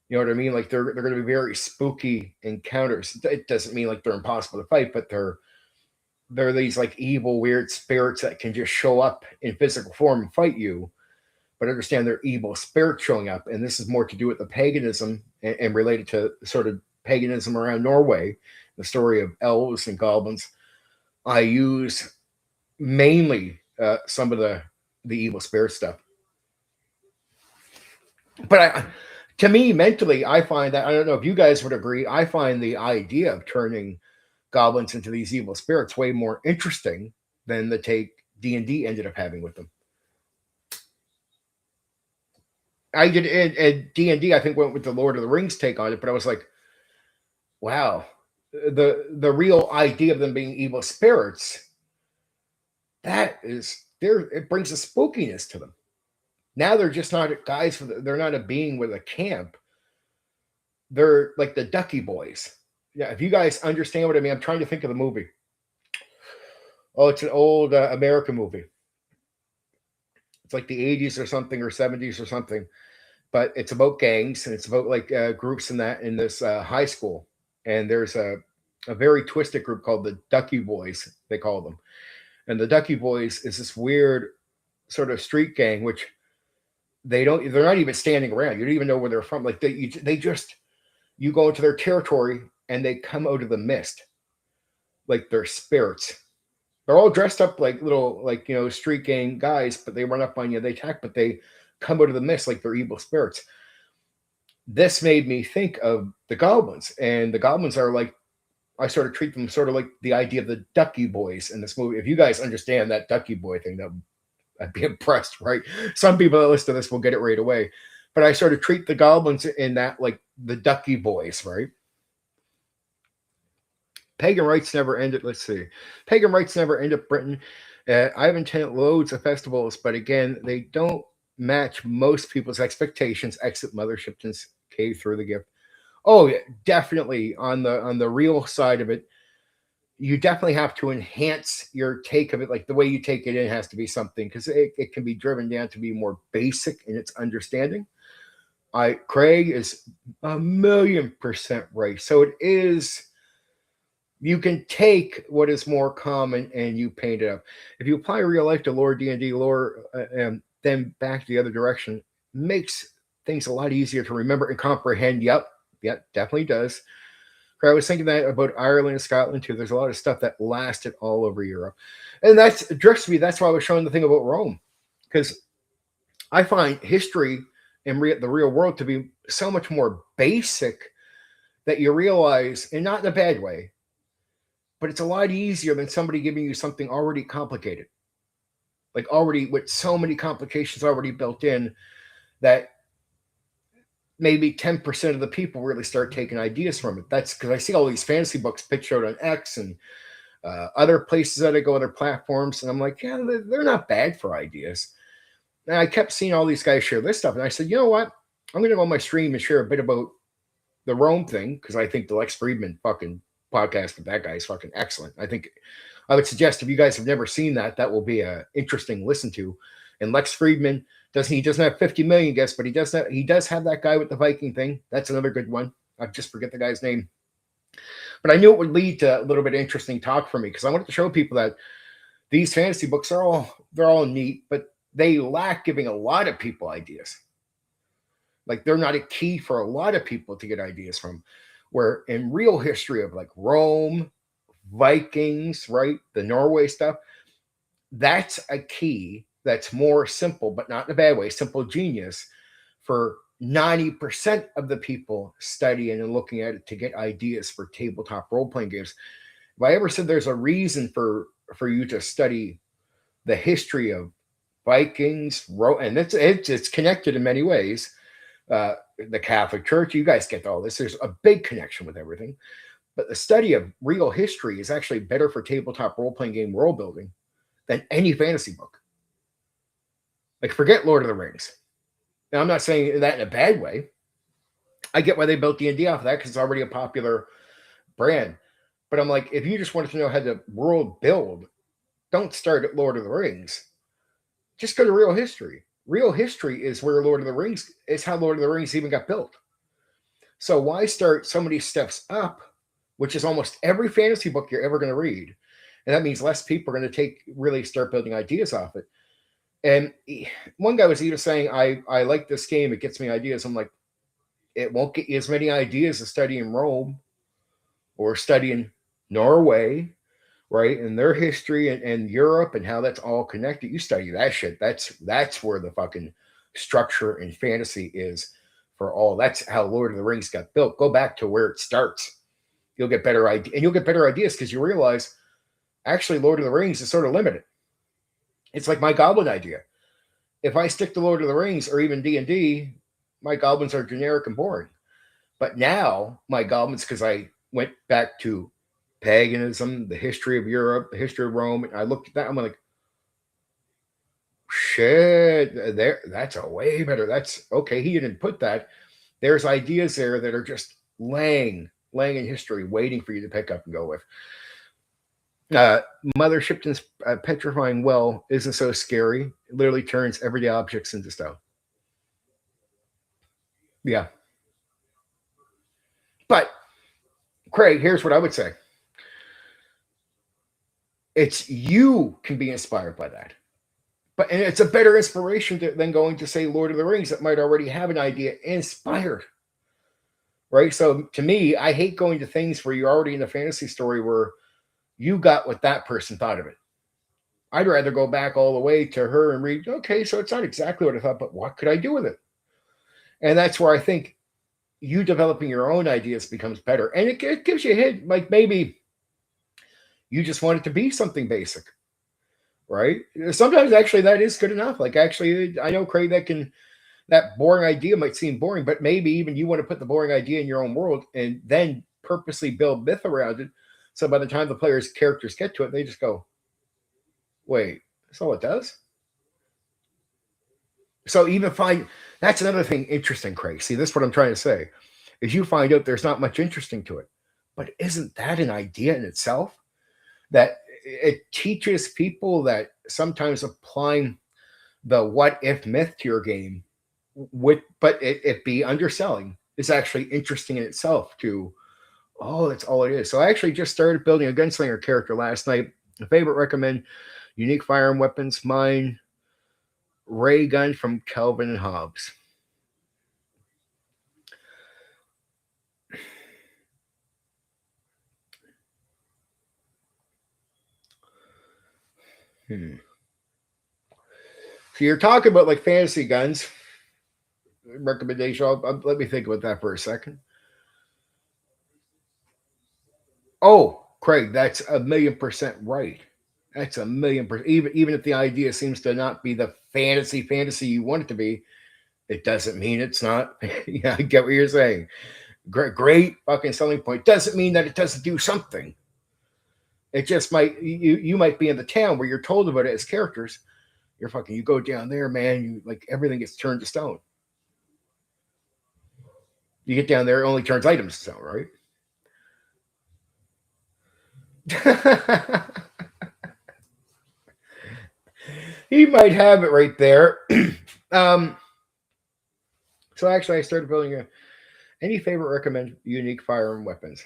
You know what I mean? Like they're going to be very spooky encounters. It doesn't mean like they're impossible to fight, but they're these like evil, weird spirits that can just show up in physical form and fight you. But understand they're evil spirits showing up. And this is more to do with the paganism and related to sort of paganism around Norway, the story of elves and goblins. I use mainly some of the evil spirit stuff. But to me, mentally, I find that, I don't know if you guys would agree, I find the idea of turning goblins into these evil spirits way more interesting than the take D&D ended up having with them. I did at D&D, I think went with the Lord of the Rings take on it, but I was like, wow, the real idea of them being evil spirits, that is there. It brings a spookiness to them. Now they're just not guys. They're not a being with a camp. They're like the Ducky Boys. Yeah, if you guys understand what I mean, I'm trying to think of the movie. Oh, it's an old American movie. It's like the 80s or something, or 70s or something. But it's about gangs, and it's about like groups in this high school. And there's a very twisted group called the Ducky Boys, they call them. And the Ducky Boys is this weird sort of street gang, which they're not even standing around. You don't even know where they're from. Like you go into their territory and they come out of the mist. Like they're spirits. They're all dressed up like little, like, street gang guys, but they run up on you, they attack, but they come out of the mist like they're evil spirits. This made me think of the goblins, and the goblins are like, I sort of treat them sort of like the idea of the Ducky Boys in this movie. If you guys understand that Ducky Boy thing, I'd be impressed, right? Some people that listen to this will get it right away. But I sort of treat the goblins in that like the Ducky Boys, right? Pagan rites never ended. Let's see. Pagan rites never ended Britain. I have attended loads of festivals, but again, they don't match most people's expectations. Exit Mother Shipton's cave through the gift. Oh, yeah, definitely on the real side of it, you definitely have to enhance your take of it. Like the way you take it in has to be something, because it can be driven down to be more basic in its understanding. Craig is 1,000,000% right. So it is, you can take what is more common and you paint it up. If you apply real life to lore, D&D lore, and then back the other direction, makes things a lot easier to remember and comprehend. Yep, definitely does. I was thinking that about Ireland and Scotland too. There's a lot of stuff that lasted all over Europe, and that's drifts me. That's why I was showing the thing about Rome, because I find history and the real world to be so much more basic that you realize, and not in a bad way, but it's a lot easier than somebody giving you something already complicated, like already with so many complications already built in that maybe 10% of the people really start taking ideas from it. That's because I see all these fantasy books pitched out on X and other places that I go, other platforms, and I'm like, yeah, they're not bad for ideas. And I kept seeing all these guys share this stuff, and I said, you know what? I'm going to go on my stream and share a bit about the Rome thing, because I think the Lex Friedman fucking podcast with that guy is fucking excellent. I think I would suggest if you guys have never seen that, that will be a interesting listen to. And Lex Friedman doesn't have 50 million guests, but he does have that guy with the Viking thing. That's another good one. I just forget the guy's name. But I knew it would lead to a little bit of interesting talk for me, because I wanted to show people that these fantasy books are all neat, but they lack giving a lot of people ideas. Like they're not a key for a lot of people to get ideas from. Where in real history of like Rome, Vikings, right, the Norway stuff, that's a key that's more simple, but not in a bad way, simple genius for 90% of the people studying and looking at it to get ideas for tabletop role-playing games. If I ever said there's a reason for you to study the history of Vikings, and it's connected in many ways. The Catholic Church, you guys get all this. There's a big connection with everything. But the study of real history is actually better for tabletop role-playing game world building than any fantasy book. Like, forget Lord of the Rings. Now, I'm not saying that in a bad way. I get why they built D&D off of that, because it's already a popular brand. But I'm like, if you just wanted to know how the world build, don't start at Lord of the Rings. Just go to real history. Real history is where Lord of the Rings is, how Lord of the Rings even got built. So why start so many steps up, which is almost every fantasy book you're ever going to read? And that means less people are going to really start building ideas off it. And one guy was even saying, I like this game. It gets me ideas. I'm like, it won't get you as many ideas as studying Rome or studying Norway, right? And their history and Europe and how that's all connected. You study that shit. That's where the fucking structure and fantasy is for all. That's how Lord of the Rings got built. Go back to where it starts. You'll get better ideas, and you'll get better ideas because you realize actually Lord of the Rings is sort of limited. It's like my goblin idea. If I stick to Lord of the Rings or even D&D, my goblins are generic and boring. But now my goblins, because I went back to paganism, the history of Europe, the history of Rome, and I looked at that, I'm like, shit, that's a way better. That's okay. He didn't put that. There's ideas there that are just laying in history, waiting for you to pick up and go with. Mother Shipton's petrifying well isn't so scary. It literally turns everyday objects into stone. Yeah. But Craig, here's what I would say. It's you can be inspired by that. And it's a better inspiration than going to say Lord of the Rings that might already have an idea inspired. Right? So to me, I hate going to things where you're already in a fantasy story where you got what that person thought of it. I'd rather go back all the way to her and read, okay, so it's not exactly what I thought, but what could I do with it? And that's where I think you developing your own ideas becomes better. And it gives you a hint, like maybe you just want it to be something basic, right? Sometimes actually that is good enough. Like actually, I know, Craig, that boring idea might seem boring, but maybe even you want to put the boring idea in your own world and then purposely build myth around it. So by the time the players' characters get to it, they just go, wait, that's all it does? So even that's another thing interesting, Craig. See, this is what I'm trying to say. is you find out there's not much interesting to it. But isn't that an idea in itself? That it teaches people that sometimes applying the what if myth to your game but it be underselling is actually interesting in itself to, oh, that's all it is. So I actually just started building a gunslinger character last night. A favorite recommend, unique firearm weapons, mine, ray gun from Kelvin and Hobbes. So you're talking about like fantasy guns recommendation. Let me think about that for a second. Oh, Craig, that's 1,000,000% right. That's 1,000,000%. Even if the idea seems to not be the fantasy you want it to be, it doesn't mean it's not. Yeah, I get what you're saying. Great fucking selling point. Doesn't mean that it doesn't do something. It just might, you might be in the town where you're told about it as characters. You go down there, man, you like everything gets turned to stone. You get down there, it only turns items to stone, right? He might have it right there. So actually I started building any favorite recommend unique firearm weapons.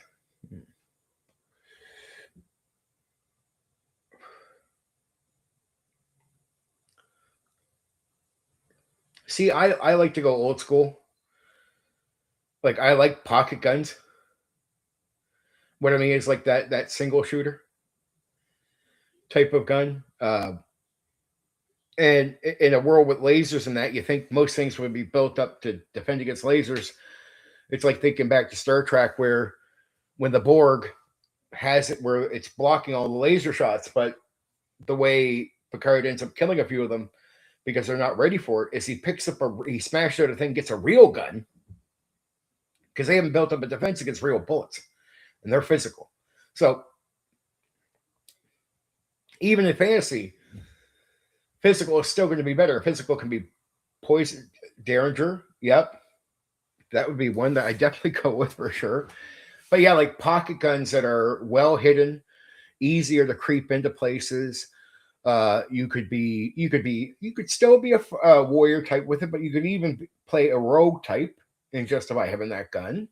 See, I like to go old school. Like I like pocket guns. What I mean is like that single shooter type of gun. And in a world with lasers and that, you think most things would be built up to defend against lasers. It's like thinking back to Star Trek, where when the Borg has it where it's blocking all the laser shots, but the way Picard ends up killing a few of them because they're not ready for it is he smashes out a thing, gets a real gun because they haven't built up a defense against real bullets and they're physical. So even in fantasy, physical is still going to be better. Physical can be poison, Derringer. Yep. That would be one that I definitely go with for sure. But yeah, like pocket guns that are well hidden, easier to creep into places. You could still be a warrior type with it, but you could even play a rogue type and justify having that gun.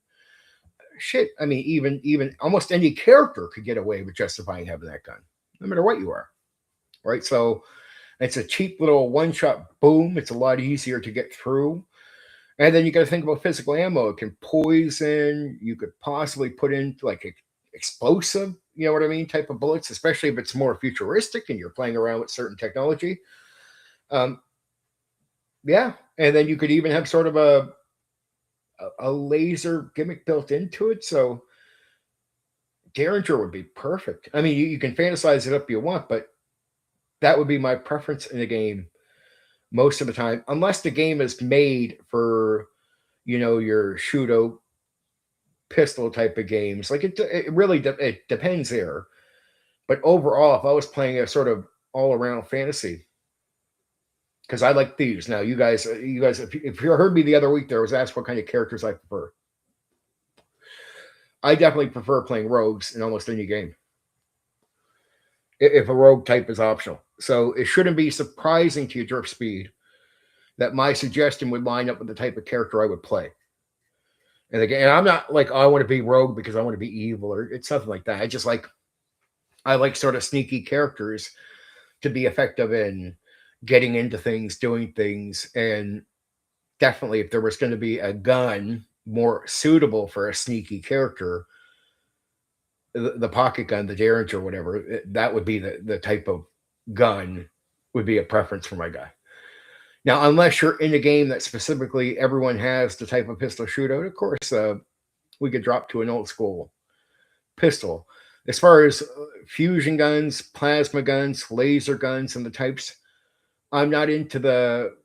Shit, I mean, even almost any character could get away with justifying having that gun, no matter what you are, right? So it's a cheap little one-shot boom. It's a lot easier to get through. And then you got to think about physical ammo. It can poison. You could possibly put in like explosive, you know what I mean, type of bullets, especially if it's more futuristic and you're playing around with certain technology. Yeah. And then you could even have sort of a laser gimmick built into it. So Derringer would be perfect. I mean, you can fantasize it up you want, but that would be my preference in a game most of the time, unless the game is made for, your shooto pistol type of games. Like it really it depends there. But overall, if I was playing a sort of all around fantasy, because I like thieves. Now, you guys, if you heard me the other week, there was asked what kind of characters I prefer. I definitely prefer playing rogues in almost any game, if a rogue type is optional. So it shouldn't be surprising to you, Drip Speed, that my suggestion would line up with the type of character I would play. And again, I'm not like, I want to be rogue because I want to be evil, or it's something like that. I like sort of sneaky characters to be effective in getting into things, doing things. And definitely if there was going to be a gun more suitable for a sneaky character, the pocket gun, the Derringer, whatever, that would be the type of gun would be a preference for my guy. Now, unless you're in a game that specifically everyone has the type of pistol shootout, of course, we could drop to an old school pistol. As far as fusion guns, plasma guns, laser guns, and the types, I'm not into the.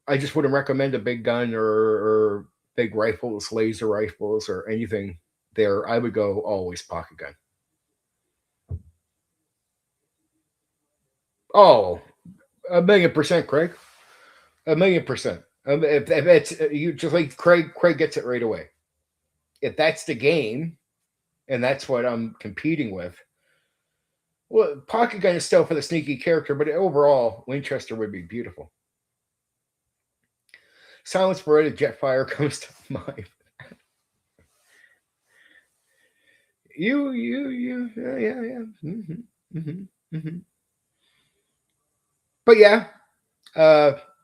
I just wouldn't recommend a big gun or big rifles, laser rifles, or anything there. I would go always pocket gun. Oh, 1,000,000%, Craig. 1,000,000%. If it's you, just like Craig gets it right away. if that's the game and that's what I'm competing with, well, pocket gun is still for the sneaky character, but overall, Winchester would be beautiful. Silence Beretta Jetfire comes to mind. You, yeah. But yeah,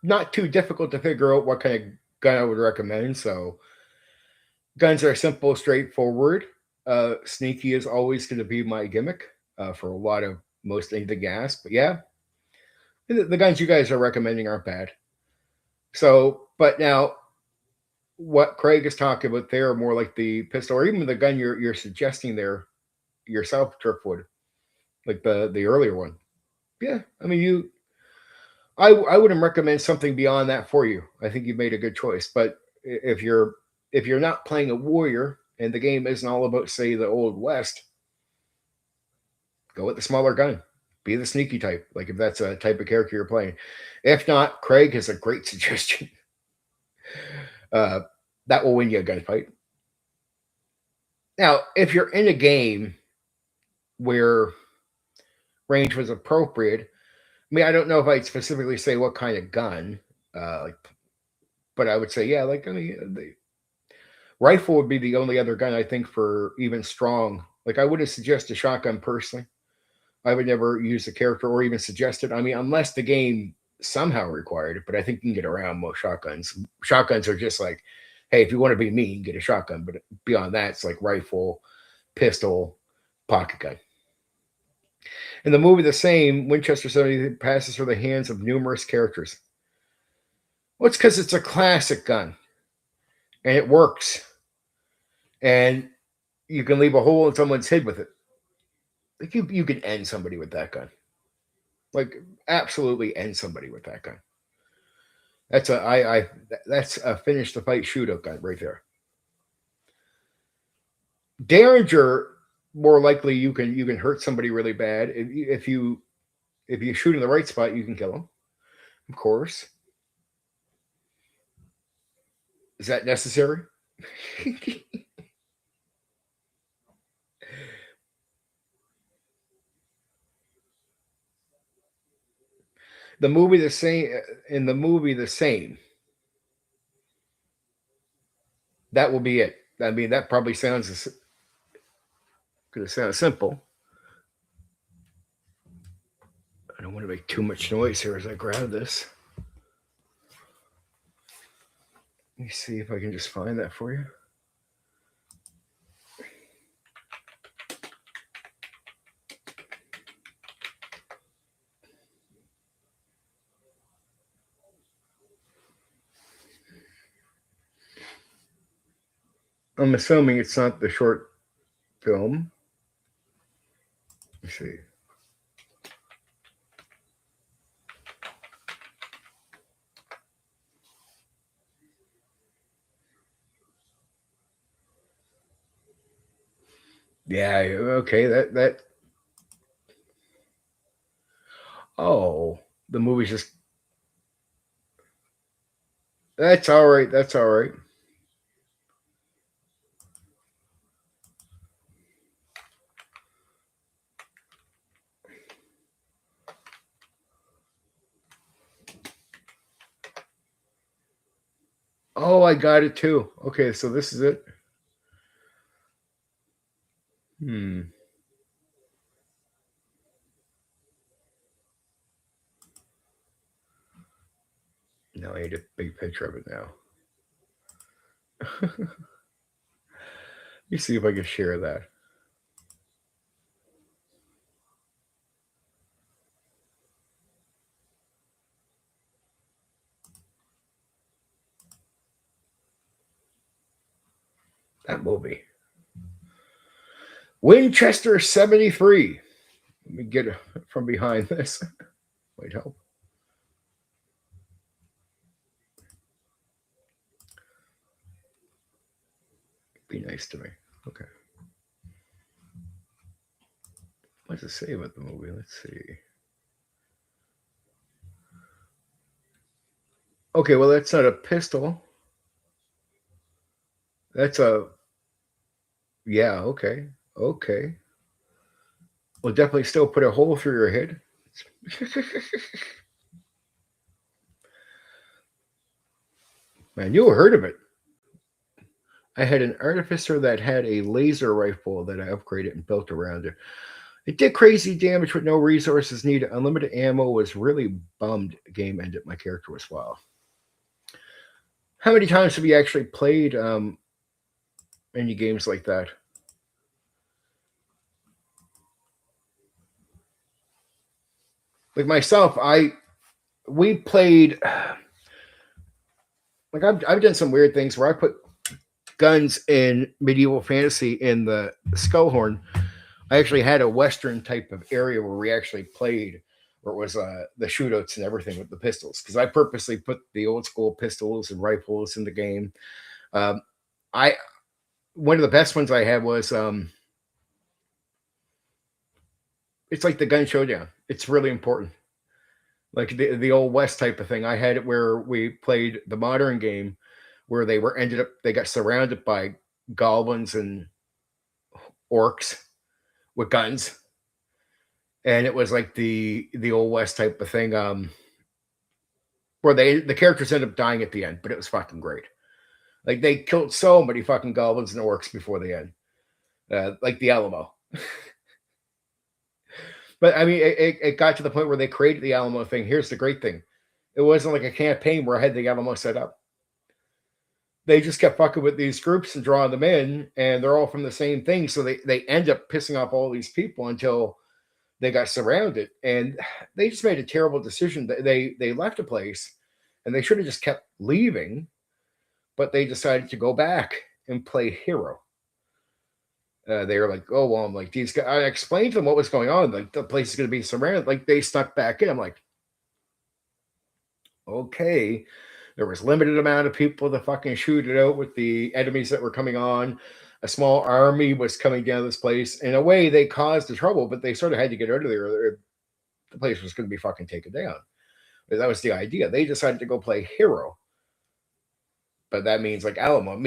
not too difficult to figure out what kind of gun I would recommend. So, guns are simple, straightforward. Sneaky is always going to be my gimmick for a lot of most anything gas. But yeah, the guns you guys are recommending aren't bad. So, but now what Craig is talking about there are more like the pistol or even the gun you're suggesting there yourself, Tripwood, like the earlier one. Yeah, I mean I wouldn't recommend something beyond that for you. I think you made a good choice. But if you're not playing a warrior and the game isn't all about, say, the Old West, go with the smaller gun. Be the sneaky type, like if that's a type of character you're playing. If not, Craig has a great suggestion. That will win you a gunfight. Now, if you're in a game where range was appropriate, I mean, I don't know if I'd specifically say what kind of gun, but I would say, yeah, like I mean, the rifle would be the only other gun I think for even strong. Like I wouldn't suggest a shotgun personally. I would never use the character or even suggest it. I mean, unless the game somehow required it, but I think you can get around most shotguns. Shotguns are just like, hey, if you want to be mean, get a shotgun. But beyond that, it's like rifle, pistol, pocket gun. In the movie The Same, Winchester 70 passes through the hands of numerous characters. Well, it's because it's a classic gun. And it works. And you can leave a hole in someone's head with it. Like you can end somebody with that gun. Like absolutely end somebody with that gun. That's a finish the fight shootout gun right there. Derringer, more likely you can hurt somebody really bad. If you shoot in the right spot, you can kill them. Of course. Is that necessary? The movie The Same. That will be it. I mean, that probably sounds going to sound simple. I don't want to make too much noise here as I grab this. Let me see if I can just find that for you. I'm assuming it's not the short film. Let's see. Yeah, okay, that oh, the movie's just that's all right. That's all right. Oh, I got it too. Okay, so this is it. No, I need a big picture of it now. Let me see if I can share that. That movie. Winchester 73. Let me get from behind this. Might help. Be nice to me. Okay. What does it say about the movie? Let's see. Okay, well, that's not a pistol. That's a Yeah, okay. Okay. We'll definitely still put a hole through your head. Man, you heard of it. I had an artificer that had a laser rifle that I upgraded and built around it. It did crazy damage with no resources needed. Unlimited ammo was really bummed. Game ended. My character was wild. How many times have you actually played any games like that? Like myself, we played like I've done some weird things where I put guns in medieval fantasy in the Skullhorn. I actually had a Western type of area where we actually played, where it was the shootouts and everything with the pistols. Because I purposely put the old school pistols and rifles in the game. Um, I One of the best ones I had was it's like the gun showdown. It's really important, like the old West type of thing. I had it where we played the modern game, where they got surrounded by goblins and orcs with guns, and it was like the old West type of thing. Where the characters end up dying at the end, but it was fucking great. Like they killed so many fucking goblins and orcs before the end, like the Alamo. But I mean, it got to the point where they created the Alamo thing. Here's the great thing: it wasn't like a campaign where I had the Alamo set up. They just kept fucking with these groups and drawing them in, and they're all from the same thing. So they end up pissing off all these people until they got surrounded, and they just made a terrible decision. They left a place, and they should have just kept leaving, but they decided to go back and play hero. They were like, "Oh well," I'm like, "These guys." I explained to them what was going on. Like the place is going to be surrounded. Like they stuck back in. I'm like, okay. There was limited amount of people to fucking shoot it out with the enemies that were coming on. A small army was coming down this place. In a way, they caused the trouble, but they sort of had to get out of there. The place was going to be fucking taken down. That was the idea. They decided to go play hero, but that means like Alamo.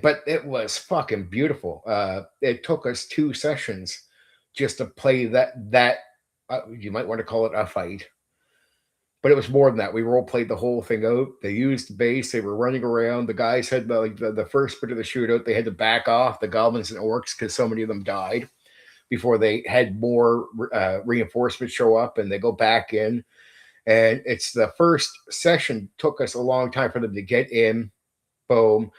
But it was fucking beautiful. It took us 2 sessions just to play that. You might want to call it a fight, but it was more than that. We role played the whole thing out. They used the base. They were running around. The guys had the first bit of the shootout. They had to back off the goblins and orcs because so many of them died before they had more reinforcements show up, and they go back in. And it's the first session took us a long time for them to get in. Boom.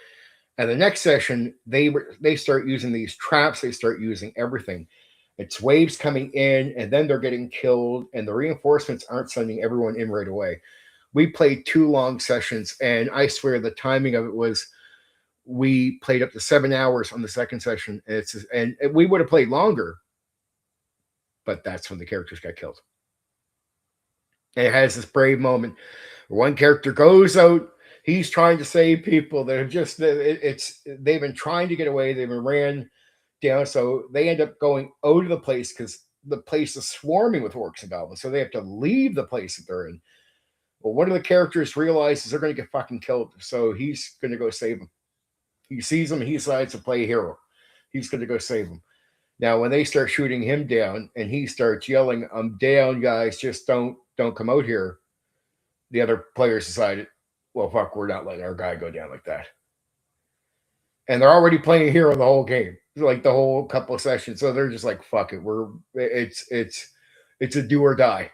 And the next session, they start using these traps. They start using everything. It's waves coming in, and then they're getting killed, and the reinforcements aren't sending everyone in right away. We played 2 long sessions, and I swear the timing of it was we played up to 7 hours on the second session, and we would have played longer, but that's when the characters got killed. And it has this brave moment where one character goes out. He's trying to save people that have just they've been trying to get away. They've been ran down, so they end up going out of the place because the place is swarming with orcs and goblins. So they have to leave the place that they're in. Well, one of the characters realizes they're going to get fucking killed, so he's going to go save them. He sees them. He decides to play a hero. He's going to go save them. Now, when they start shooting him down, and he starts yelling, "I'm down, guys! Just don't come out here." The other players decided, well, fuck, we're not letting our guy go down like that. And they're already playing hero the whole game, like the whole couple of sessions. So they're just like, fuck it, it's a do or die.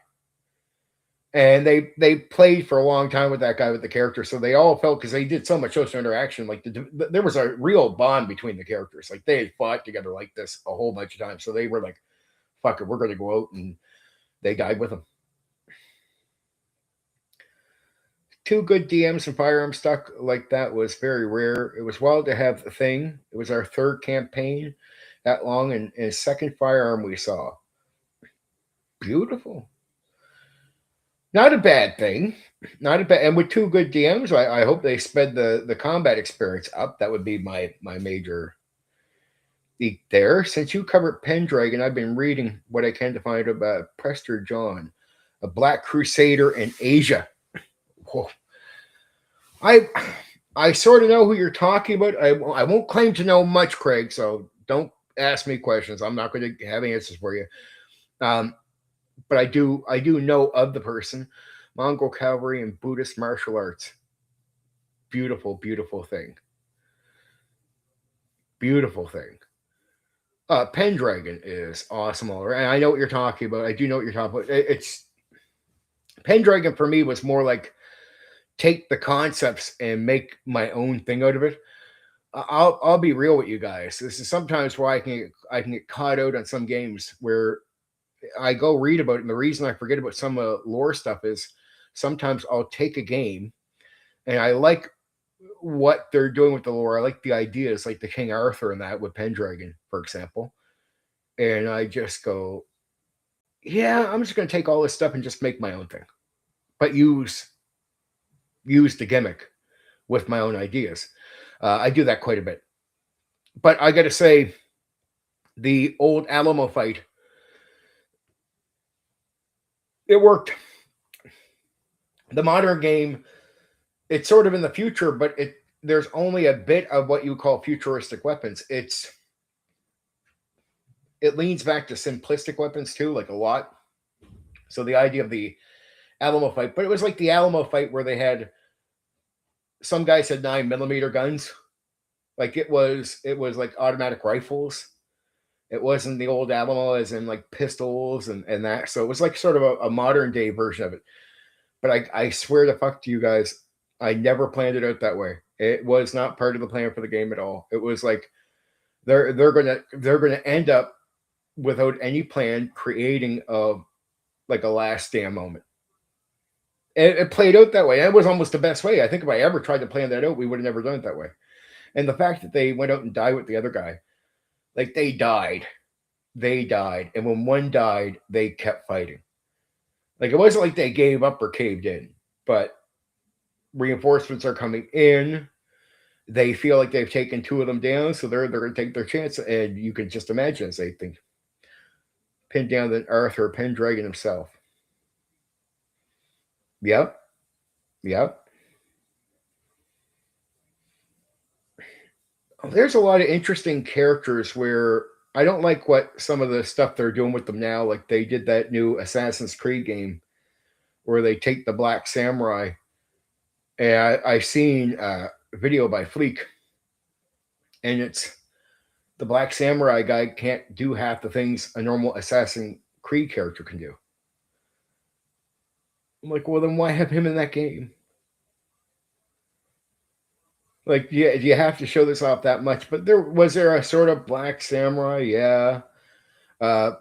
And they played for a long time with that guy with the character, so they all felt, because they did so much social interaction, like there was a real bond between the characters. Like they had fought together like this a whole bunch of times, so they were like, fuck it, we're going to go out, and they died with them. 2 good DMs and firearms stuck like that was very rare. It was wild to have the thing. It was our 3rd campaign that long, and a 2nd firearm we saw. Beautiful. Not a bad thing. Not a bad. And with 2 good DMs, I hope they sped the combat experience up. That would be my major leak there. Since you covered Pendragon, I've been reading what I can to find about Prester John, a Black Crusader in Asia. Whoa. I sort of know who you're talking about. I won't claim to know much, Craig, so Don't ask me questions. I'm not going to have answers for you. But I do know of the person. Mongol cavalry and Buddhist martial arts. Beautiful, beautiful thing. Beautiful thing. Pendragon is awesome. All right. And I know what you're talking about. I do know what you're talking about. It's Pendragon for me was more like take the concepts and make my own thing out of it. I'll be real with you guys. This is sometimes why I can get caught out on some games where I go read about it, and the reason I forget about some lore stuff is sometimes I'll take a game and I like what they're doing with the lore. I like the ideas, like the King Arthur and that with Pendragon, for example. And I just go, yeah, I'm just going to take all this stuff and just make my own thing, but use the gimmick with my own ideas. I do that quite a bit. But I got to say, the old Alamo fight, it worked. The modern game, it's sort of in the future, but there's only a bit of what you call futuristic weapons. It leans back to simplistic weapons too, like a lot. So the idea of the Alamo fight, but it was like the Alamo fight where they had some guys had 9mm guns. Like it was like automatic rifles. It wasn't the old Alamo as in like pistols and that. So it was like sort of a modern day version of it. But I swear to fuck to you guys, I never planned it out that way. It was not part of the plan for the game at all. It was like they're gonna end up without any plan creating a last stand moment. It played out that way. It was almost the best way. I think if I ever tried to plan that out, we would have never done it that way. And the fact that they went out and died with the other guy, like they died. And when one died, they kept fighting. Like it wasn't like they gave up or caved in, but reinforcements are coming in. They feel like they've taken two of them down, so they're going to take their chance. And you can just imagine as they think, pin down the Arthur Pendragon himself. Yep. There's a lot of interesting characters where I don't like what some of the stuff they're doing with them now. Like they did that new Assassin's Creed game where they take the Black Samurai. And I've seen a video by Fleek, and it's the Black Samurai guy can't do half the things a normal Assassin's Creed character can do. I'm like, well, then why have him in that game? Like, yeah, you have to show this off that much. But was there a sort of Black Samurai? Yeah. The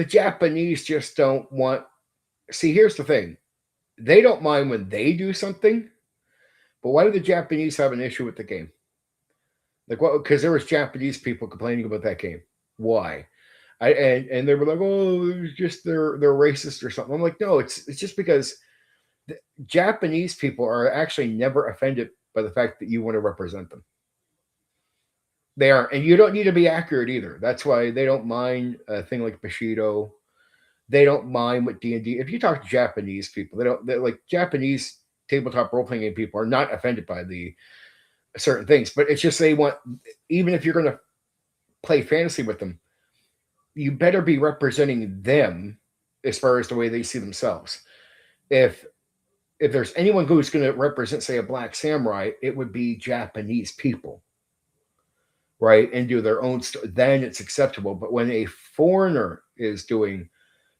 Japanese just don't want. See, here's the thing. They don't mind when they do something, but why do the Japanese have an issue with the game? Like, what? Because there was Japanese people complaining about that game. Why? And they were like, oh, just they're racist or something. I'm like, no, it's just because the Japanese people are actually never offended by the fact that you want to represent them. They aren't, and you don't need to be accurate either. That's why they don't mind a thing like Bushido. They don't mind what D&D. If you talk to Japanese people, they're like Japanese tabletop role-playing game people are not offended by the certain things, but it's just they want, even if you're going to play fantasy with them, you better be representing them as far as the way they see themselves. If there's anyone who's going to represent, say, a Black Samurai, it would be Japanese people, right? And do their own then it's acceptable. But when a foreigner is doing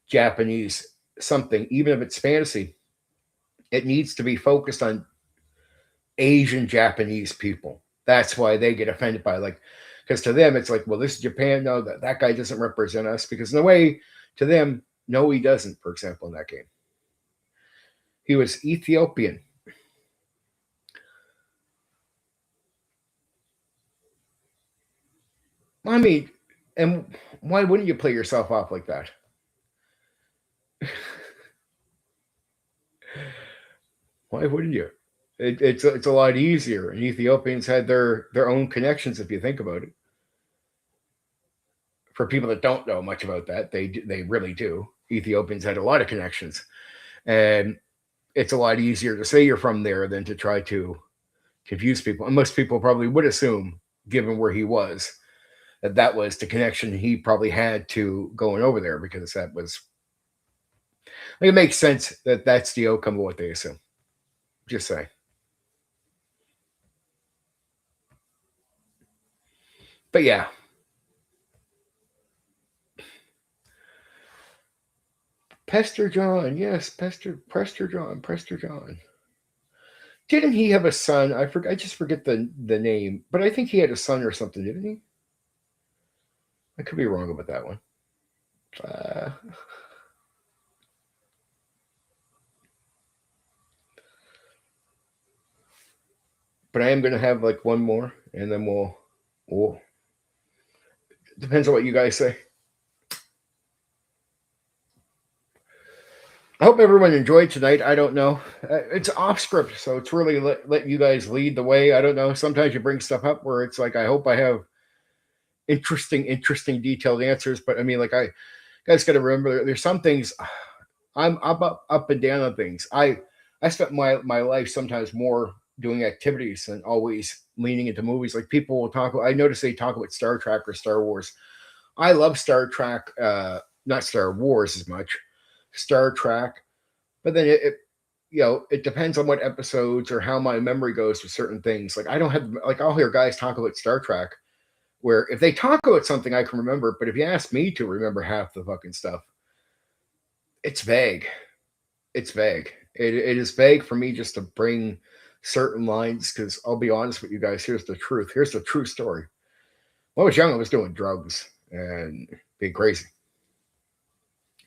Japanese something, even if it's fantasy, it needs to be focused on Asian Japanese people. That's why they get offended by because to them it's like, well, this is Japan. No, that guy doesn't represent us, because in a way, to them, no, he doesn't. For example, in that game, he was Ethiopian. I mean, and why wouldn't you play yourself off like that? Why wouldn't you? It's a lot easier. And Ethiopians had their own connections, if you think about it. For people that don't know much about that, they really do. Ethiopians had a lot of connections, and it's a lot easier to say you're from there than to try to confuse people. And most people probably would assume, given where he was, that was the connection he probably had to going over there, because that was, like, it makes sense that that's the outcome of what they assume. Just say. But yeah. Pester John, yes, Prester John. Didn't he have a son? I just forget the name, but I think he had a son or something, didn't he? I could be wrong about that one. But I am going to have like one more, and then we'll depends on what you guys say. I hope everyone enjoyed tonight. I don't know. It's off script, so it's really let you guys lead the way. I don't know. Sometimes you bring stuff up where it's like, I hope I have interesting, detailed answers. But I mean, like, I guys got to remember, there's some things I'm up and down on things. I spent my life sometimes more doing activities than always leaning into movies. Like, people will talk. I notice they talk about Star Trek or Star Wars. I love Star Trek, not Star Wars as much. Star Trek, but then it depends on what episodes or how my memory goes with certain things. Like, I don't have, like, I'll hear guys talk about Star Trek where if they talk about something I can remember, but if you ask me to remember half the fucking stuff, it's vague. It's vague. It is vague for me just to bring certain lines, because I'll be honest with you guys, here's the truth. Here's the true story. When I was young, I was doing drugs and being crazy.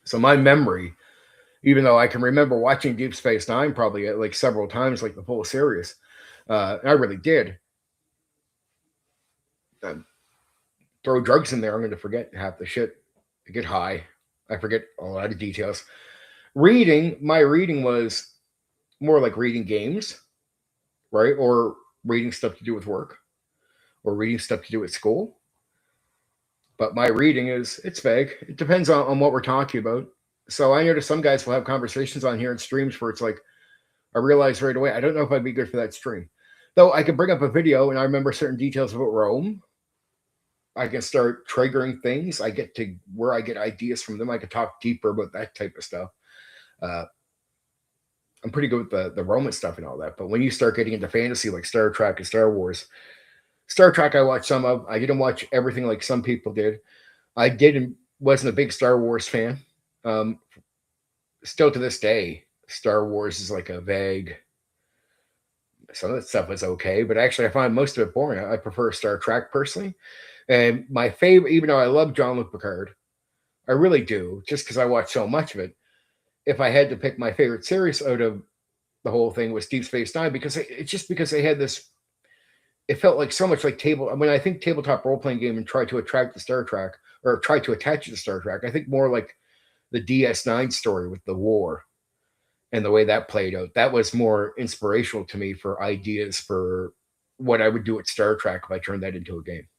So my memory, even though I can remember watching Deep Space Nine probably like several times, like the full series, I really did. Throw drugs in there, I'm going to forget half the shit. I get high. I forget a lot of details. My reading was more like reading games, right? Or reading stuff to do with work, or reading stuff to do with school. But my reading it's vague. It depends on what we're talking about. So I notice some guys will have conversations on here in streams where it's like, I realize right away, I don't know if I'd be good for that stream. Though I could bring up a video and I remember certain details about Rome. I can start triggering things. I get to where I get ideas from them. I can talk deeper about that type of stuff. I'm pretty good with the Roman stuff and all that. But when you start getting into fantasy like Star Trek and Star Wars, Star Trek I watched some of. I didn't watch everything like some people did. Wasn't a big Star Wars fan. Still to this day, Star Wars is like a vague. Some of that stuff was okay, but actually I find most of it boring. I prefer Star Trek personally. And my favorite, even though I love Jean-Luc Picard, I really do, just because I watch so much of it. If I had to pick my favorite series out of the whole thing, was Deep Space Nine, because because they had this, it felt like so much like when I think tabletop role-playing game and try to attract the Star Trek, or try to attach it to Star Trek, I think more like the DS9 story with the war and the way that played out. That was more inspirational to me for ideas for what I would do at Star Trek if I turned that into a game.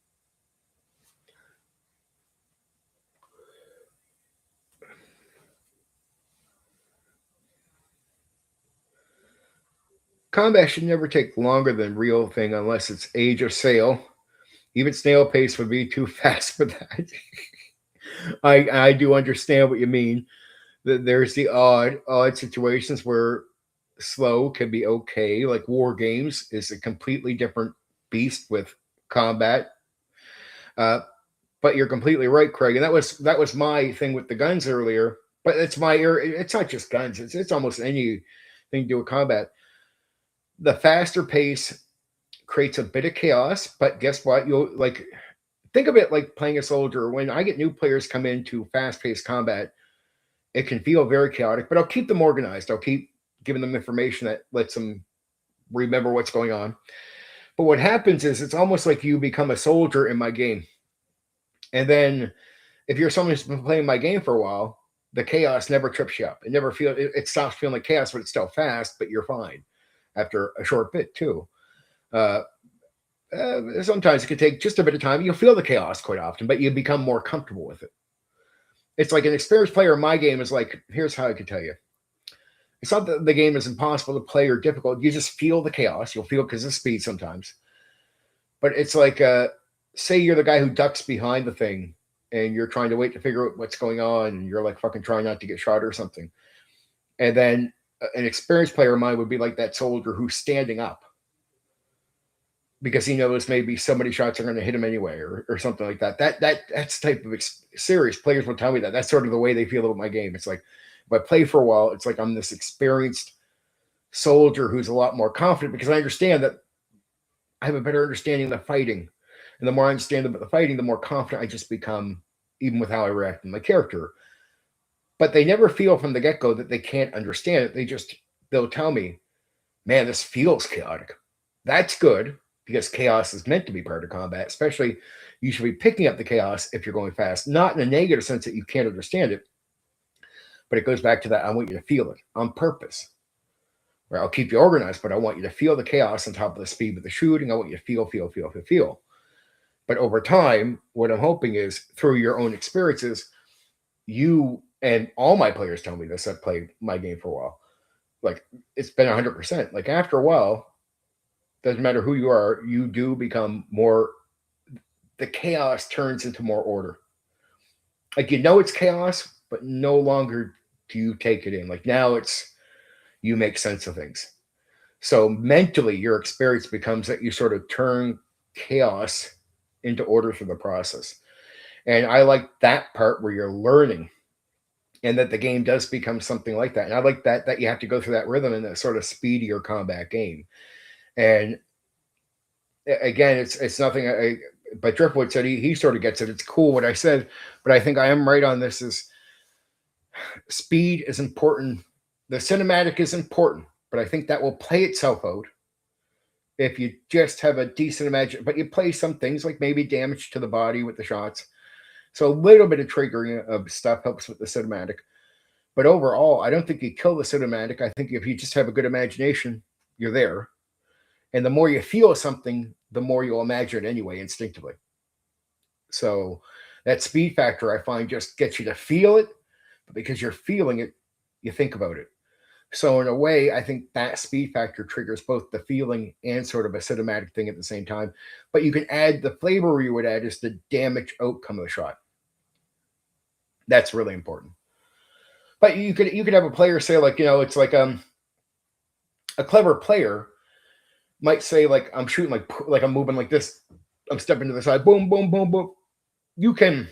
Combat should never take longer than real thing unless it's Age of Sail. Even snail pace would be too fast for that. I do understand what you mean. There's the odd situations where slow can be okay. Like war games is a completely different beast with combat. But you're completely right, Craig. And that was my thing with the guns earlier. But it's not just guns. It's almost anything to do with combat. The faster pace creates a bit of chaos, but guess what? You'll think of it like playing a soldier. When I get new players come into fast-paced combat, it can feel very chaotic, but I'll keep them organized. I'll keep giving them information that lets them remember what's going on. But what happens is it's almost like you become a soldier in my game. And then if you're someone who's been playing my game for a while, the chaos never trips you up. It stops feeling like chaos, but it's still fast, but you're fine after a short bit too. Sometimes it can take just a bit of time. You'll feel the chaos quite often, but you become more comfortable with it. It's like an experienced player in my game is like, here's how I can tell you. It's not that the game is impossible to play or difficult. You just feel the chaos. You'll feel because of speed sometimes. But it's like say you're the guy who ducks behind the thing and you're trying to wait to figure out what's going on and you're like fucking trying not to get shot or something. And then an experienced player of mine would be like that soldier who's standing up because he knows maybe so many shots are going to hit him anyway or something like that. That's the type of serious players will tell me that. That's sort of the way they feel about my game. It's like if I play for a while, it's like I'm this experienced soldier who's a lot more confident because I understand that I have a better understanding of the fighting. And the more I understand about the fighting, the more confident I just become, even with how I react in my character. But they never feel from the get-go that they can't understand it. They'll tell me, man, this feels chaotic. That's good because chaos is meant to be part of combat, especially you should be picking up the chaos if you're going fast, not in a negative sense that you can't understand it, but it goes back to that I want you to feel it on purpose. Where I'll keep you organized, but I want you to feel the chaos on top of the speed of the shooting. I want you to feel. But over time, what I'm hoping is through your own experiences, you and all my players tell me this, I've played my game for a while, like it's been 100%. Like after a while, doesn't matter who you are, you do become more, the chaos turns into more order. Like, you know, it's chaos, but no longer do you take it in. Like now it's, you make sense of things. So mentally, your experience becomes that you sort of turn chaos into order through the process. And I like that part where you're learning and that the game does become something like that. And I like that you have to go through that rhythm in a sort of speedier combat game. And again, it's nothing. But Driftwood said he sort of gets it. It's cool what I said, but I think I am right on this. Is speed is important. The cinematic is important, but I think that will play itself out if you just have a decent imagination. But you play some things like maybe damage to the body with the shots. So a little bit of triggering of stuff helps with the cinematic. But overall, I don't think you kill the cinematic. I think if you just have a good imagination, you're there. And the more you feel something, the more you'll imagine it anyway, instinctively. So that speed factor, I find, just gets you to feel it. But because you're feeling it, you think about it. So in a way, I think that speed factor triggers both the feeling and sort of a cinematic thing at the same time. But you can add the flavor you would add is the damage outcome of the shot. That's really important. But you could have a player say, like, you know, it's like a clever player might say, like, I'm shooting like I'm moving like this. I'm stepping to the side, boom, boom, boom, boom. You can,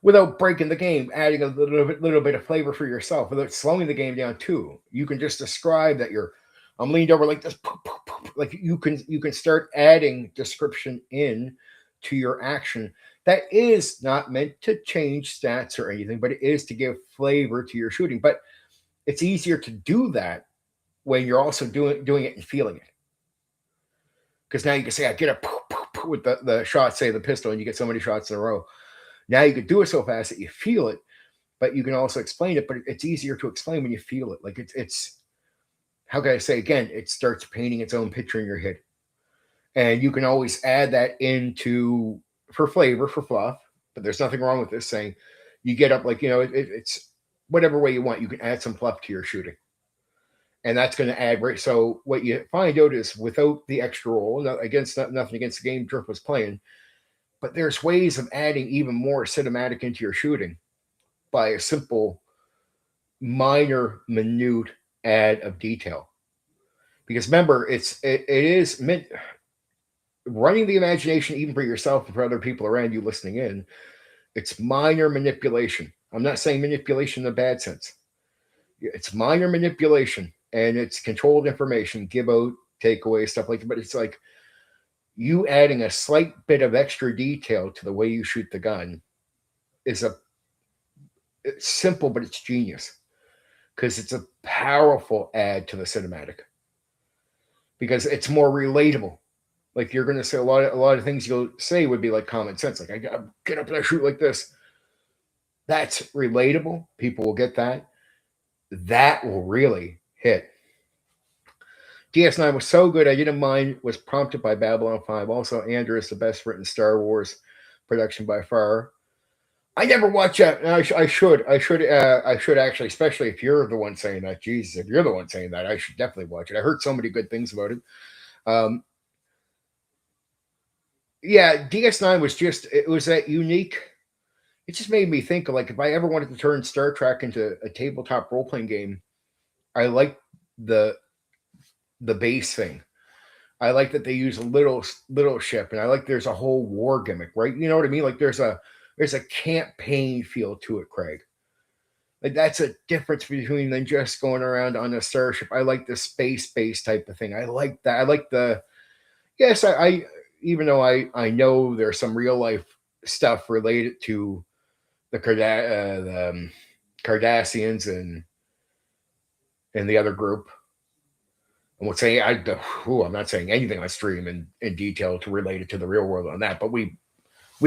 without breaking the game, adding a little bit of flavor for yourself, without slowing the game down too. You can just describe that I'm leaned over like this, like you can start adding description in to your action. That is not meant to change stats or anything, but it is to give flavor to your shooting. But it's easier to do that when you're also doing it and feeling it. Because now you can say, I get a with the shot, say the pistol, and you get so many shots in a row. Now you can do it so fast that you feel it, but you can also explain it. But it's easier to explain when you feel it. Like it's how can I say, again, it starts painting its own picture in your head. And you can always add that into for flavor, for fluff, but there's nothing wrong with this saying you get up, like, you know, it's whatever way you want. You can add some fluff to your shooting. And that's going to add, right? So what you find out is without the extra roll, nothing against the game Drift was playing, but there's ways of adding even more cinematic into your shooting by a simple, minor, minute add of detail. Because remember, it is meant running the imagination, even for yourself and for other people around you listening in. It's minor manipulation. I'm not saying manipulation in a bad sense. It's minor manipulation, and it's controlled information, give out, take away, stuff like that. But it's like you adding a slight bit of extra detail to the way you shoot the gun is it's simple, but it's genius because it's a powerful add to the cinematic because it's more relatable. Like you're going to say a lot of things you'll say would be like common sense. Like I got to get up and I shoot like this. That's relatable. People will get that. That will really hit. DS9 was so good, I didn't mind. Was prompted by Babylon 5. Also, Andor is the best written Star Wars production by far. I never watch that. I should actually, especially if you're the one saying that. Jesus, if you're the one saying that, I should definitely watch it. I heard so many good things about it. yeah, DS9 was just, it was that unique. It just made me think of, like, if I ever wanted to turn Star Trek into a tabletop role playing game, I like the base thing. I like that they use a little ship, and I like there's a whole war gimmick, right? You know what I mean? Like there's a campaign feel to it, Craig. Like that's a difference between than just going around on a starship. I like the space-based type of thing. I like that. I like the yes. I even though I know there's some real life stuff related to the Cardassians and the other group. I won't say I'm not saying anything on stream in detail to relate it to the real world on that, but we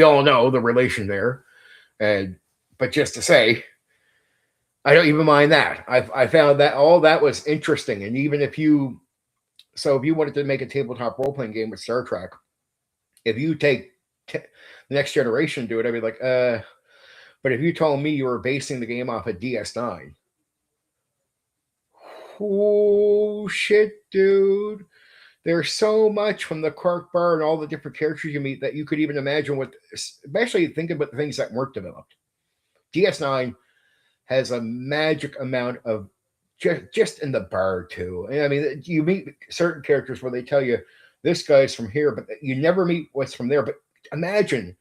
all know the relation there. And but just to say, I don't even mind that. I found that all that was interesting. And even if you wanted to make a tabletop role playing game with Star Trek, if you take the Next Generation do it, I'd be like, but if you told me you were basing the game off of DS9, oh shit, dude. There's so much from the Quark bar and all the different characters you meet that you could even imagine what, especially thinking about the things that weren't developed. DS9 has a magic amount of just in the bar too. And I mean, you meet certain characters where they tell you this guy's from here, but you never meet what's from there. But imagine,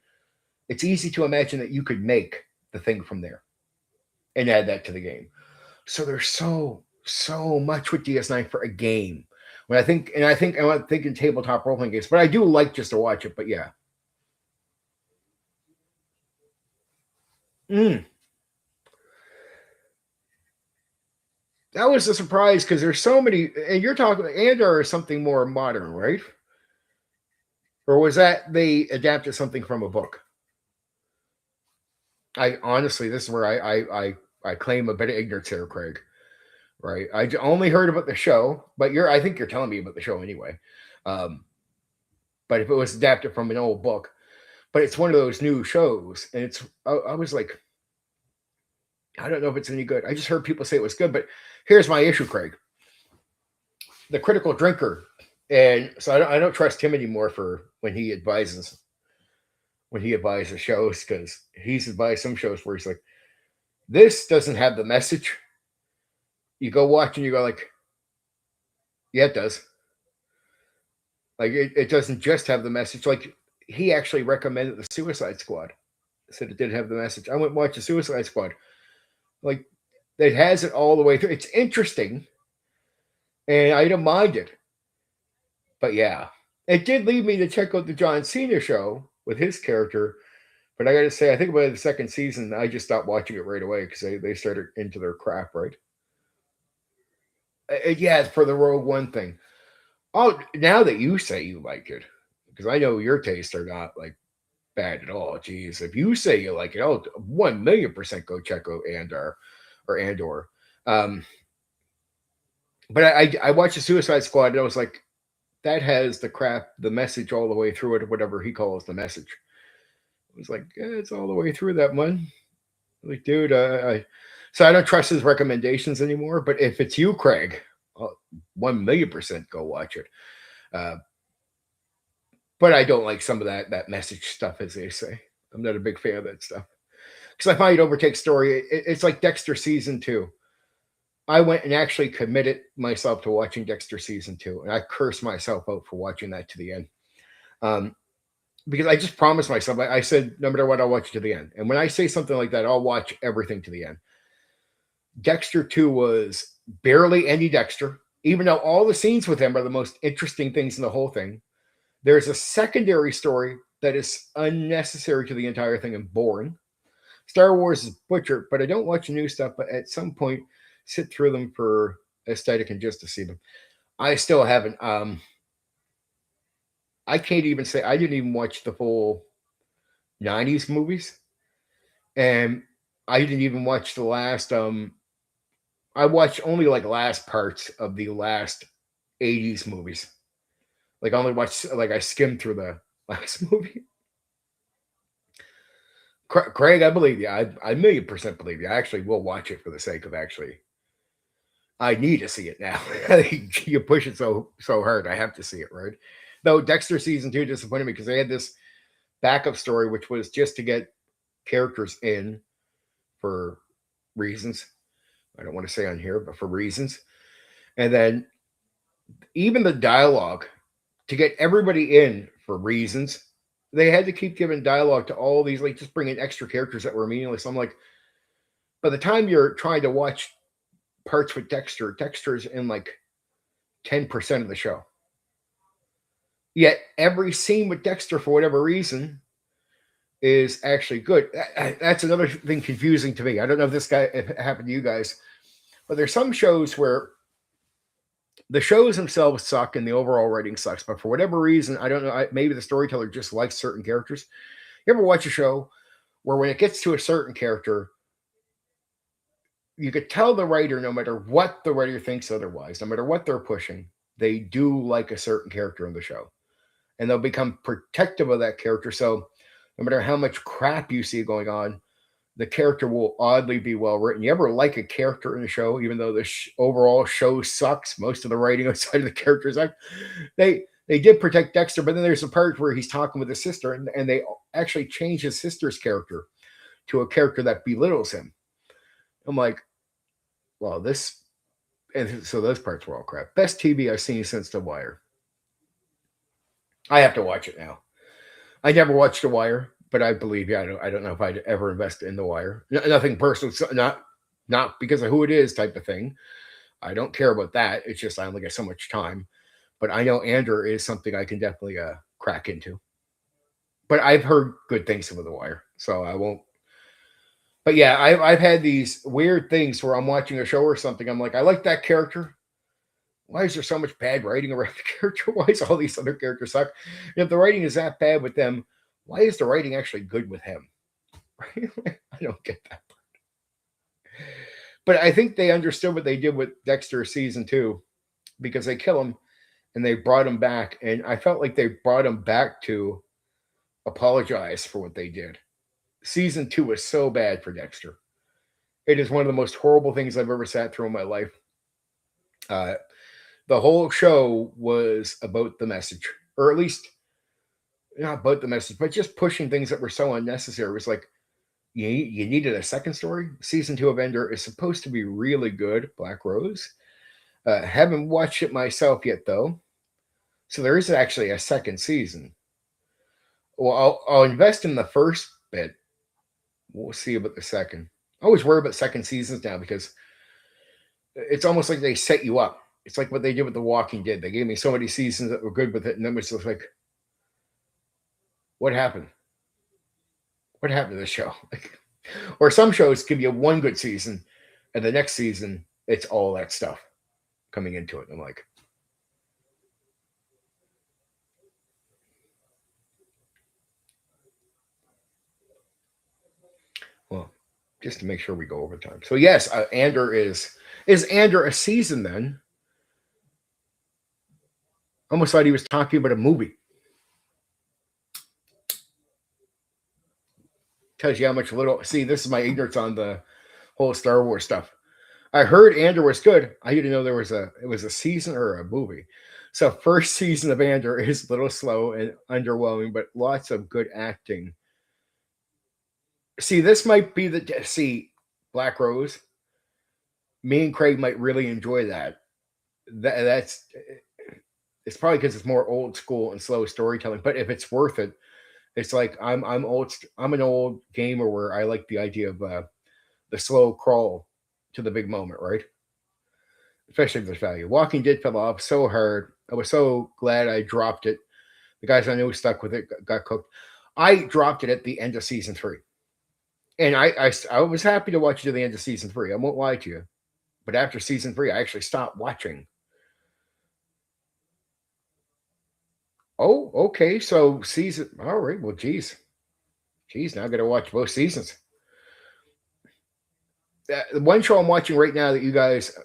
it's easy to imagine that you could make the thing from there and add that to the game. So there's so much with DS9 for a game. When I'm thinking tabletop role playing games, but I do like just to watch it. But yeah. That was a surprise because there's so many, and you're talking Andor is something more modern, right? Or was that they adapted something from a book? I honestly, this is where I claim a bit of ignorance here, Craig. Right? I only heard about the show, but I think you're telling me about the show anyway. But if it was adapted from an old book, but it's one of those new shows, and I was like, I don't know if it's any good. I just heard people say it was good, but here's my issue, Craig. The critical drinker, and so I don't trust him anymore for when he advises shows, because he's advised some shows where he's like, this doesn't have the message. You go watch and you go like, yeah, it does. Like it doesn't just have the message. Like he actually recommended the Suicide Squad. Said it did have the message. I went and watched the Suicide Squad. Like it has it all the way through. It's interesting, and I don't mind it. But yeah, it did lead me to check out the John Cena show with his character. But I got to say, I think by the second season, I just stopped watching it right away because they started into their crap, right? Yeah, for the Rogue One thing. Oh, now that you say you like it, because I know your tastes are not like bad at all. Jeez, if you say you like it, I'll 1,000,000% go check out Andor. But I watched the Suicide Squad and I was like, that has the message all the way through it, whatever he calls the message. I was like, yeah, it's all the way through that one. Like, dude, so I don't trust his recommendations anymore. But if it's you, Craig, 1,000,000% go watch it. But I don't like some of that message stuff, as they say. I'm not a big fan of that stuff because I find it overtakes story. It's like Dexter season 2. I went and actually committed myself to watching Dexter season 2, and I cursed myself out for watching that to the end. Because I just promised myself, I said, no matter what, I'll watch it to the end. And when I say something like that, I'll watch everything to the end. Dexter 2 was barely any Dexter, even though all the scenes with him are the most interesting things in the whole thing. There's a secondary story that is unnecessary to the entire thing and boring. Star Wars is butchered, but I don't watch new stuff, but at some point, sit through them for aesthetic and just to see them. I still haven't. I can't even say I didn't even watch the full 90s movies. And I didn't even watch the last I watched only like last parts of the last 80s movies. Like I only watched I skimmed through the last movie. Craig, I believe you. I 1,000,000% believe you. I actually will watch it for the sake of actually. I need to see it now. You push it so hard. I have to see it, right? Though Dexter season 2 disappointed me because they had this backup story, which was just to get characters in for reasons. I don't want to say on here, but for reasons. And then even the dialogue to get everybody in for reasons. They had to keep giving dialogue to all these, like just bringing extra characters that were meaningless. I'm like, by the time you're trying to watch parts with Dexter, Dexter's in like 10% of the show. Yet every scene with Dexter, for whatever reason, is actually good. That's another thing confusing to me. I don't know if if it happened to you guys, but there's some shows where the shows themselves suck and the overall writing sucks. But for whatever reason, I don't know. Maybe the storyteller just likes certain characters. You ever watch a show where when it gets to a certain character, you could tell the writer, no matter what the writer thinks otherwise, no matter what they're pushing, they do like a certain character in the show. And they'll become protective of that character. So no matter how much crap you see going on, the character will oddly be well written. You ever like a character in the show, even though the overall show sucks? Most of the writing outside of the characters, they did protect Dexter, but then there's a part where he's talking with his sister, and they actually change his sister's character to a character that belittles him. I'm like, well, this, and so those parts were all crap. Best TV I've seen since The Wire. I have to watch it now. I never watched The Wire, but I believe, I don't know if I'd ever invest in The Wire. Nothing personal, not because of who it is type of thing. I don't care about that. It's just I only get so much time. But I know Andor is something I can definitely crack into. But I've heard good things about The Wire, so I won't. But yeah, I've had these weird things where I'm watching a show or something. I'm like, I like that character. Why is there so much bad writing around the character? Why is all these other characters suck? And if the writing is that bad with them, why is the writing actually good with him? I don't get that part. But I think they understood what they did with Dexter season 2 because they kill him and they brought him back. And I felt like they brought him back to apologize for what they did. Season 2 was so bad for Dexter. It is one of the most horrible things I've ever sat through in my life. The whole show was about the message, or at least not about the message, but just pushing things that were so unnecessary. It was like, you needed a second story. Season 2 of Ender is supposed to be really good. Black Rose. Haven't watched it myself yet, though. So there is actually a second season. Well, I'll invest in the first bit. We'll see about the second. I always worry about second seasons now because it's almost like they set you up. It's like what they did with The Walking Dead. They gave me so many seasons that were good with it, and then it's just like, what happened? What happened to this show? Or some shows give you one good season, and the next season, it's all that stuff coming into it. I'm like, well, just to make sure we go over time. So yes, Andor is Andor a season then? Almost thought he was talking about a movie. Tells you how much little. See, this is my ignorance on the whole Star Wars stuff. I heard Andor was good. I didn't know it was a season or a movie. So first season of Andor is a little slow and underwhelming, but lots of good acting. See, this might be Black Rose. Me and Craig might really enjoy that. That's it's probably because it's more old school and slow storytelling. But if it's worth it, it's like I'm old. I'm an old gamer where I like the idea of the slow crawl to the big moment, right? Especially if there's value. Walking Dead fell off so hard. I was so glad I dropped it. The guys I knew stuck with it, got cooked. I dropped it at the end of season 3. And I was happy to watch it to the end of season 3. I won't lie to you. But after season 3, I actually stopped watching. Oh, okay. So season, all right. Well, geez, now I got to watch both seasons. The one show I'm watching right now that you guys,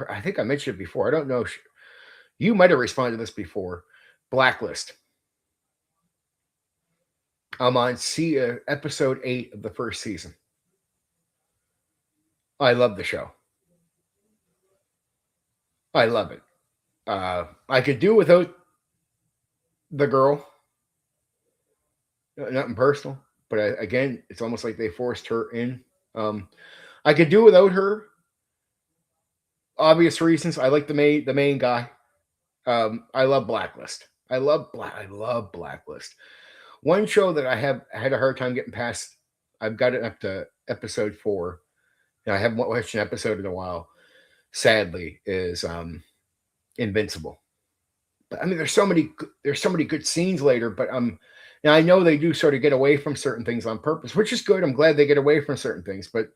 I think I mentioned it before. I don't know. You might have responded to this before. Blacklist. I'm on episode 8 of the first season. I love the show. I love it. I could do without the girl. Nothing personal, but again, it's almost like they forced her in. I could do without her. Obvious reasons. I like the main guy. I love Blacklist. I love Blacklist. One show that I have had a hard time getting past. I've got it up to episode 4. And I haven't watched an episode in a while. Sadly, is Invincible. But I mean, there's so many good scenes later. But now I know they do sort of get away from certain things on purpose, which is good. I'm glad they get away from certain things, but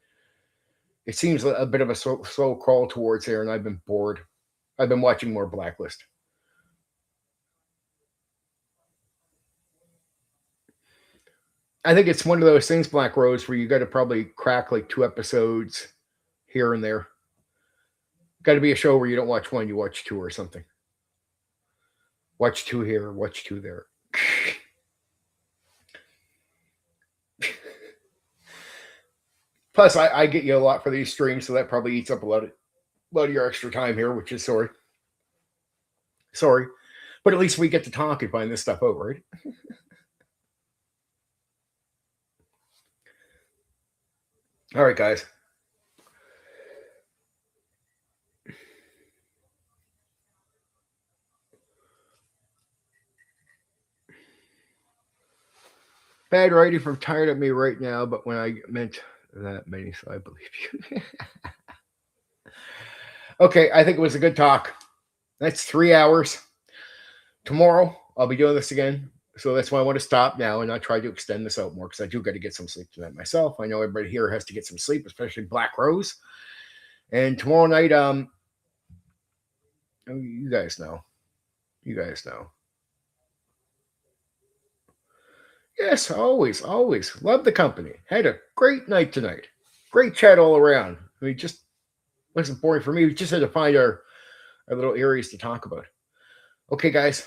it seems a bit of a slow crawl towards there, and I've been bored. I've been watching more Blacklist. I think it's one of those things, Black Rose, where you got to probably crack like 2 episodes here and there. Got to be a show where you don't watch 1, you watch 2 or something. Watch 2 here, watch 2 there. Plus, I get you a lot for these streams, so that probably eats up a lot of your extra time here, which is sorry. But at least we get to talk and find this stuff out, right? All right, guys. Bad writing from tired of me right now, but when I meant that many, so I believe you. Okay, I think it was a good talk. That's 3 hours. Tomorrow, I'll be doing this again. So that's why I want to stop now and not try to extend this out more, because I do got to get some sleep tonight myself. I know everybody here has to get some sleep, especially Black Rose. And tomorrow night, you guys know. Yes, always. Love the company. Had a great night tonight. Great chat all around. I mean, just wasn't boring for me. We just had to find our little areas to talk about. Okay, guys.